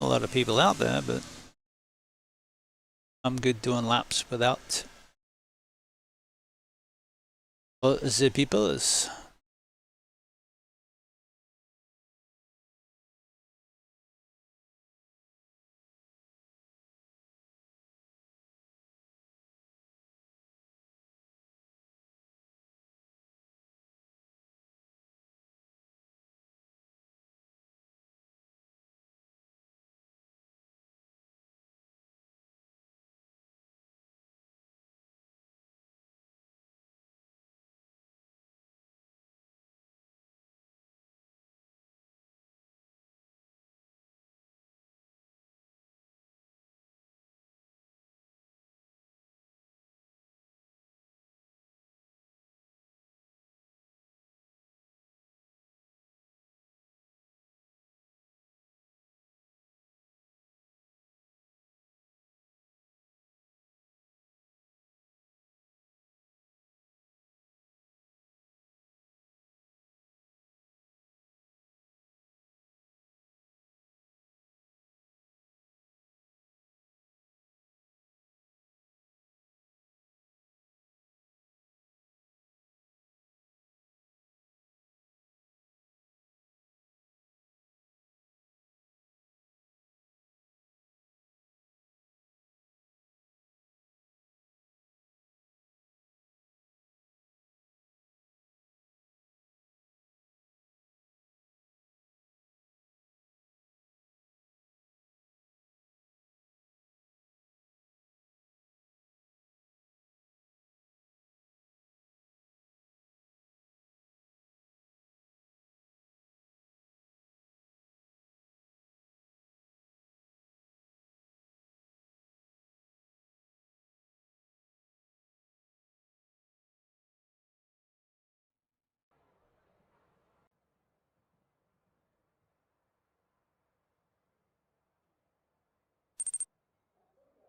A lot of people out there, but I'm good doing laps without the people.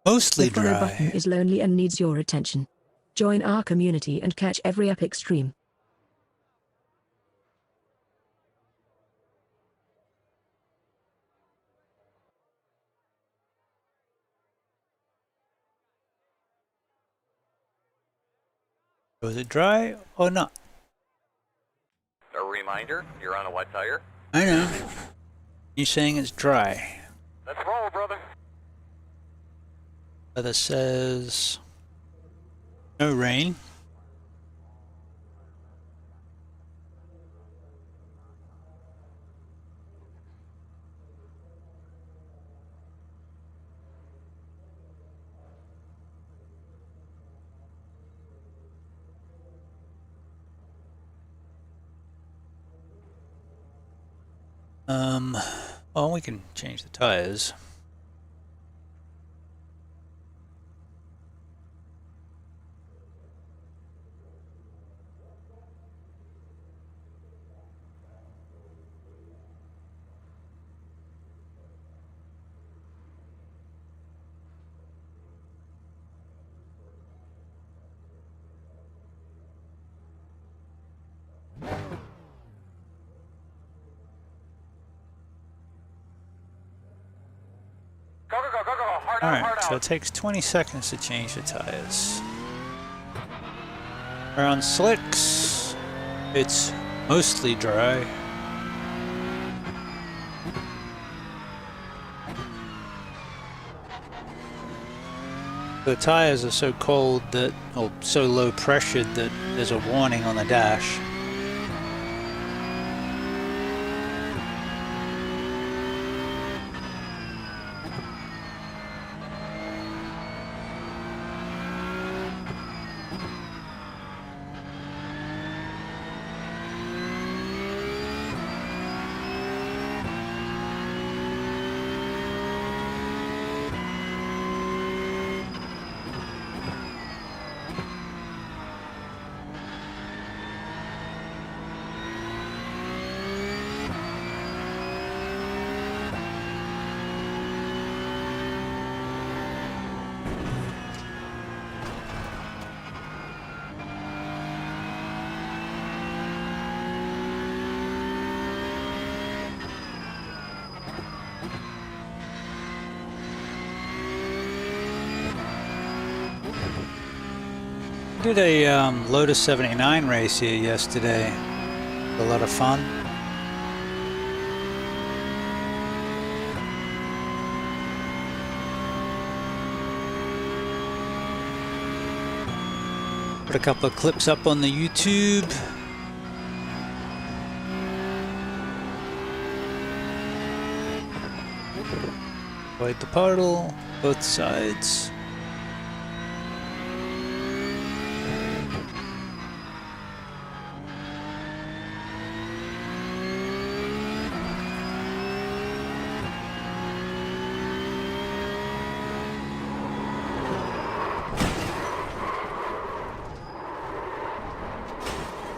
Mostly The follow button dry. is lonely and needs your attention. Join our community and catch every epic stream. Was it dry or not? A reminder, you're on a wet tire. I know. You're saying it's dry. Let's roll, brother. Weather says no rain. Well, we can change the tires. Alright, so it takes 20 seconds to change the tires. Around slicks, it's mostly dry. The tires are so cold that, or so low pressured that there's a warning on the dash. Did a Lotus 79 race here yesterday. A lot of fun. Put a couple of clips up on the YouTube. Avoid the puddle, both sides.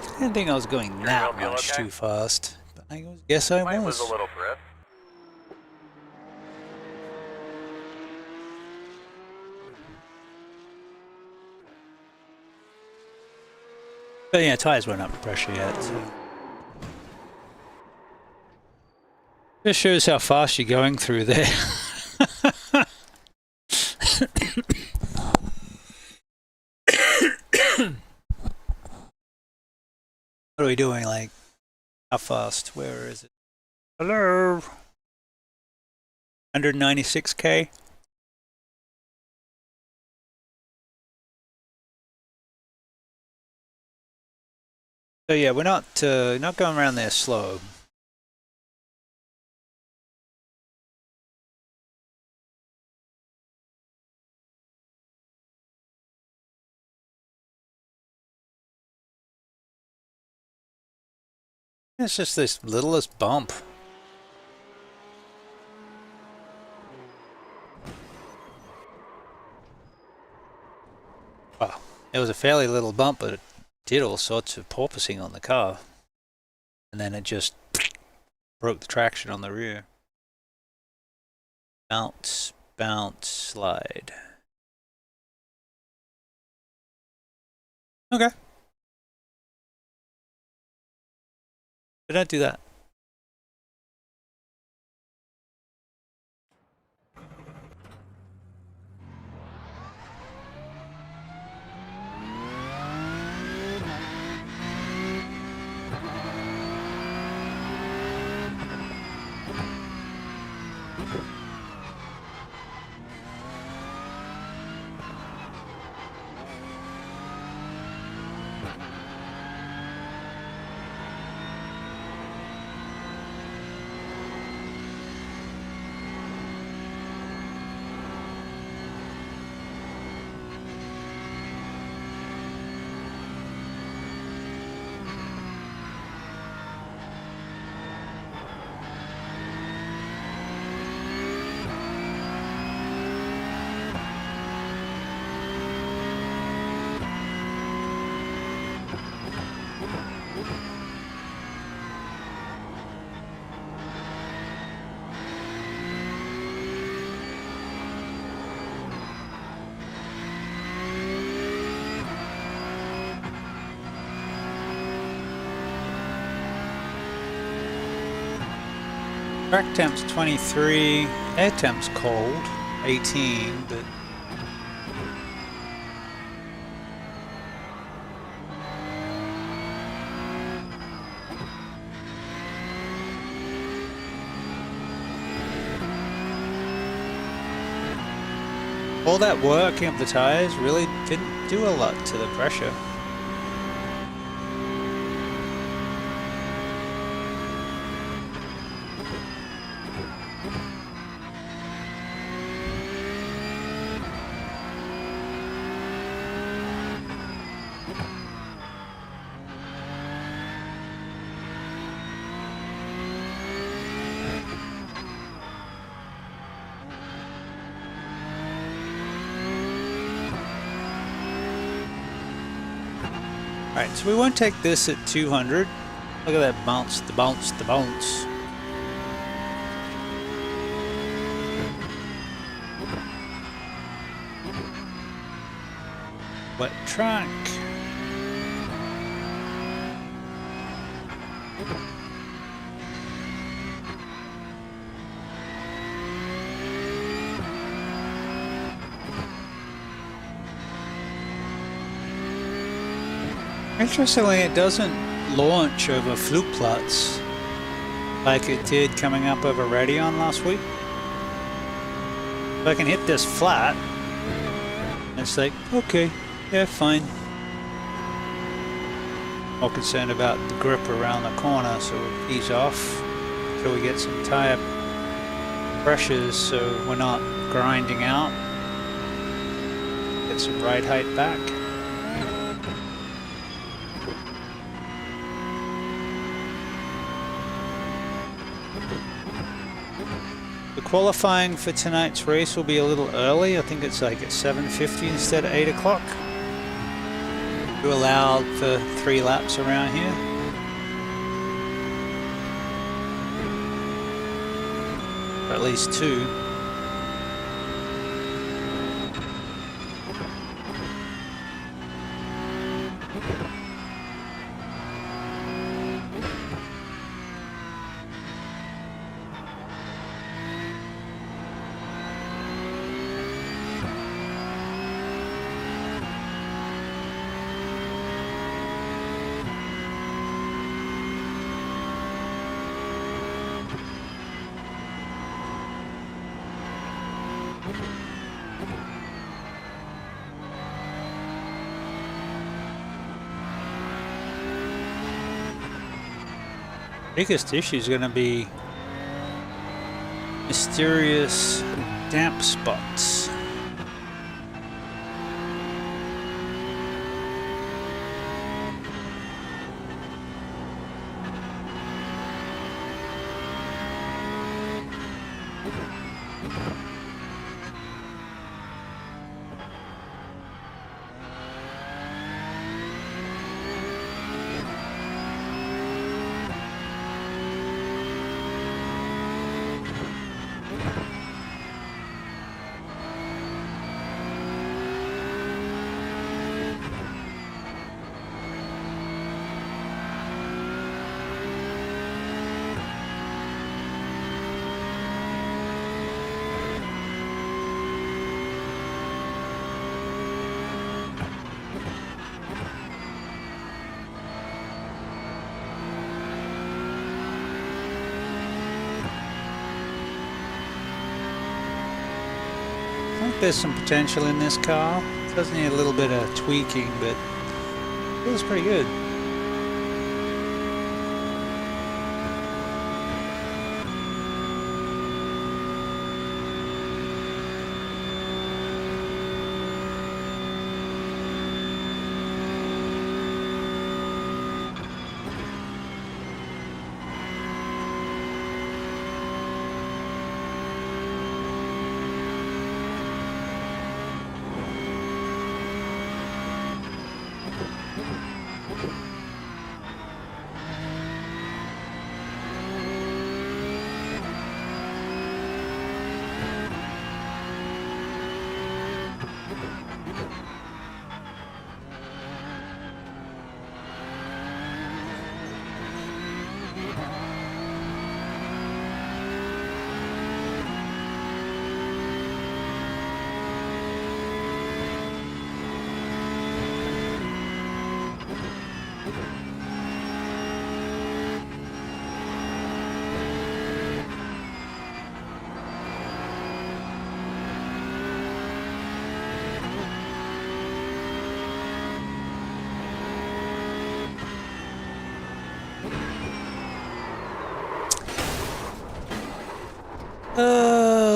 I didn't think I was going that much too fast, but I guess I Might was. lose a little grip. But yeah, tires weren't up to pressure yet. So. Just shows how fast you're going through there. What are we doing? Like, how fast? Where is it? Hello? 196k? So yeah, we're not going around there slow. It's just this littlest bump. Well, it was a fairly little bump, but it did all sorts of porpoising on the car. And then it just broke the traction on the rear. Bounce, bounce, slide. Okay. But don't do that. Track temp's 23, air temp's cold. 18, but all that working of the tires really didn't do a lot to the pressure. Alright, so we won't take this at 200. Look at that bounce, the bounce, the bounce. Wet track. Interestingly, it doesn't launch over Flugplatz like it did coming up over Radeon last week. If I can hit this flat, it's like, okay, yeah, fine. More concerned about the grip around the corner, so we'll ease off until we get some tire pressures so we're not grinding out. Get some ride height back. The qualifying for tonight's race will be a little early. I think it's like at 7:50 instead of 8 o'clock. We're allowed for 3 laps around here. Or at least 2. Biggest issue is going to be mysterious damp spots. I think there's some potential in this car. It does need a little bit of tweaking, but it feels pretty good.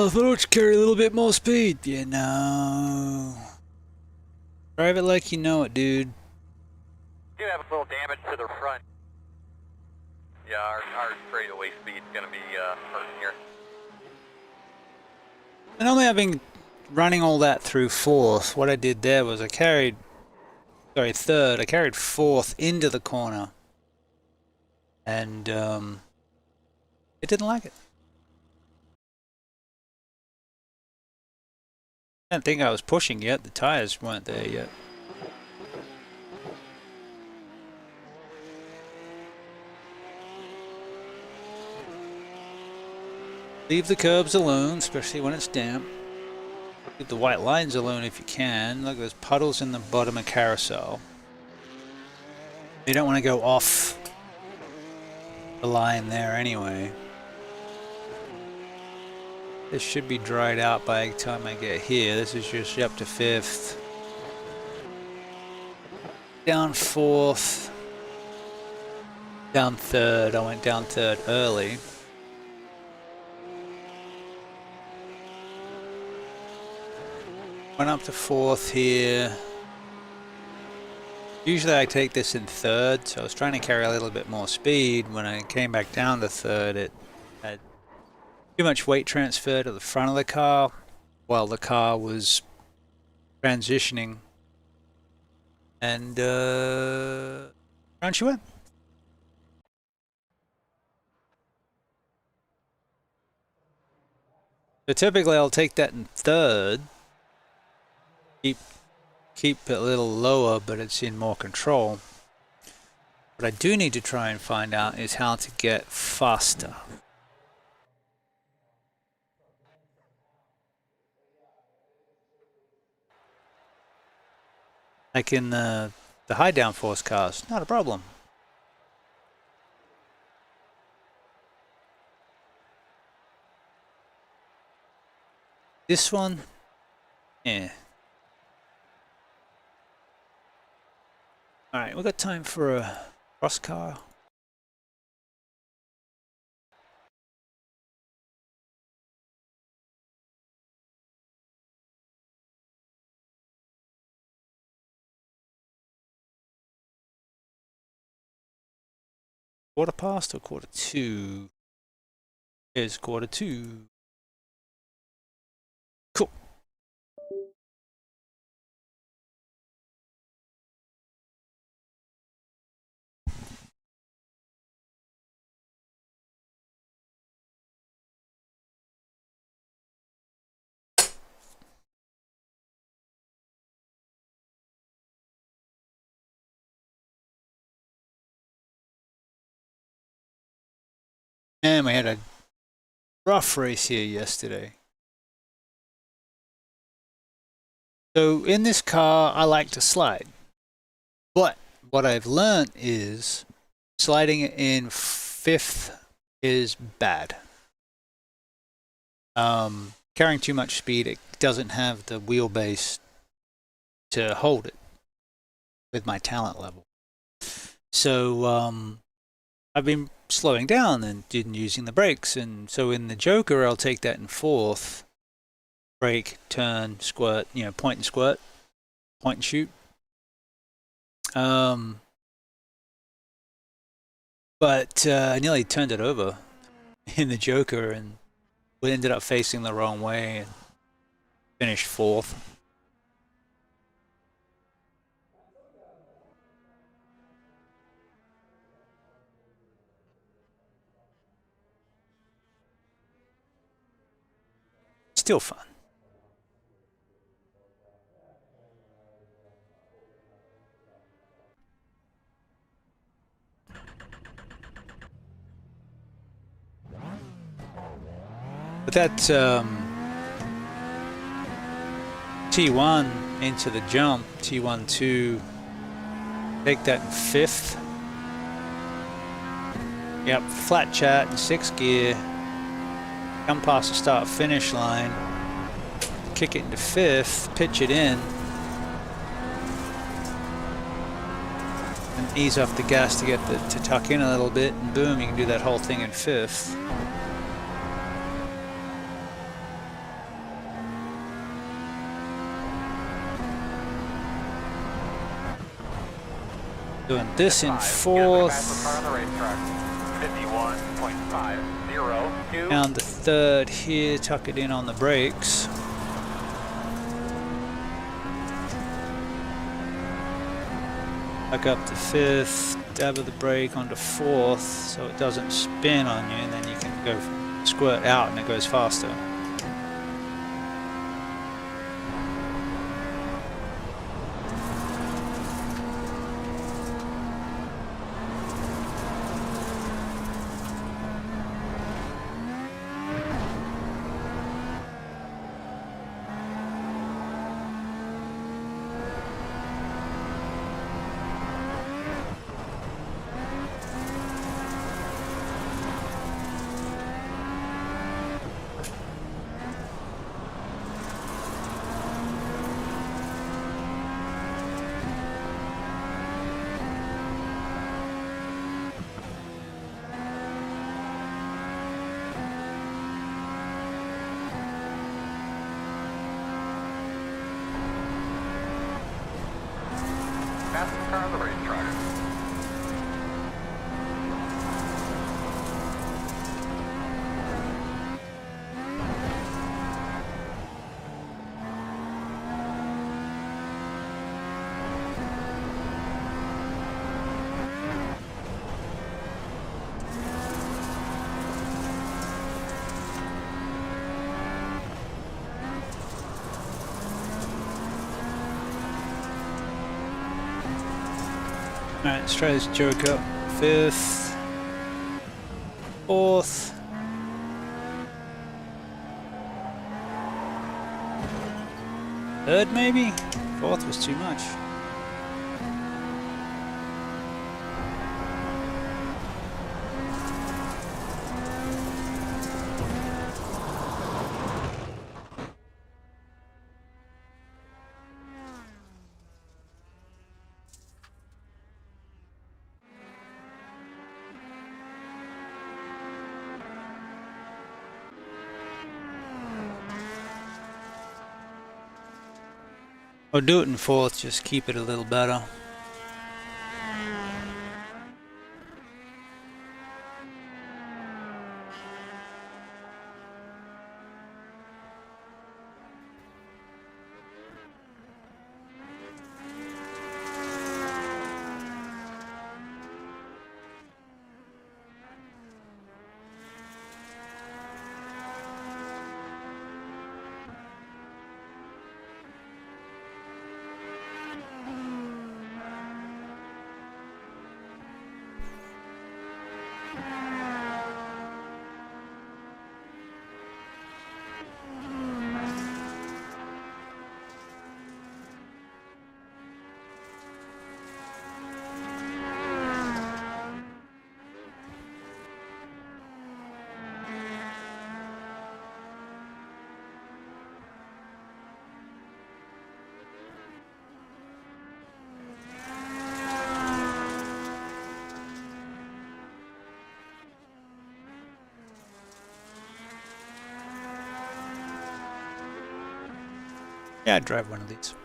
I thought I'd carry a little bit more speed. You know. Drive it like you know it, dude. Do have a little damage to the front. Yeah, our straightaway speed's gonna be hurting here. And only having running all that through fourth, what I did there was I carried third. I carried fourth into the corner. And it didn't like it. I didn't think I was pushing yet. The tires weren't there yet. Leave the curbs alone, especially when it's damp. Leave the white lines alone if you can. Look, there's puddles in the bottom of carousel. You don't want to go off the line there anyway. This should be dried out by the time I get here. This is just up to fifth. Down fourth. Down third. I went down third early. Went up to fourth here. Usually I take this in third, so I was trying to carry a little bit more speed. When I came back down to third, it had too much weight transfer to the front of the car while the car was transitioning. And down she went. So typically I'll take that in third. Keep it a little lower, but it's in more control. What I do need to try and find out is how to get faster. Like in the high downforce cars, not a problem. This one, yeah. Alright, we've got time for a cross car. Quarter past or quarter two? Here's quarter two. Cool. And we had a rough race here yesterday. So in this car, I like to slide. But what I've learned is sliding in fifth is bad. Carrying too much speed, it doesn't have the wheelbase to hold it with my talent level. So I've been slowing down and using the brakes, and so in the Joker I'll take that in fourth. Brake, turn, squirt, you know, point and squirt, point and shoot. But I nearly turned it over in the Joker, and we ended up facing the wrong way and finished fourth. Still fun. But that T1 into the jump, T1-2, take that in fifth. Yep, flat chat in sixth gear. Come past the start finish line, kick it into fifth, pitch it in, and ease off the gas to get to tuck in a little bit, and boom, you can do that whole thing in fifth. Doing this in Fastest fourth. car on the racetrack. 51.502. Down the third here, tuck it in on the brakes. Back up to fifth, dab of the brake onto fourth so it doesn't spin on you, and then you can go squirt out and it goes faster. Fastest car on the racetrack. Alright, let's try this Joker. Fifth. Fourth. Third maybe? Fourth was too much. Or do it in fourth, just keep it a little better. Yeah, I'd drive one of these.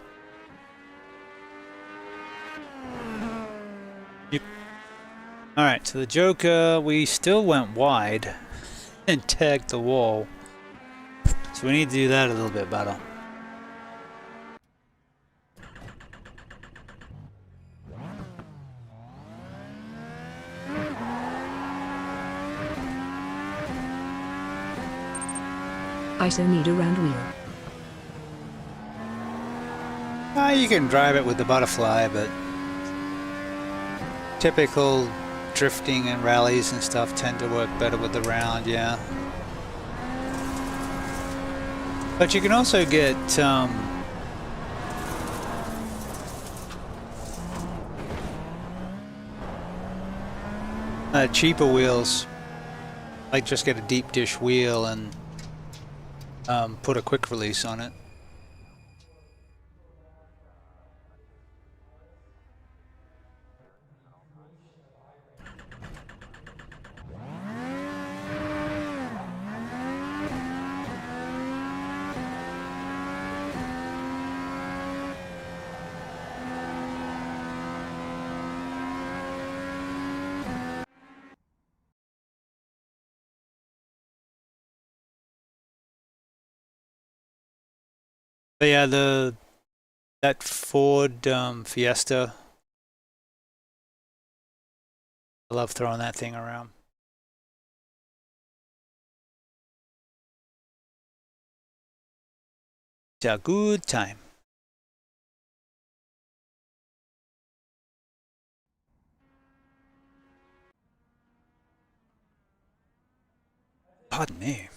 Yep. Alright, so the Joker, we still went wide and tagged the wall. So we need to do that a little bit better. I so need a round wheel. You can drive it with the butterfly, but typical drifting and rallies and stuff tend to work better with the round, yeah. But you can also get cheaper wheels, like just get a deep dish wheel and put a quick release on it. But yeah, that Ford Fiesta, I love throwing that thing around. It's a good time. Pardon me.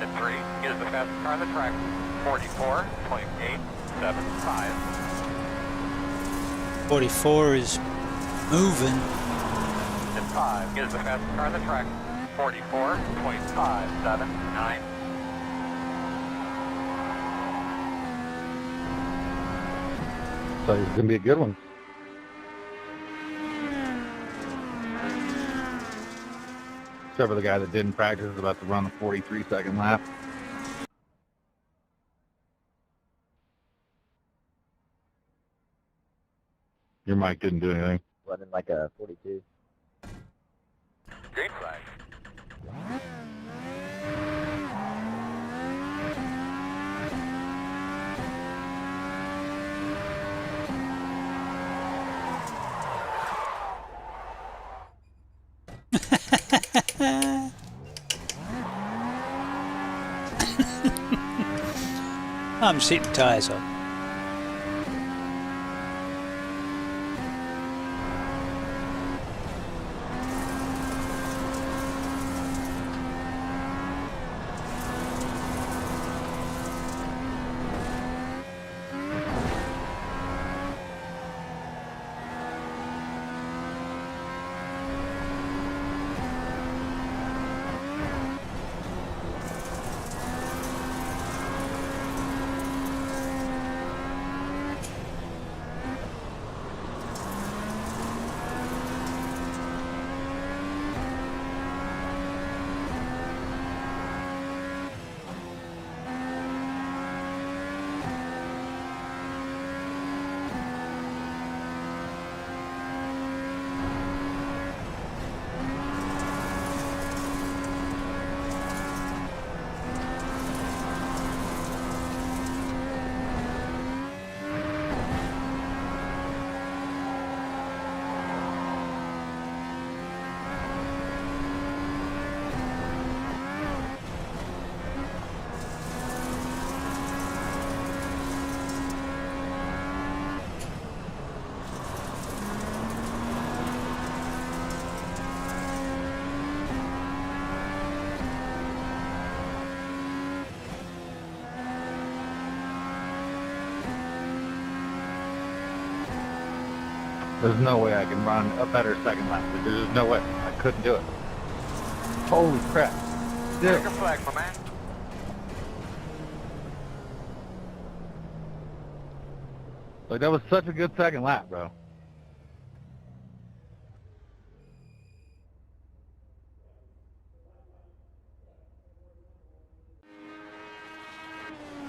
At 3 is the fastest car on the track. 44.875. 44 is moving. At 5 is the fastest car on the track. 44.579. So it's gonna be a good one. Except for the guy that didn't practice is about to run the 43-second lap. Your mic didn't do anything. Running like a 42. Green flag. I'm seating tires up. There's no way I can run a better second lap. There's no way. I couldn't do it. Holy crap. Dude. Checker flag, my man. Like, that was such a good second lap, bro.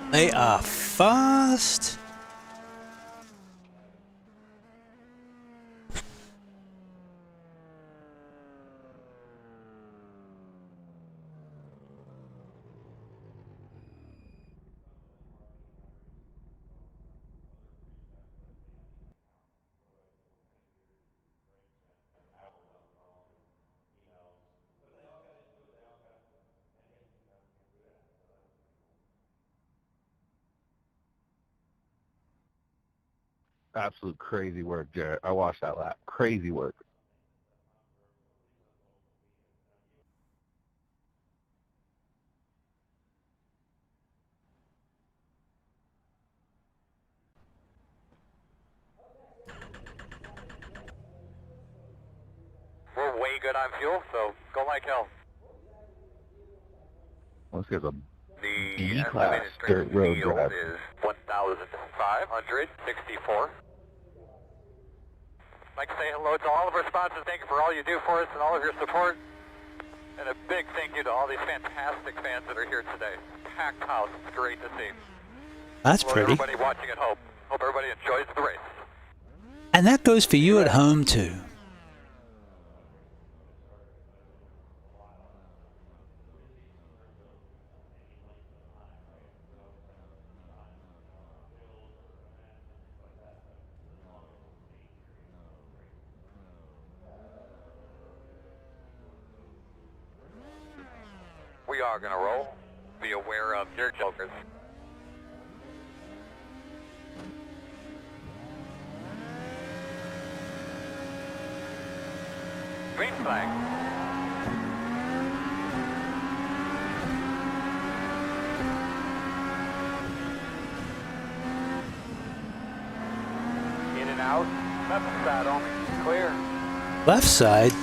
They are fast. Absolute crazy work, Jarrett. I watched that lap. Crazy work. We're way good on fuel, so go like hell. Let's get a The B-class estimated dirt road yield drive. is 1,564. I'd like to say hello to all of our sponsors. Thank you for all you do for us and all of your support. And a big thank you to all these fantastic fans that are here today. Packed house. It's great to see. That's Hello, pretty. everybody watching at home. Hope everybody enjoys the race. And that goes for you at home too. We are going to roll. Be aware of your jokers. Green flag. In and out. Left side only. Clear. Left side.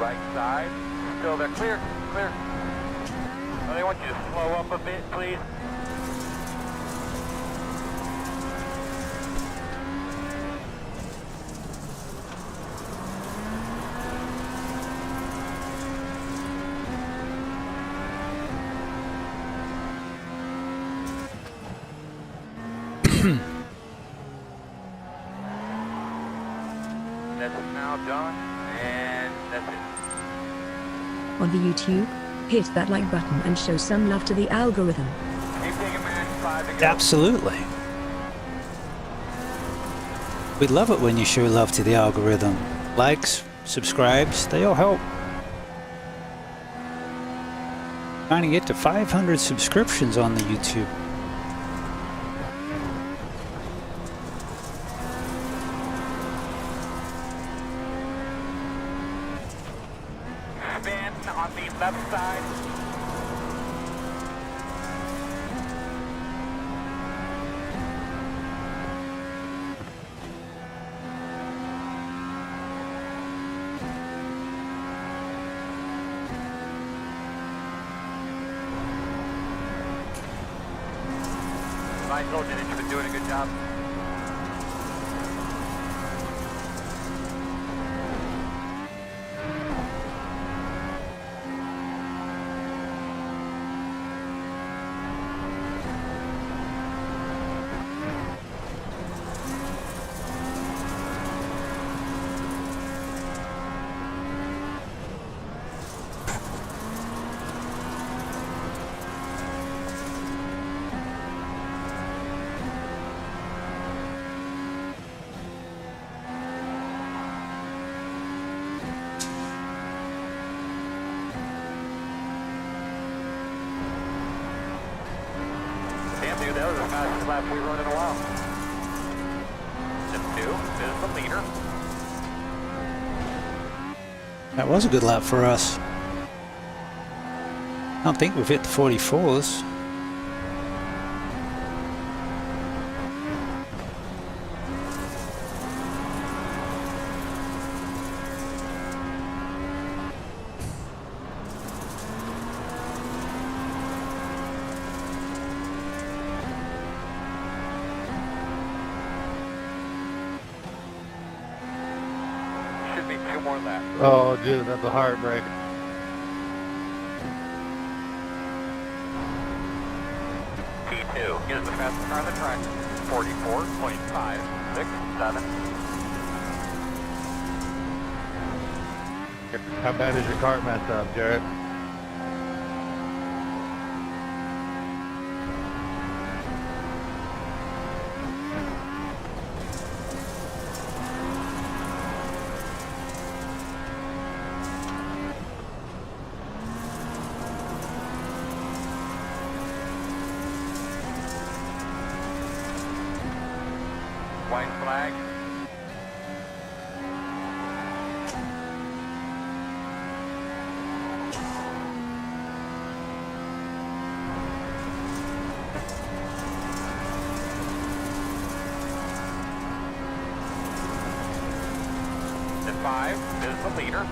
Right side. Still there. Clear. Clear. Oh, they want you to slow up a bit, please. That's now done, and that's it. On the YouTube, hit that like button and show some love to the algorithm. Keep taking man, 5 to go. Absolutely. We love it when you show love to the algorithm. Likes, subscribes, they all help. Trying to get to 500 subscriptions on the YouTube. Spin on the left side. I told you that you've been doing a good job. Damn, dude, that was the fastest lap we run in a while. Step 2 is the leader. That was a good lap for us. I don't think we've hit the 44s. Should be 2 more laps. Oh, dude, that's a heartbreaker. P2 is the fastest car on the track. 44.567. How bad is your cart messed up, Jarrett? White flag. At 5 is the leader.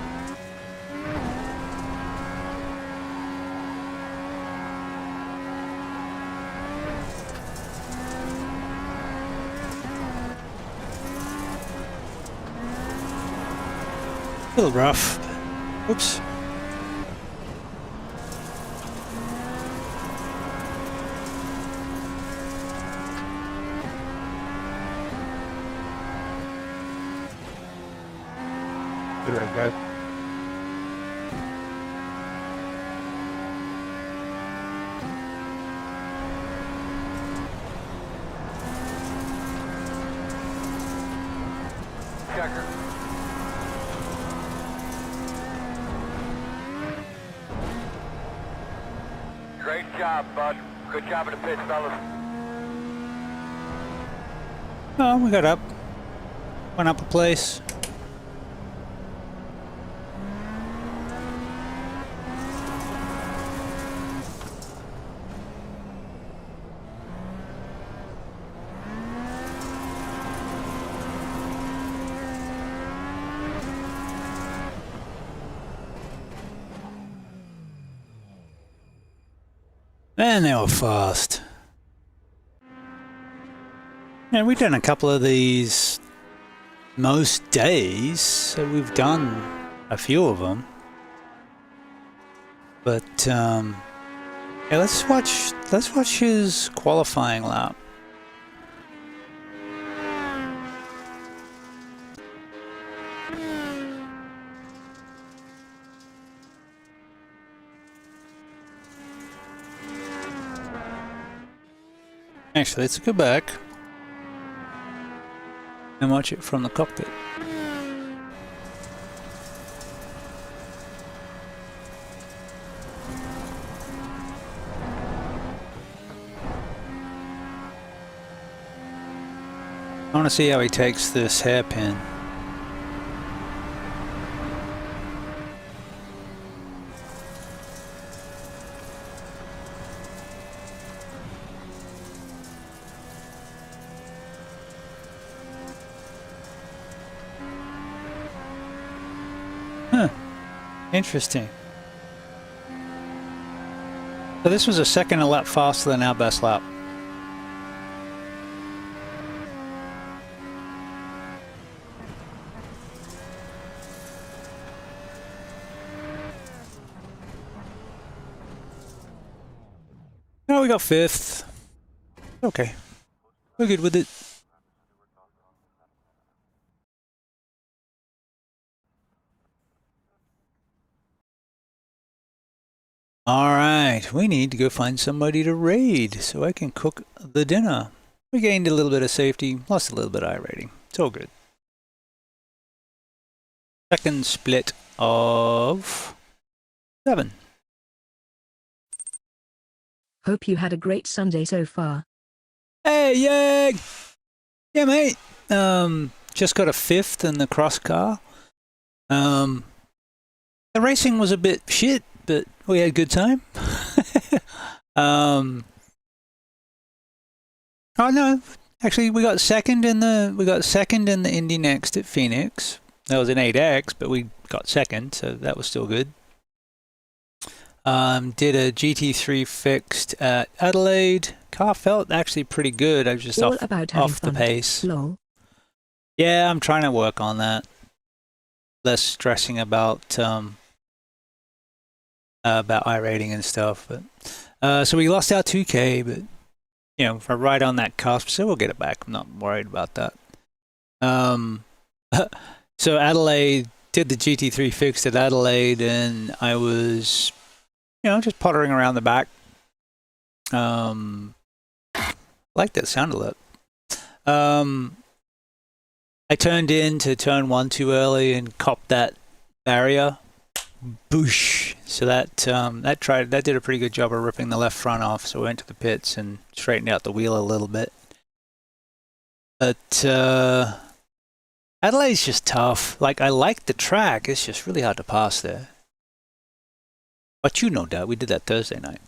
A little rough. Oops. Good race, guys. Checker. Great job, bud. Good job in the pits, fellas. Oh, we got up. Went up a place. Man, they were fast. And we've done a couple of these most days, so we've done a few of them. But yeah, let's watch his qualifying lap. Actually, let's go back and watch it from the cockpit. I want to see how he takes this hairpin. Huh. Interesting. So this was a second a lap faster than our best lap. No, we got 5th. Okay. We're good with it. Alright, we need to go find somebody to raid so I can cook the dinner. We gained a little bit of safety, lost a little bit of iRating. It's all good. Second split of 7. Hope you had a great Sunday so far. Hey, yay! Yeah, mate. Just got a 5th in the cross car. The racing was a bit shit, but we had a good time. Oh no, actually we got second in the Indy Next at Phoenix. That was an 8X, but we got second, so that was still good. Did a GT3 fixed at Adelaide. Car felt actually pretty good. I was just off the pace. Lol. Yeah, I'm trying to work on that. Less stressing about iRating and stuff. But so we lost our 2K, but you know, we're right on that cusp, so we'll get it back. I'm not worried about that. So Adelaide did the GT3 fixed at Adelaide, and I was, you know, just pottering around the back. Like that sound a lot. I turned into turn 1 too early and copped that barrier. Boosh! So that did a pretty good job of ripping the left front off. So I went to the pits and straightened out the wheel a little bit. But Adelaide's just tough. Like, I like the track. It's just really hard to pass there. But you know that. We did that Thursday night.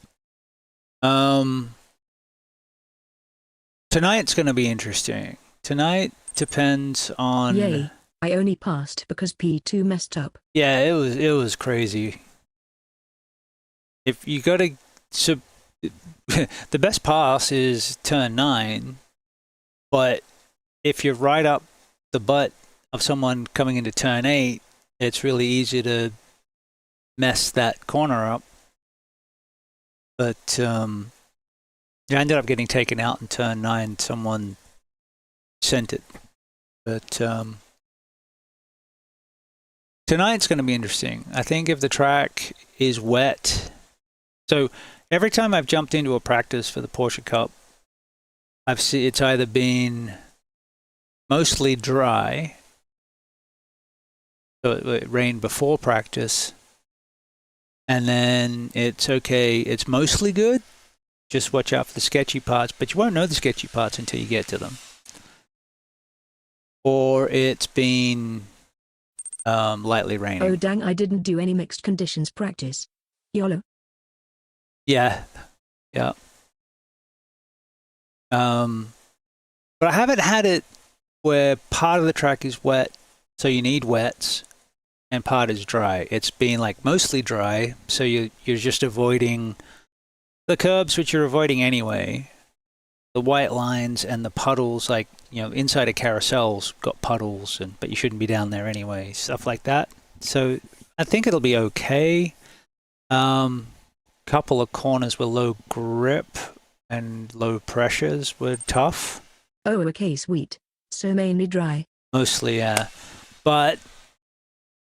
Tonight's going to be interesting. Tonight depends on... Yay, I only passed because P2 messed up. Yeah, it was crazy. If you got to... So, the best pass is turn 9, but if you're right up the butt of someone coming into turn 8, it's really easy to mess that corner up. But I ended up getting taken out in turn 9. Someone sent it. But tonight's going to be interesting. I think if the track is wet... So every time I've jumped into a practice for the Porsche Cup, I've seen it's either been mostly dry, so it rained before practice, and then it's okay, it's mostly good, just watch out for the sketchy parts, but you won't know the sketchy parts until you get to them. Or it's been lightly raining. Oh dang, I didn't do any mixed conditions practice. YOLO. Yeah. But I haven't had it where part of the track is wet, so you need wets, and part is dry. It's been like mostly dry, so you're just avoiding the curbs, which you're avoiding anyway. The white lines and the puddles, like, you know, inside a carousel's got puddles, but you shouldn't be down there anyway, stuff like that. So I think it'll be okay. Couple of corners were low grip and low pressures were tough. Oh, okay, sweet. So mainly dry. Mostly, yeah. But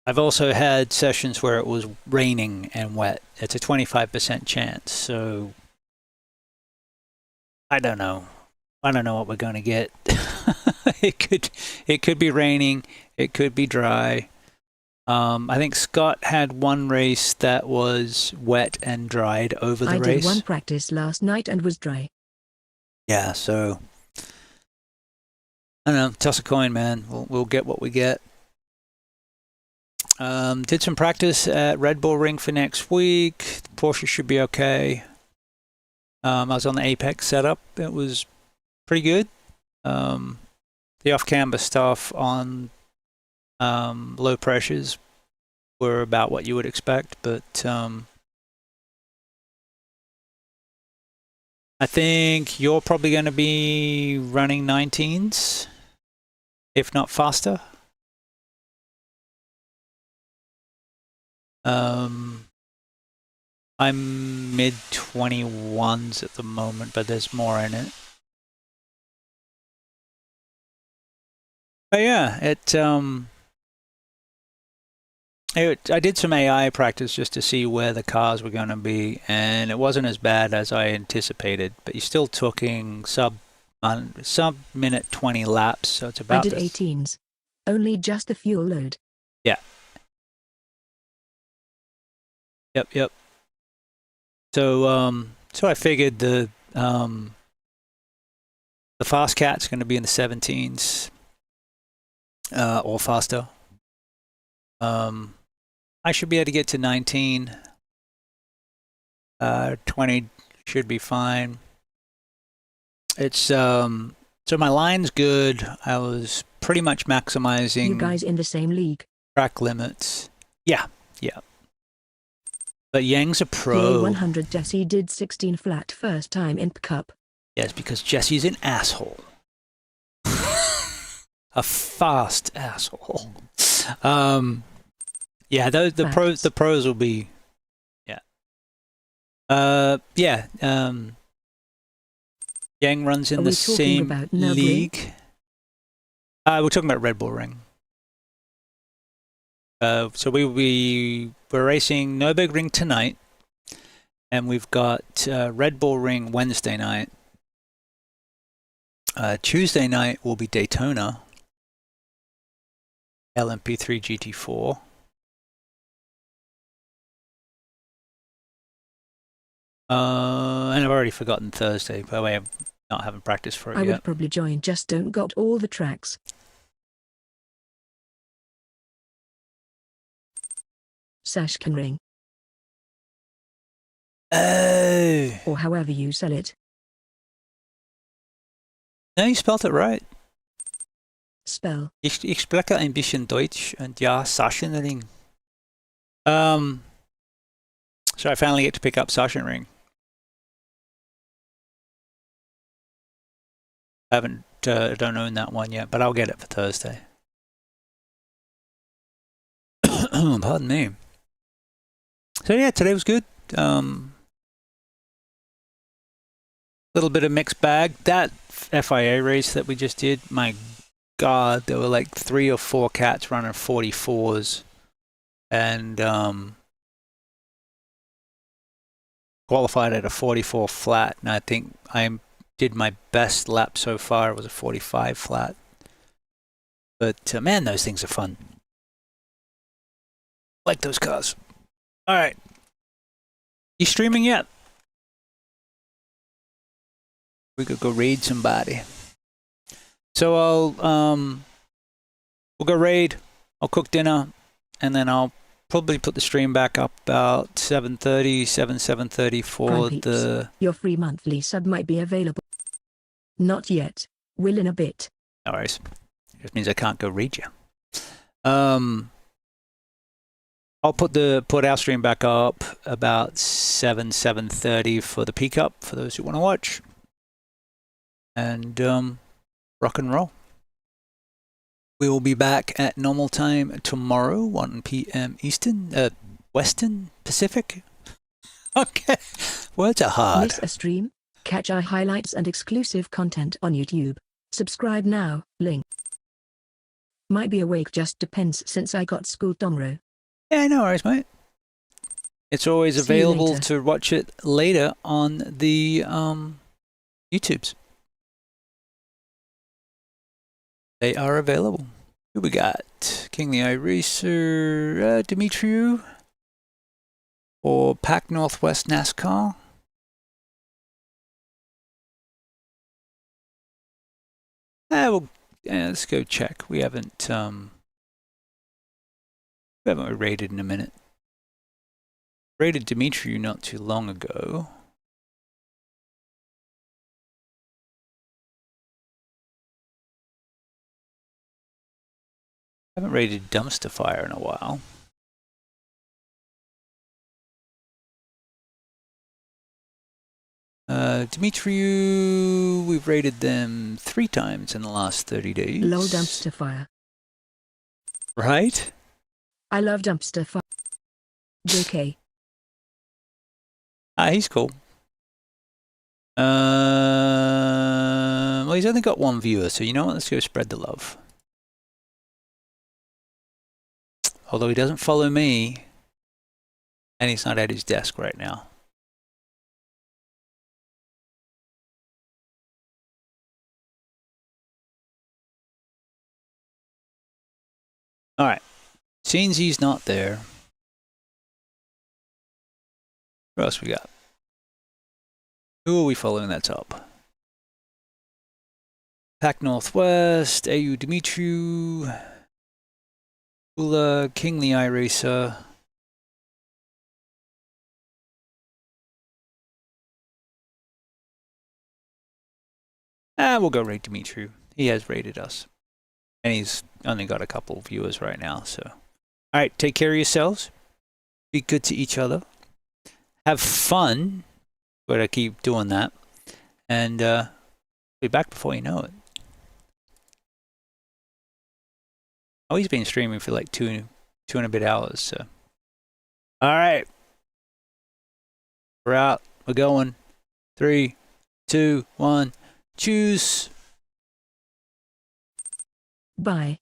I've also had sessions where it was raining and wet. It's a 25% chance, so I don't know. I don't know what we're going to get. It could be raining. It could be dry. I think Scott had one race that was wet and dried over the race. I did one practice last night and was dry. Yeah, so I don't know. Toss a coin, man. We'll get what we get. Did some practice at Red Bull Ring for next week. The Porsche should be okay. I was on the Apex setup. It was pretty good. The off-camber stuff on low pressures were about what you would expect, but I think you're probably going to be running 19s, if not faster. I'm mid 21s at the moment, but there's more in it. But yeah, I did some AI practice just to see where the cars were going to be, and it wasn't as bad as I anticipated. But you're still talking sub minute 20 laps, so it's about. I did 18s, only just the fuel load. Yeah. Yep. So I figured the fast cat's going to be in the 17s or faster. I should be able to get to 19. 20 should be fine. It's so my line's good. I was pretty much maximizing. You guys in the same league? Track limits. Yeah. But Yang's a pro. 100 Jesse did 16 flat first time in Cup. Yes, because Jesse's an asshole. A fast asshole. Yeah, the pros will be. Yeah. Yang runs in the same league. We're talking about Red Bull Ring. So we're racing Nürburgring tonight, and we've got Red Bull Ring Wednesday night. Tuesday night will be Daytona, LMP3 GT4. And I've already forgotten Thursday. By the way, Not having practice for it I yet. would probably join, just don't got all the tracks. Sashkin ring. Oh. Or however you sell it. No, you spelled it right. Spell. Ich spreche ein bisschen Deutsch und ja, Sachsenring. So I finally get to pick up Sachsenring. I don't own that one yet, but I'll get it for Thursday. Pardon me. So yeah, today was good. Little bit of mixed bag. That FIA race that we just did, my God, there were like 3 or 4 cats running 44s, and qualified at a 44 flat, and I think I did my best lap so far. It was a 45 flat. But man, those things are fun. Like those cars. All right. You streaming yet? We could go raid somebody. So we'll go raid. I'll cook dinner, and then I'll probably put the stream back up about 7:30 for the... Your free monthly sub might be available. Not yet. Will in a bit. No worries. Just means I can't go raid you. I'll put our stream back up about 7:30 for the peak up for those who want to watch. And rock and roll. We will be back at normal time tomorrow, 1 p.m. Eastern, Western, Pacific. Okay, words are hard. Miss a stream? Catch our highlights and exclusive content on YouTube. Subscribe now, link. Might be awake, just depends since I got school tomorrow. Yeah, no worries, mate. It's always available to watch it later on the YouTubes. They are available. Who we got? King the iRacer, Dimitriu, or Pac Northwest NASCAR. Let's go check. We haven't rated in a minute. Rated Dimitriu not too long ago. Haven't rated Dumpster Fire in a while. Dimitriu, we've rated them 3 times in the last 30 days. Lol Dumpster Fire. Right? I love Dumpster Fire. JK. He's cool. Well, he's only got 1 viewer, so you know what? Let's go spread the love. Although he doesn't follow me, and he's not at his desk right now. All right. Seems he's not there. What else we got? Who are we following that's up? Pac Northwest, AU Dimitriu, Ula, King the iRacer. We'll go rate Dimitriu. He has rated us. And he's only got a couple of viewers right now, so. Alright, take care of yourselves. Be good to each other. Have fun. Gotta keep doing that. And be back before you know it. Oh, he's been streaming for like two and a bit hours, so. Alright. We're out. We're going. 3, 2, 1. Choose. Bye.